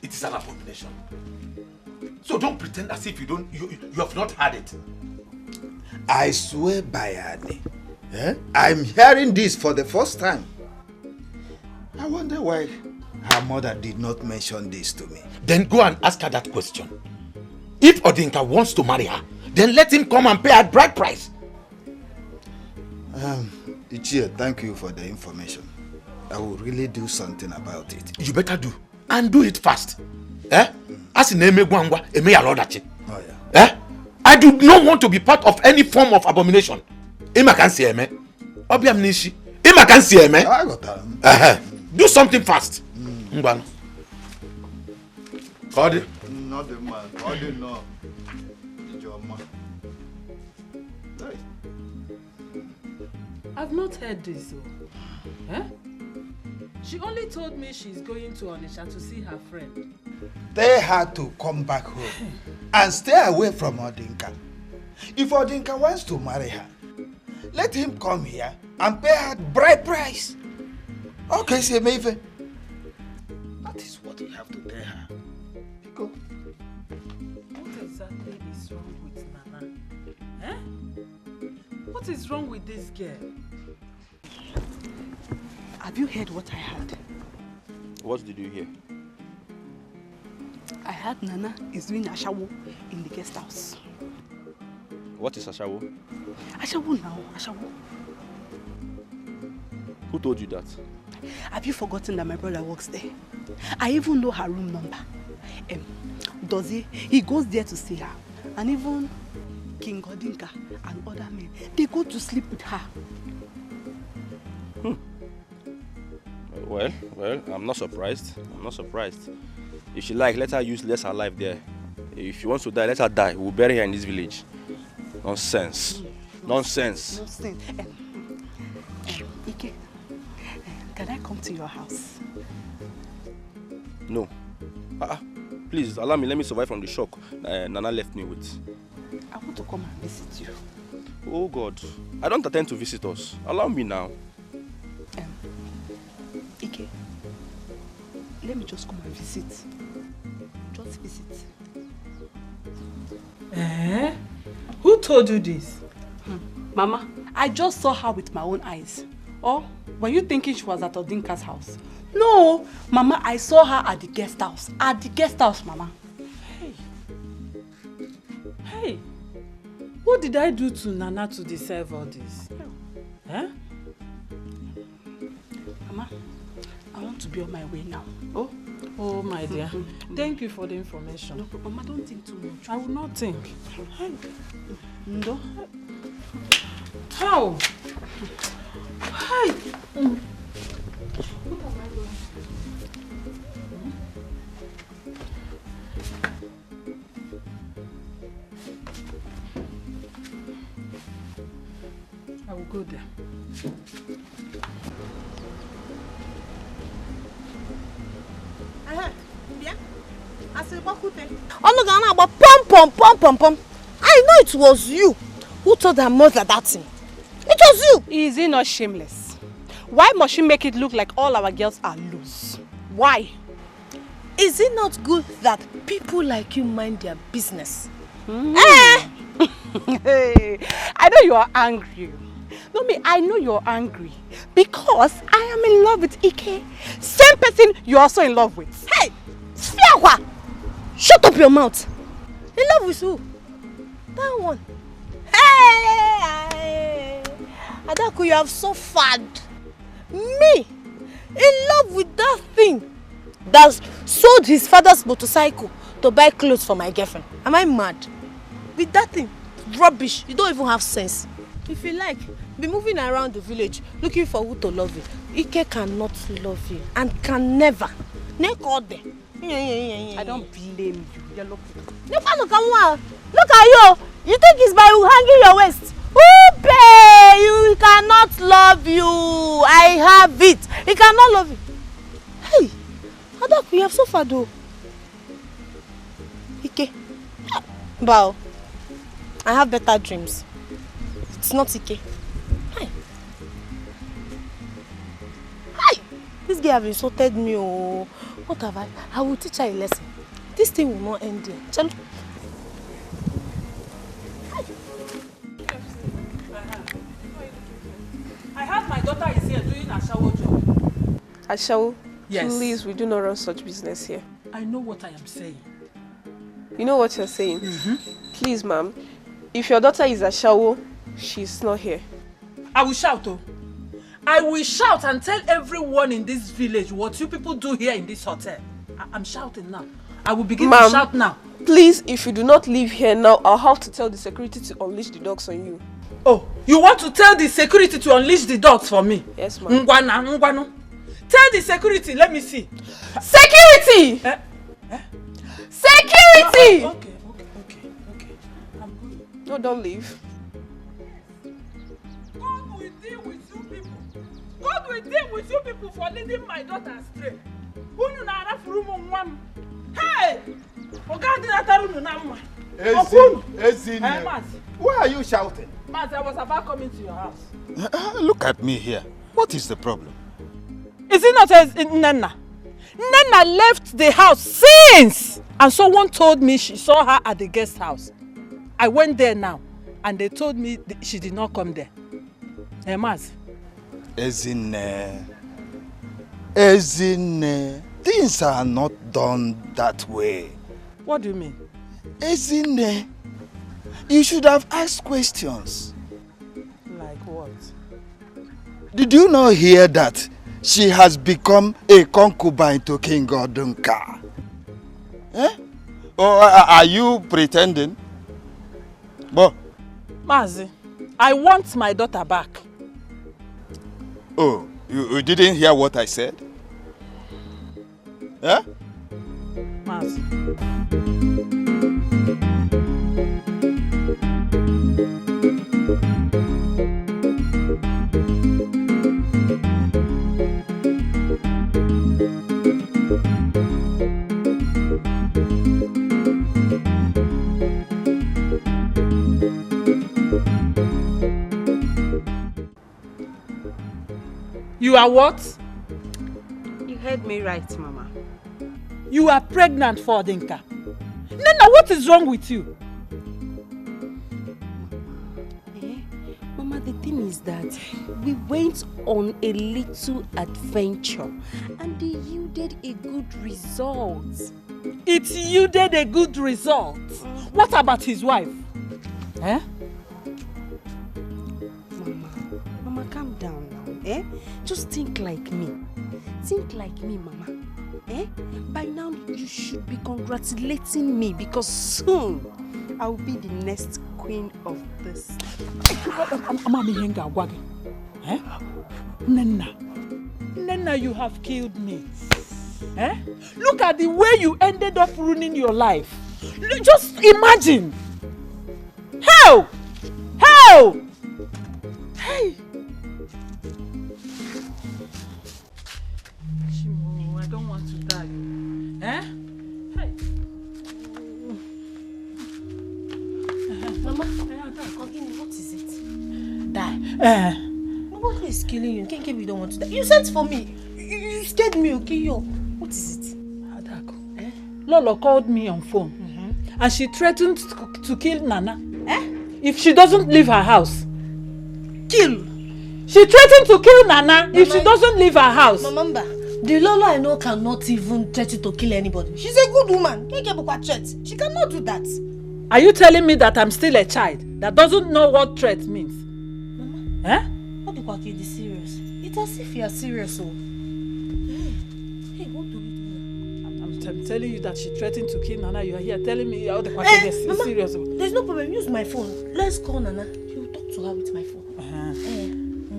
Speaker 17: It is an abomination. So don't pretend as if you have not heard it.
Speaker 18: I swear by Annie, I'm hearing this for the first time. I wonder why her mother did not mention this to me.
Speaker 17: Then go and ask her that question. If Odinka wants to marry her, then let him come and pay her bride price.
Speaker 18: Ichie, thank you for the information. I will really do something about it.
Speaker 17: You better do. And do it fast. As in Eme Gwangwa, Eme Yalodachi.
Speaker 18: Oh yeah.
Speaker 17: I do not want to be part of any form of abomination. Ema can see Eme. Obi amnishi. Ema can see Eme.
Speaker 18: I got that.
Speaker 17: Do something fast. Mbano. Kodi.
Speaker 18: Not the man. Kodi no.
Speaker 19: I've not heard this though. She only told me she's going to Onitsha to see her friend.
Speaker 18: They had to come back home and stay away from Odinka. If Odinka wants to marry her, let him come here and pay her bride price. Okay, say Maeve. That is what you have to tell her. Go.
Speaker 19: What exactly is wrong with Nana? What is wrong with this girl?
Speaker 8: Have you heard what I heard?
Speaker 16: What did you hear?
Speaker 8: I heard Nana is doing Ashawo in the guest house.
Speaker 16: What is Ashawo?
Speaker 8: Ashawo now, Ashawo.
Speaker 16: Who told you that?
Speaker 8: Have you forgotten that my brother works there? I even know her room number. Does he goes there to see her. And even King Odinka and other men, they go to sleep with her.
Speaker 16: Well, I'm not surprised. If she like, let her use less her life there. If she wants to die, let her die. We'll bury her in this village. Nonsense. Nonsense.
Speaker 8: Ike, can I come to your house?
Speaker 16: No. Please, allow me. Let me survive from the shock Nana left me with.
Speaker 8: I want to come and visit you.
Speaker 16: Oh God. I don't intend to visit us. Allow me now.
Speaker 8: Ike, let me just come and visit. Just visit.
Speaker 19: Who told you this?
Speaker 8: Mama, I just saw her with my own eyes. Or were you thinking she was at Odinka's house? No, Mama, I saw her at the guest house. At the guest house, Mama.
Speaker 19: Hey, what did I do to Nana to deserve all this?
Speaker 8: Mama, I want to be on my way now.
Speaker 19: Oh my dear. Thank you for the information.
Speaker 8: No, but Mama, don't think too much.
Speaker 19: I will not think.
Speaker 8: No.
Speaker 19: How? Hi. I will go there.
Speaker 9: I know it was you who told her mother that thing. It was you.
Speaker 7: Is he not shameless? Why must she make it look like all our girls are loose? Why?
Speaker 9: Is it not good that people like you mind their business?
Speaker 7: Hey, I know you are angry. No, me, I know you're angry because I am in love with Ike. Same person you're also in love with.
Speaker 9: Hey, Sfiakwa! Shut up your mouth. In love with who? That one. Hey! Adaku, you have suffered. Me? In love with that thing that sold his father's motorcycle to buy clothes for my girlfriend. Am I mad? With that thing? Rubbish. You don't even have sense. If you like, be moving around the village looking for who to love you. Ike cannot love you and can never.
Speaker 7: I don't blame you. You're lucky.
Speaker 9: Look at you. You think it's by hanging your waist. Woo! You cannot love you. I have it. He cannot love you. Hey, Adaku, you have suffered though. Ike. Bow. I have better dreams. It's not Ike. Hi. Hi. This girl have insulted me. Oh. What have I? I will teach her a lesson. This thing will not end here. Chalo.
Speaker 19: I heard my daughter is here doing a shower job.
Speaker 20: A shower?
Speaker 19: Yes.
Speaker 20: Please, we do not run such business here.
Speaker 19: I know what I am saying.
Speaker 20: You know what you're saying? Please, ma'am. If your daughter is a shower, she's not here.
Speaker 19: I will shout, oh. I will shout and tell everyone in this village what you people do here in this hotel. I'm shouting now. I will begin to shout now.
Speaker 20: Please, if you do not leave here now, I'll have to tell the security to unleash the dogs on you.
Speaker 19: Oh, you want to tell the security to unleash the dogs for me?
Speaker 20: Yes, ma'am.
Speaker 19: Ngwano. Tell the security, let me see.
Speaker 20: Security! Security!
Speaker 19: Okay.
Speaker 20: No, don't leave.
Speaker 19: God will deal with you people. God will deal with you people for leading my daughter astray. Hey!
Speaker 18: Why are you shouting?
Speaker 19: Maz, I was about coming to your house.
Speaker 18: Look at me here. What is the problem?
Speaker 19: Is it not Nana? Nana left the house since! And someone told me she saw her at the guest house. I went there now, and they told me she did not come there. Maz.
Speaker 18: Ezine, things are not done that way.
Speaker 19: What do you mean?
Speaker 18: Ezine, you should have asked questions.
Speaker 19: Like what?
Speaker 18: Did you not hear that she has become a concubine to King Odunka? Or are you pretending? Bo.
Speaker 19: Mazi, I want my daughter back.
Speaker 18: Oh, you didn't hear what I said?
Speaker 19: Mazi. You are what?
Speaker 7: You heard me right, Mama.
Speaker 19: You are pregnant for Odinka. Nana, what is wrong with you?
Speaker 7: Mama, the thing is that we went on a little adventure and it yielded a good result.
Speaker 19: It yielded a good result? What about his wife?
Speaker 7: Mama, calm down now. Just think like me. Think like me, Mama. By now you should be congratulating me because soon I will be the next queen of this.
Speaker 19: Nana, you have killed me. Look at the way you ended up ruining your life. Just imagine. How? Hey. Chimo, I don't want to die. Hey.
Speaker 9: Mama, continue. What is it? Die. Nobody is killing you. Kenke, we don't want to die. You sent for me. You scared me, okay? Yo. What is it?
Speaker 19: Adako. Lolo called me on phone. And she threatened to kill Nana. If she doesn't leave her house.
Speaker 9: Kill?
Speaker 19: She threatened to kill Nana if she doesn't leave her house.
Speaker 9: Mama, the Lolo I know cannot even threaten to kill anybody. She's a good woman. She cannot do that.
Speaker 19: Are you telling me that I'm still a child that doesn't know what threat means?
Speaker 9: Mama, what do you call it? It's serious. It's as if you are serious. Oh. Hey, what do we do now?
Speaker 19: I'm telling you that she threatened to kill Nana. You are here telling me all the questions is
Speaker 9: Mama,
Speaker 19: serious.
Speaker 9: There's no problem. Use my phone. Let's call Nana. You talk to her with my phone.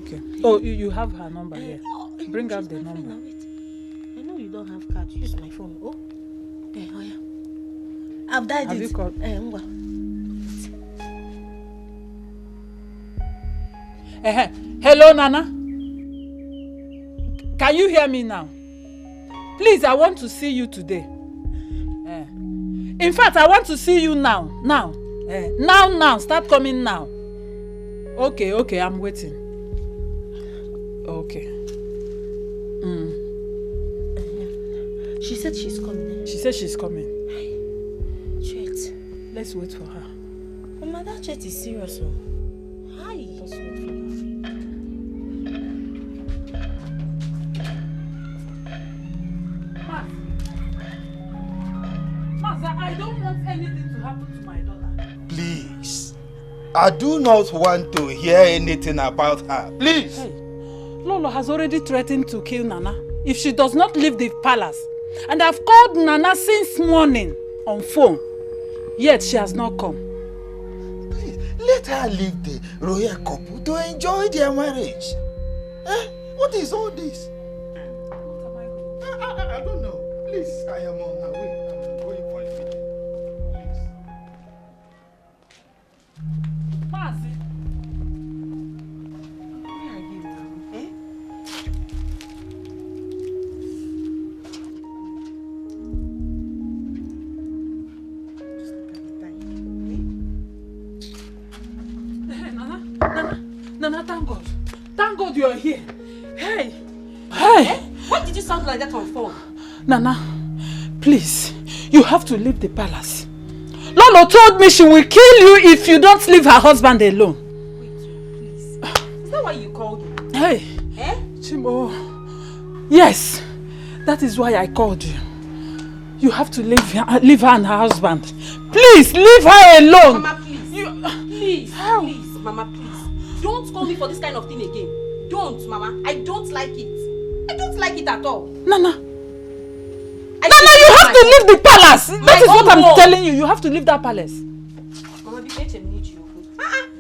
Speaker 19: Okay. Oh, you have her number here. Bring out the number.
Speaker 9: I know you don't have card. Use my phone. Oh. Oh yeah. I've died.
Speaker 19: Have you called? Hello, Nana. Can you hear me now? Please, I want to see you today. In fact, I want to see you now. Now. Now. Start coming now. Okay, I'm waiting. Okay.
Speaker 9: She said she's coming.
Speaker 19: She said she's coming.
Speaker 9: Chet.
Speaker 19: Let's wait for her.
Speaker 9: Mama, that Chet is serious. Hi. Let's wait for her.
Speaker 19: I don't want anything to happen to my daughter.
Speaker 18: Please. I do not want to hear anything about her. Please.
Speaker 19: Hey, Lolo has already threatened to kill Nana if she does not leave the palace. And I've called Nana since morning on phone. Yet she has not come.
Speaker 18: Please, let her leave the royal couple to enjoy their marriage. What is all this? I don't know. Please, I am on her way. I'm going for a meeting. Please.
Speaker 19: Mazi.
Speaker 2: Where are you now?
Speaker 19: Nana, thank God. Thank God you are here. Hey.
Speaker 7: Why did you sound like that on phone?
Speaker 19: Nana, please, you have to leave the palace. Lolo told me she will kill you if you don't leave her husband alone.
Speaker 7: Is that why you called me?
Speaker 19: Hey. Chimo. Yes, that is why I called you. You have to leave her and her husband. Please, leave her alone.
Speaker 7: Mama, please. Please, Mama, please. Don't call me for this kind of thing again. Don't, Mama. I don't like it. I don't like it at all.
Speaker 19: Nana, you have to leave the palace. That is what I'm telling you. You have to leave that palace.
Speaker 7: Mama, need you.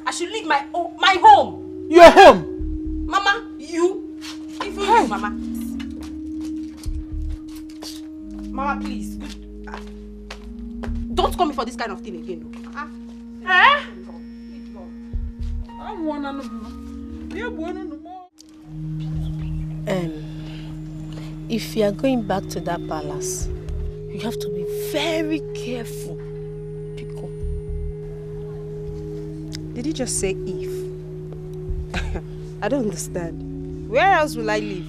Speaker 7: I should leave my home.
Speaker 19: Your home?
Speaker 7: Mama, you. Even you, Mama. Mama, please. Don't call me for this kind of thing again.
Speaker 9: If you are going back to that palace, you have to be very careful. Pico.
Speaker 7: Did you just say if? I don't understand. Where else will I live?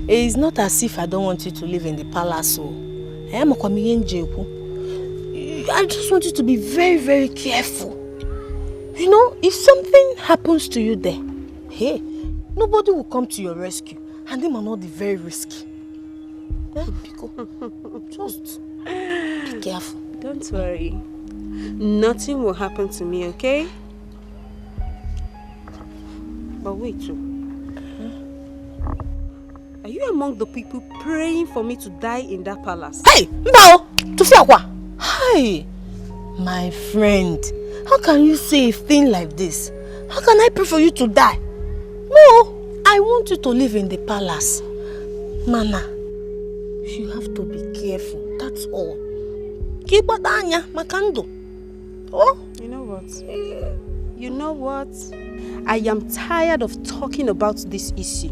Speaker 9: It's not as if I don't want you to live in the palace. I just want you to be very, very careful. You know, if something happens to you there, hey, nobody will come to your rescue, and they might not be very risky. Just be careful.
Speaker 7: Don't worry. Nothing will happen to me, okay? But wait, are you among the people praying for me to die in that palace?
Speaker 9: Hey, no, Tufiakwa. Hi, my friend. How can you say a thing like this? How can I pray for you to die? No, I want you to live in the palace. Mana, you have to be careful. That's all. Keep Makando. Oh,
Speaker 7: you know what? You know what? I am tired of talking about this issue.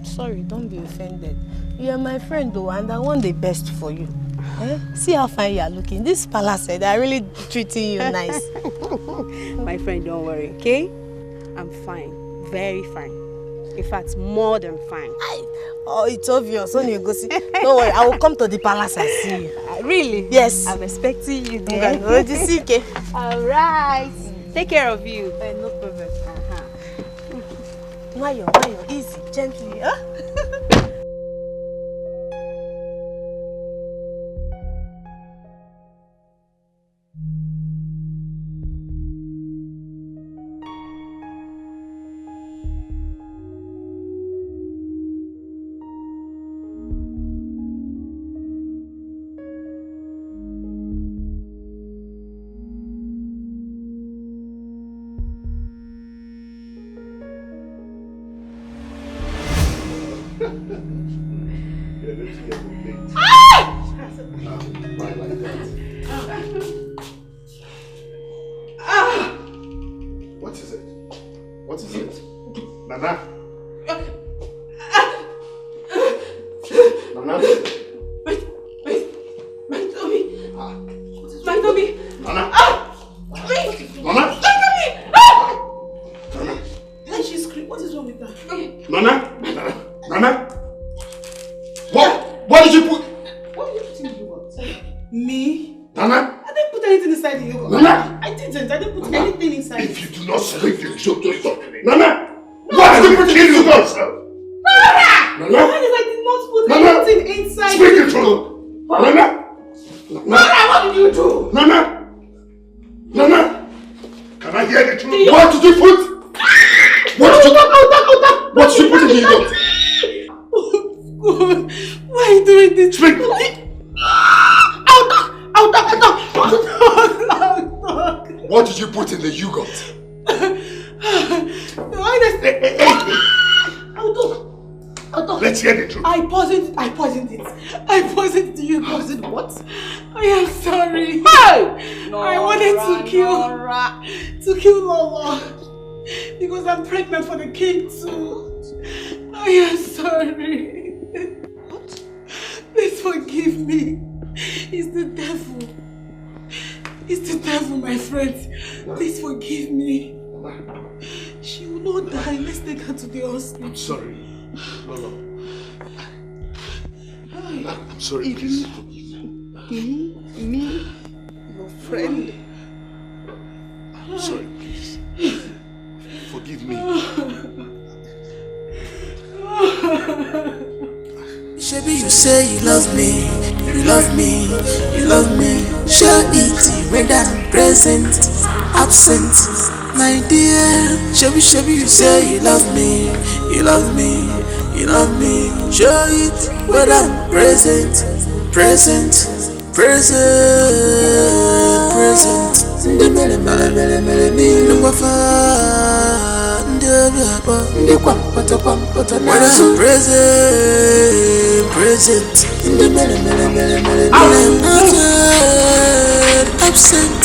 Speaker 9: Sorry, don't be offended. You are my friend though, and I want the best for you. See how fine you are looking. This palace, they are really treating you nice.
Speaker 7: My friend, don't worry, okay? I'm fine. Very fine. In fact, more than fine.
Speaker 9: Oh, it's obvious. Don't worry, I will come to the palace and see you.
Speaker 7: Really?
Speaker 9: Yes.
Speaker 7: I'm expecting you.
Speaker 9: Alright.
Speaker 7: Take care of you.
Speaker 9: No problem. Mayo, easy, gently, huh?
Speaker 13: What is it? What is it? Nana? Nana?
Speaker 2: My Toby!
Speaker 13: Nana?
Speaker 2: Wait!
Speaker 13: Nana?
Speaker 2: My Toby!
Speaker 13: Nana?
Speaker 2: And she screamed. What is wrong with her?
Speaker 13: Nana? Nana? What did you put?
Speaker 2: What did you put in the yogurt? Me?
Speaker 13: Nana?
Speaker 2: I didn't put anything inside the yogurt.
Speaker 13: Nana?
Speaker 2: I didn't put anything inside.
Speaker 13: If you do not speak the truth, don't talk to me. Nana? What did you put in the yogurt?
Speaker 2: Nana!
Speaker 13: Nana?
Speaker 2: I did not put
Speaker 13: Nana?
Speaker 2: anything inside.
Speaker 13: Speak the truth. Nana?
Speaker 2: Nana, what did you do?
Speaker 13: Nana? Nana? Can I hear the truth? What did you put? What did you put in the yogurt?
Speaker 2: God, why are you doing this?
Speaker 13: Speak.
Speaker 2: I'll talk.
Speaker 13: What did you put in the yogurt?
Speaker 2: I'll talk.
Speaker 13: Let's hear the truth.
Speaker 2: I poisoned it. I poisoned the yogurt.
Speaker 13: Poisoned what?
Speaker 2: I am sorry.
Speaker 19: Hey!
Speaker 2: I wanted to kill Lola because I'm pregnant for the kid too. I am sorry. What? Please forgive me. It's the devil. It's the devil, my friend. Please forgive me. She will not die. Let's take her to the hospital.
Speaker 13: I'm sorry. Lola. I'm sorry, please.
Speaker 2: Me, your friend.
Speaker 13: I'm sorry, please. Forgive me.
Speaker 6: Baby, you say you love me, you love me, you love me. Show it when I'm present, absent, my dear. Shabby, you say you love me, you love me, you love me. Show it when I'm present, present, present, present. When I'm present, absent.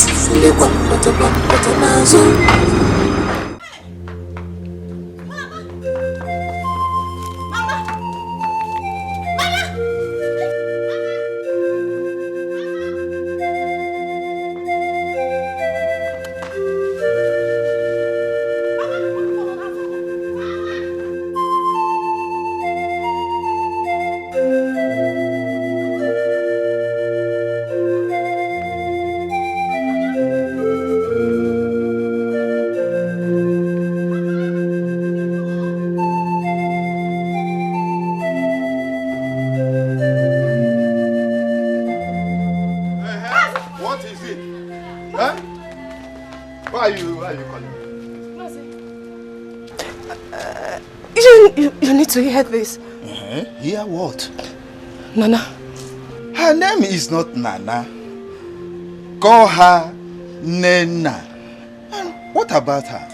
Speaker 13: What is it? Huh? Why are you calling me?
Speaker 20: You need to hear this.
Speaker 18: Hear what?
Speaker 20: Nana.
Speaker 18: Her name is not Nana. Call her Nena. And what about her?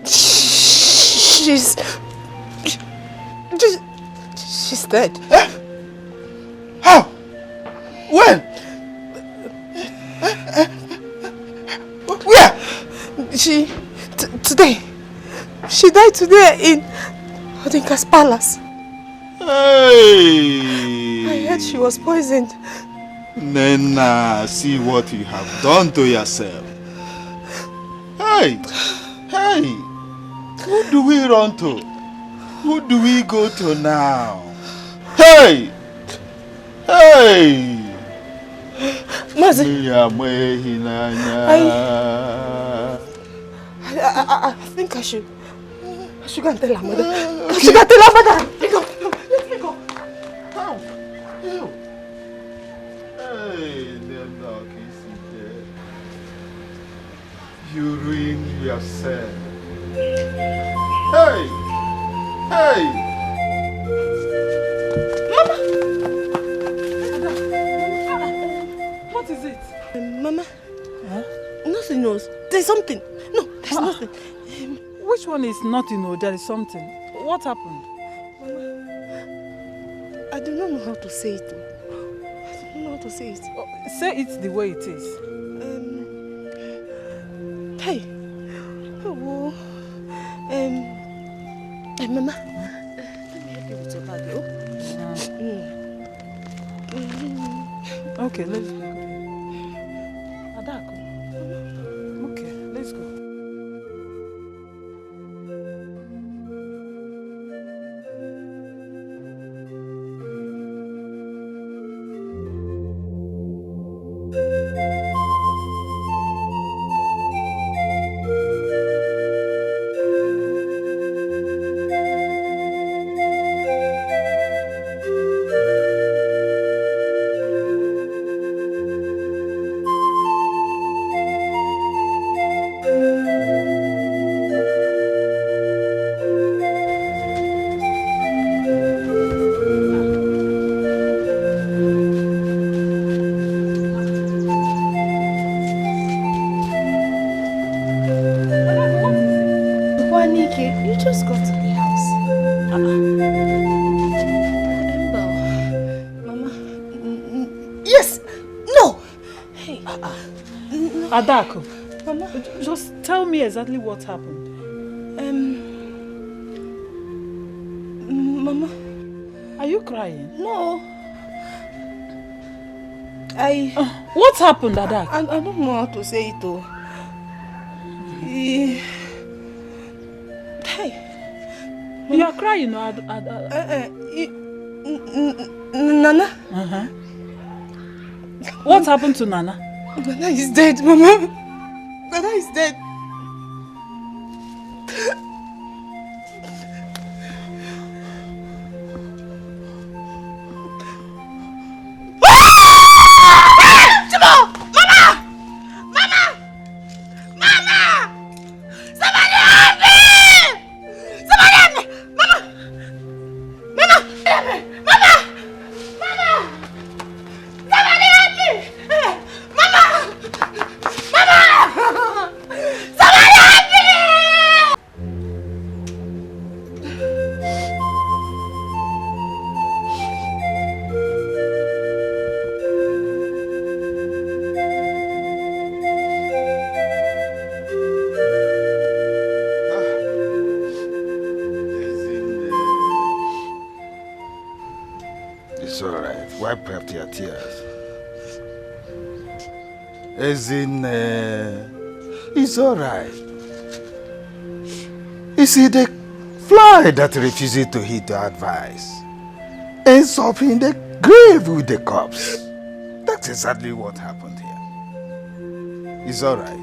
Speaker 20: She's dead.
Speaker 18: How? When? Where?
Speaker 20: Today. She died today in Odinka's palace.
Speaker 18: Hey!
Speaker 20: I heard she was poisoned.
Speaker 18: Nena, see what you have done to yourself. Hey! Who do we run to? Who do we go to now? Hey!
Speaker 20: Mazi! I think I should go and tell her mother. I should go and tell her mother. Let go.
Speaker 18: How? Hey, you ruined yourself. Hey!
Speaker 19: Mama! What is it?
Speaker 20: Mama? Huh? Nothing else. There's something. No, there's nothing.
Speaker 19: Which one is nothing or there is something? What happened?
Speaker 20: Mama, I do not know how to say it. I do not know how
Speaker 10: to say it?
Speaker 19: Say it the way it is.
Speaker 10: Hey. Oh. Mama. Let me help you with your bag,
Speaker 19: Okay, let's go. Adako. Okay, let's go.
Speaker 10: You just got to the house. Mama. Yes! No! Hey.
Speaker 19: Adako.
Speaker 10: Mama.
Speaker 19: Just tell me exactly what happened.
Speaker 10: Mama.
Speaker 19: Are you crying?
Speaker 10: No.
Speaker 19: What happened, Adako?
Speaker 10: I don't know how to say it though. Hey.
Speaker 19: You are crying, no?
Speaker 10: Nana?
Speaker 19: What happened to Nana?
Speaker 10: Nana is dead, Mama. Nana is dead.
Speaker 18: It's alright. Wipe up your tears. As in, it's alright. You see, the fly that refuses to heed the advice ends up in the grave with the corpse. That's exactly what happened here. It's alright.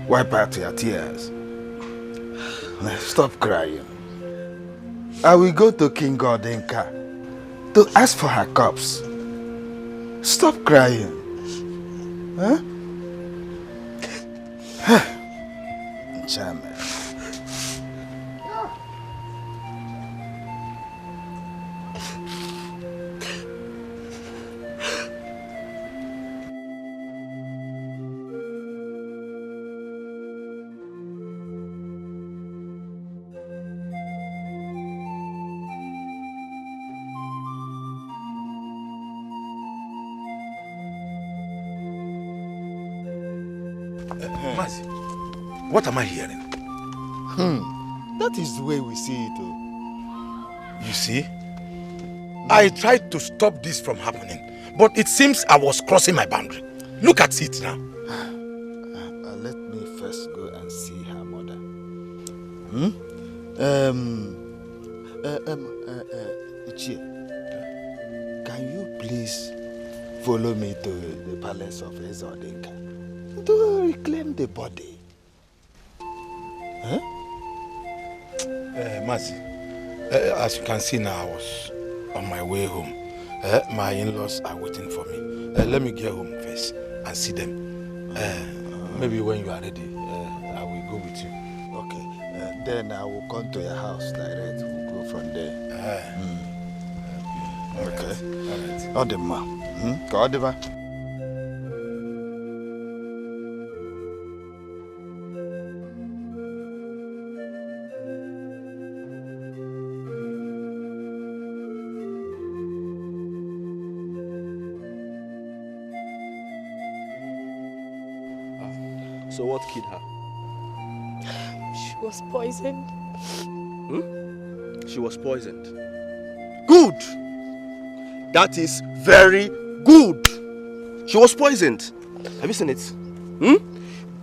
Speaker 18: Wipe out your tears. Stop crying. I will go to King Odenka to ask for her corpse. Stop crying. Huh? Chairman.
Speaker 17: Mazi, what am I hearing?
Speaker 18: That is the way we see it. Oh.
Speaker 17: You see? I tried to stop this from happening, but it seems I was crossing my boundary. Look at it now.
Speaker 18: Let me first go and see her mother. Ichie, can you please follow me to the palace of Odenka to reclaim the body? Huh?
Speaker 17: Mazi, as you can see now, I was on my way home. My in-laws are waiting for me. Let me get home first and see them. Maybe when you are ready, I will go with you.
Speaker 18: Okay. Then I will come to your house direct. We'll go from there. Okay. All right. Odema. Odema.
Speaker 16: So what killed her?
Speaker 20: She was poisoned.
Speaker 16: She was poisoned. Good! That is very good. She was poisoned. Have you seen it?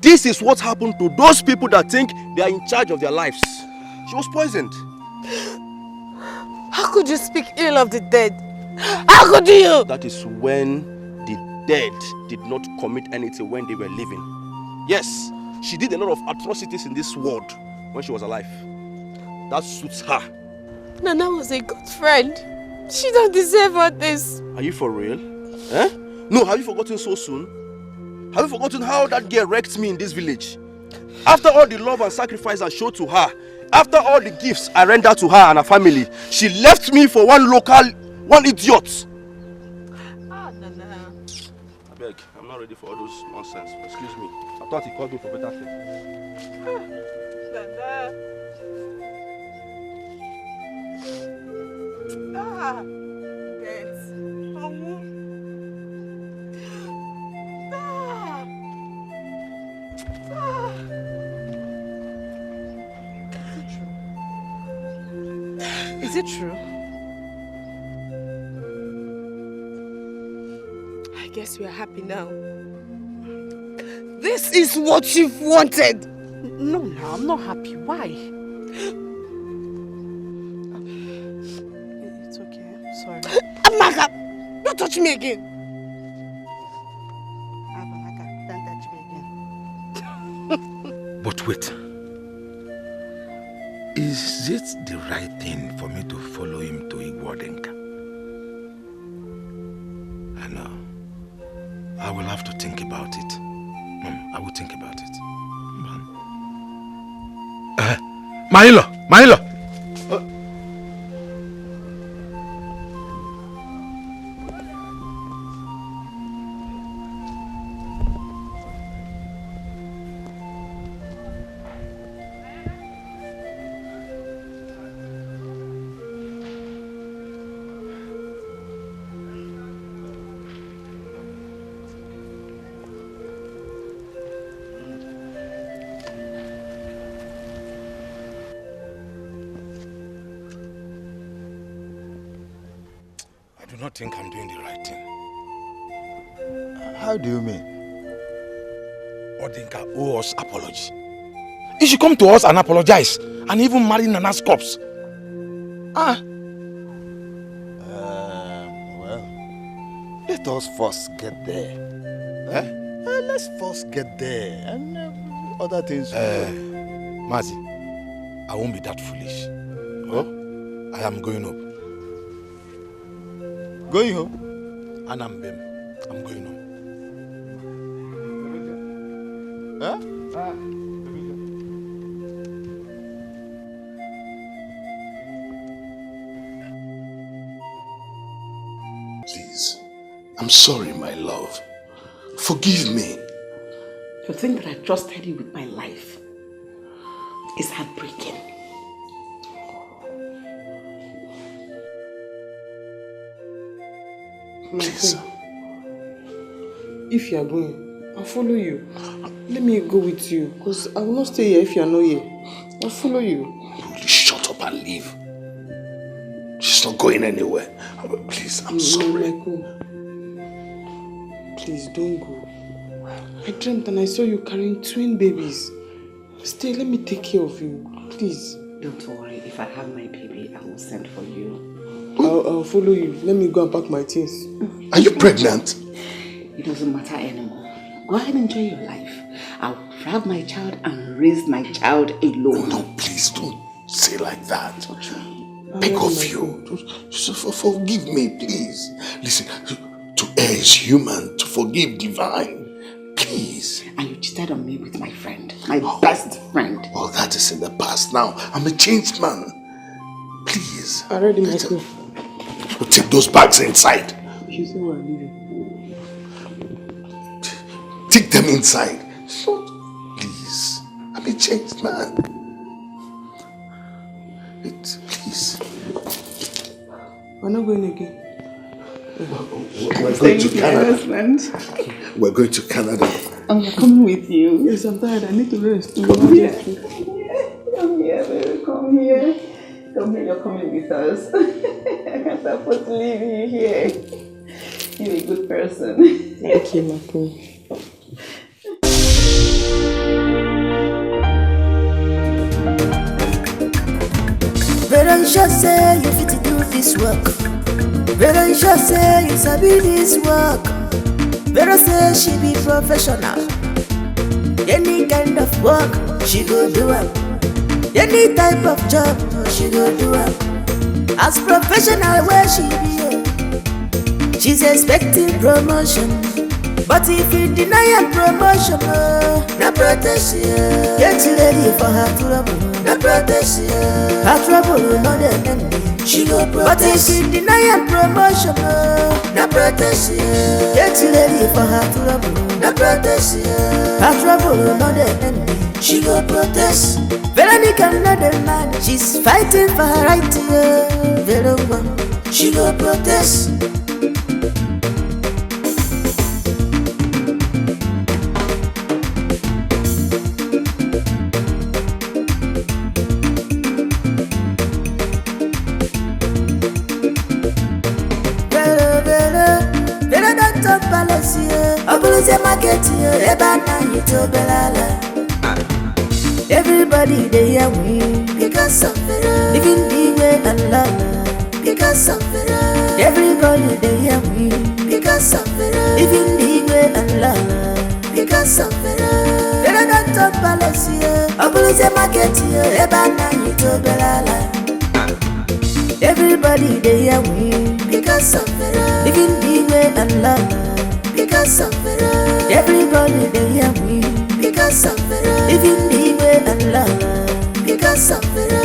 Speaker 16: This is what happened to those people that think they are in charge of their lives. She was poisoned.
Speaker 20: How could you speak ill of the dead? How could you?
Speaker 16: That is when the dead did not commit anything when they were living. Yes, she did a lot of atrocities in this world when she was alive. That suits her.
Speaker 20: Nana was a good friend. She don't deserve all this.
Speaker 16: Are you for real? Eh? No, have you forgotten so soon? Have you forgotten how that girl wrecked me in this village? After all the love and sacrifice I showed to her, after all the gifts I rendered to her and her family, she left me for one idiot.
Speaker 20: Nana.
Speaker 16: I beg, I'm not ready for all those nonsense. Excuse me. I thought he called me for better things.
Speaker 20: Nana. Death.
Speaker 19: Is it true?
Speaker 20: I guess we are happy now. This is what you've wanted.
Speaker 19: No, I'm not happy. Why? It's okay. I'm sorry.
Speaker 20: Amaka, don't touch me again.
Speaker 19: Amaka, don't touch me again.
Speaker 17: But wait. Is it the right thing for me to follow him to Igwodenka? I know. I will have to think about it. I will think about it. Mailo! I do not think I'm doing the right thing.
Speaker 18: How do you mean?
Speaker 17: Odinka owes us apology. He should come to us and apologize and even marry Nana's corpse.
Speaker 18: Well, let us first get there. Let's first get there and other things.
Speaker 17: Mazi, I won't be that foolish. Oh, I am going up.
Speaker 18: Going home?
Speaker 17: Anambem, I'm going home.
Speaker 18: Huh?
Speaker 13: Please, I'm sorry, my love. Forgive me.
Speaker 2: To think that I trusted you with my life is heartbreaking.
Speaker 13: Please.
Speaker 2: If you are going, I'll follow you. Let me go with you, because I will not stay here if you are not here. I'll follow you.
Speaker 13: Will you shut up and leave? She's not going anywhere. Please, I'm sorry.
Speaker 2: Michael. Please, don't go. I dreamt and I saw you carrying twin babies. Stay, let me take care of you. Please.
Speaker 21: Don't worry. If I have my baby, I will send for you.
Speaker 2: I'll follow you. Let me go and pack my things.
Speaker 13: Are you pregnant?
Speaker 21: It doesn't matter anymore. Go ahead and enjoy your life. I'll have my child and raise my child alone.
Speaker 13: No, please don't say like that. Beg of you. Just forgive me, please. Listen, to err is human, to forgive divine. Please.
Speaker 21: And you cheated on me with my friend, my best friend.
Speaker 13: Well, that is in the past now. I'm a changed man. Please.
Speaker 2: Already, Michael.
Speaker 13: Take those bags inside.
Speaker 2: You say we're leaving.
Speaker 13: Take them inside. Please. I'm a changed man. Please.
Speaker 2: We're not going again.
Speaker 13: We're going to Canada. We're going to Canada.
Speaker 21: I'm coming with you.
Speaker 2: Yes, I'm tired. I need to rest.
Speaker 21: Come here. Come here, baby. Come here. Come here. You're coming with us. I can't afford to leave you here. You're a good person.
Speaker 2: Thank you, Mako.
Speaker 12: Better you should say you fit to do this work. Better you should say you sabi this work. Better say she be professional. Any kind of work, she go do it. Any type of job, she go do it. As professional where she be, she's expecting promotion. But if you deny her promotion, na protection. Get ready for her trouble, na protection. Her trouble will not end. She go protest. But if you deny her promotion, na protection. Get ready for her trouble, na protection. Her trouble will not end. She go protest. Veronica not the man, she's fighting for her right to Veronica. She go protest. Everybody they hear me because of it. Living the way and love because of it. Everybody they hear me because of it. Living the way and love because of it. Better not talk palace here. Obulise market here. Ebana yito belala. Everybody they hear me because of it. Living the way and love because of it. Everybody they hear me because of it. Living the way and love because of it.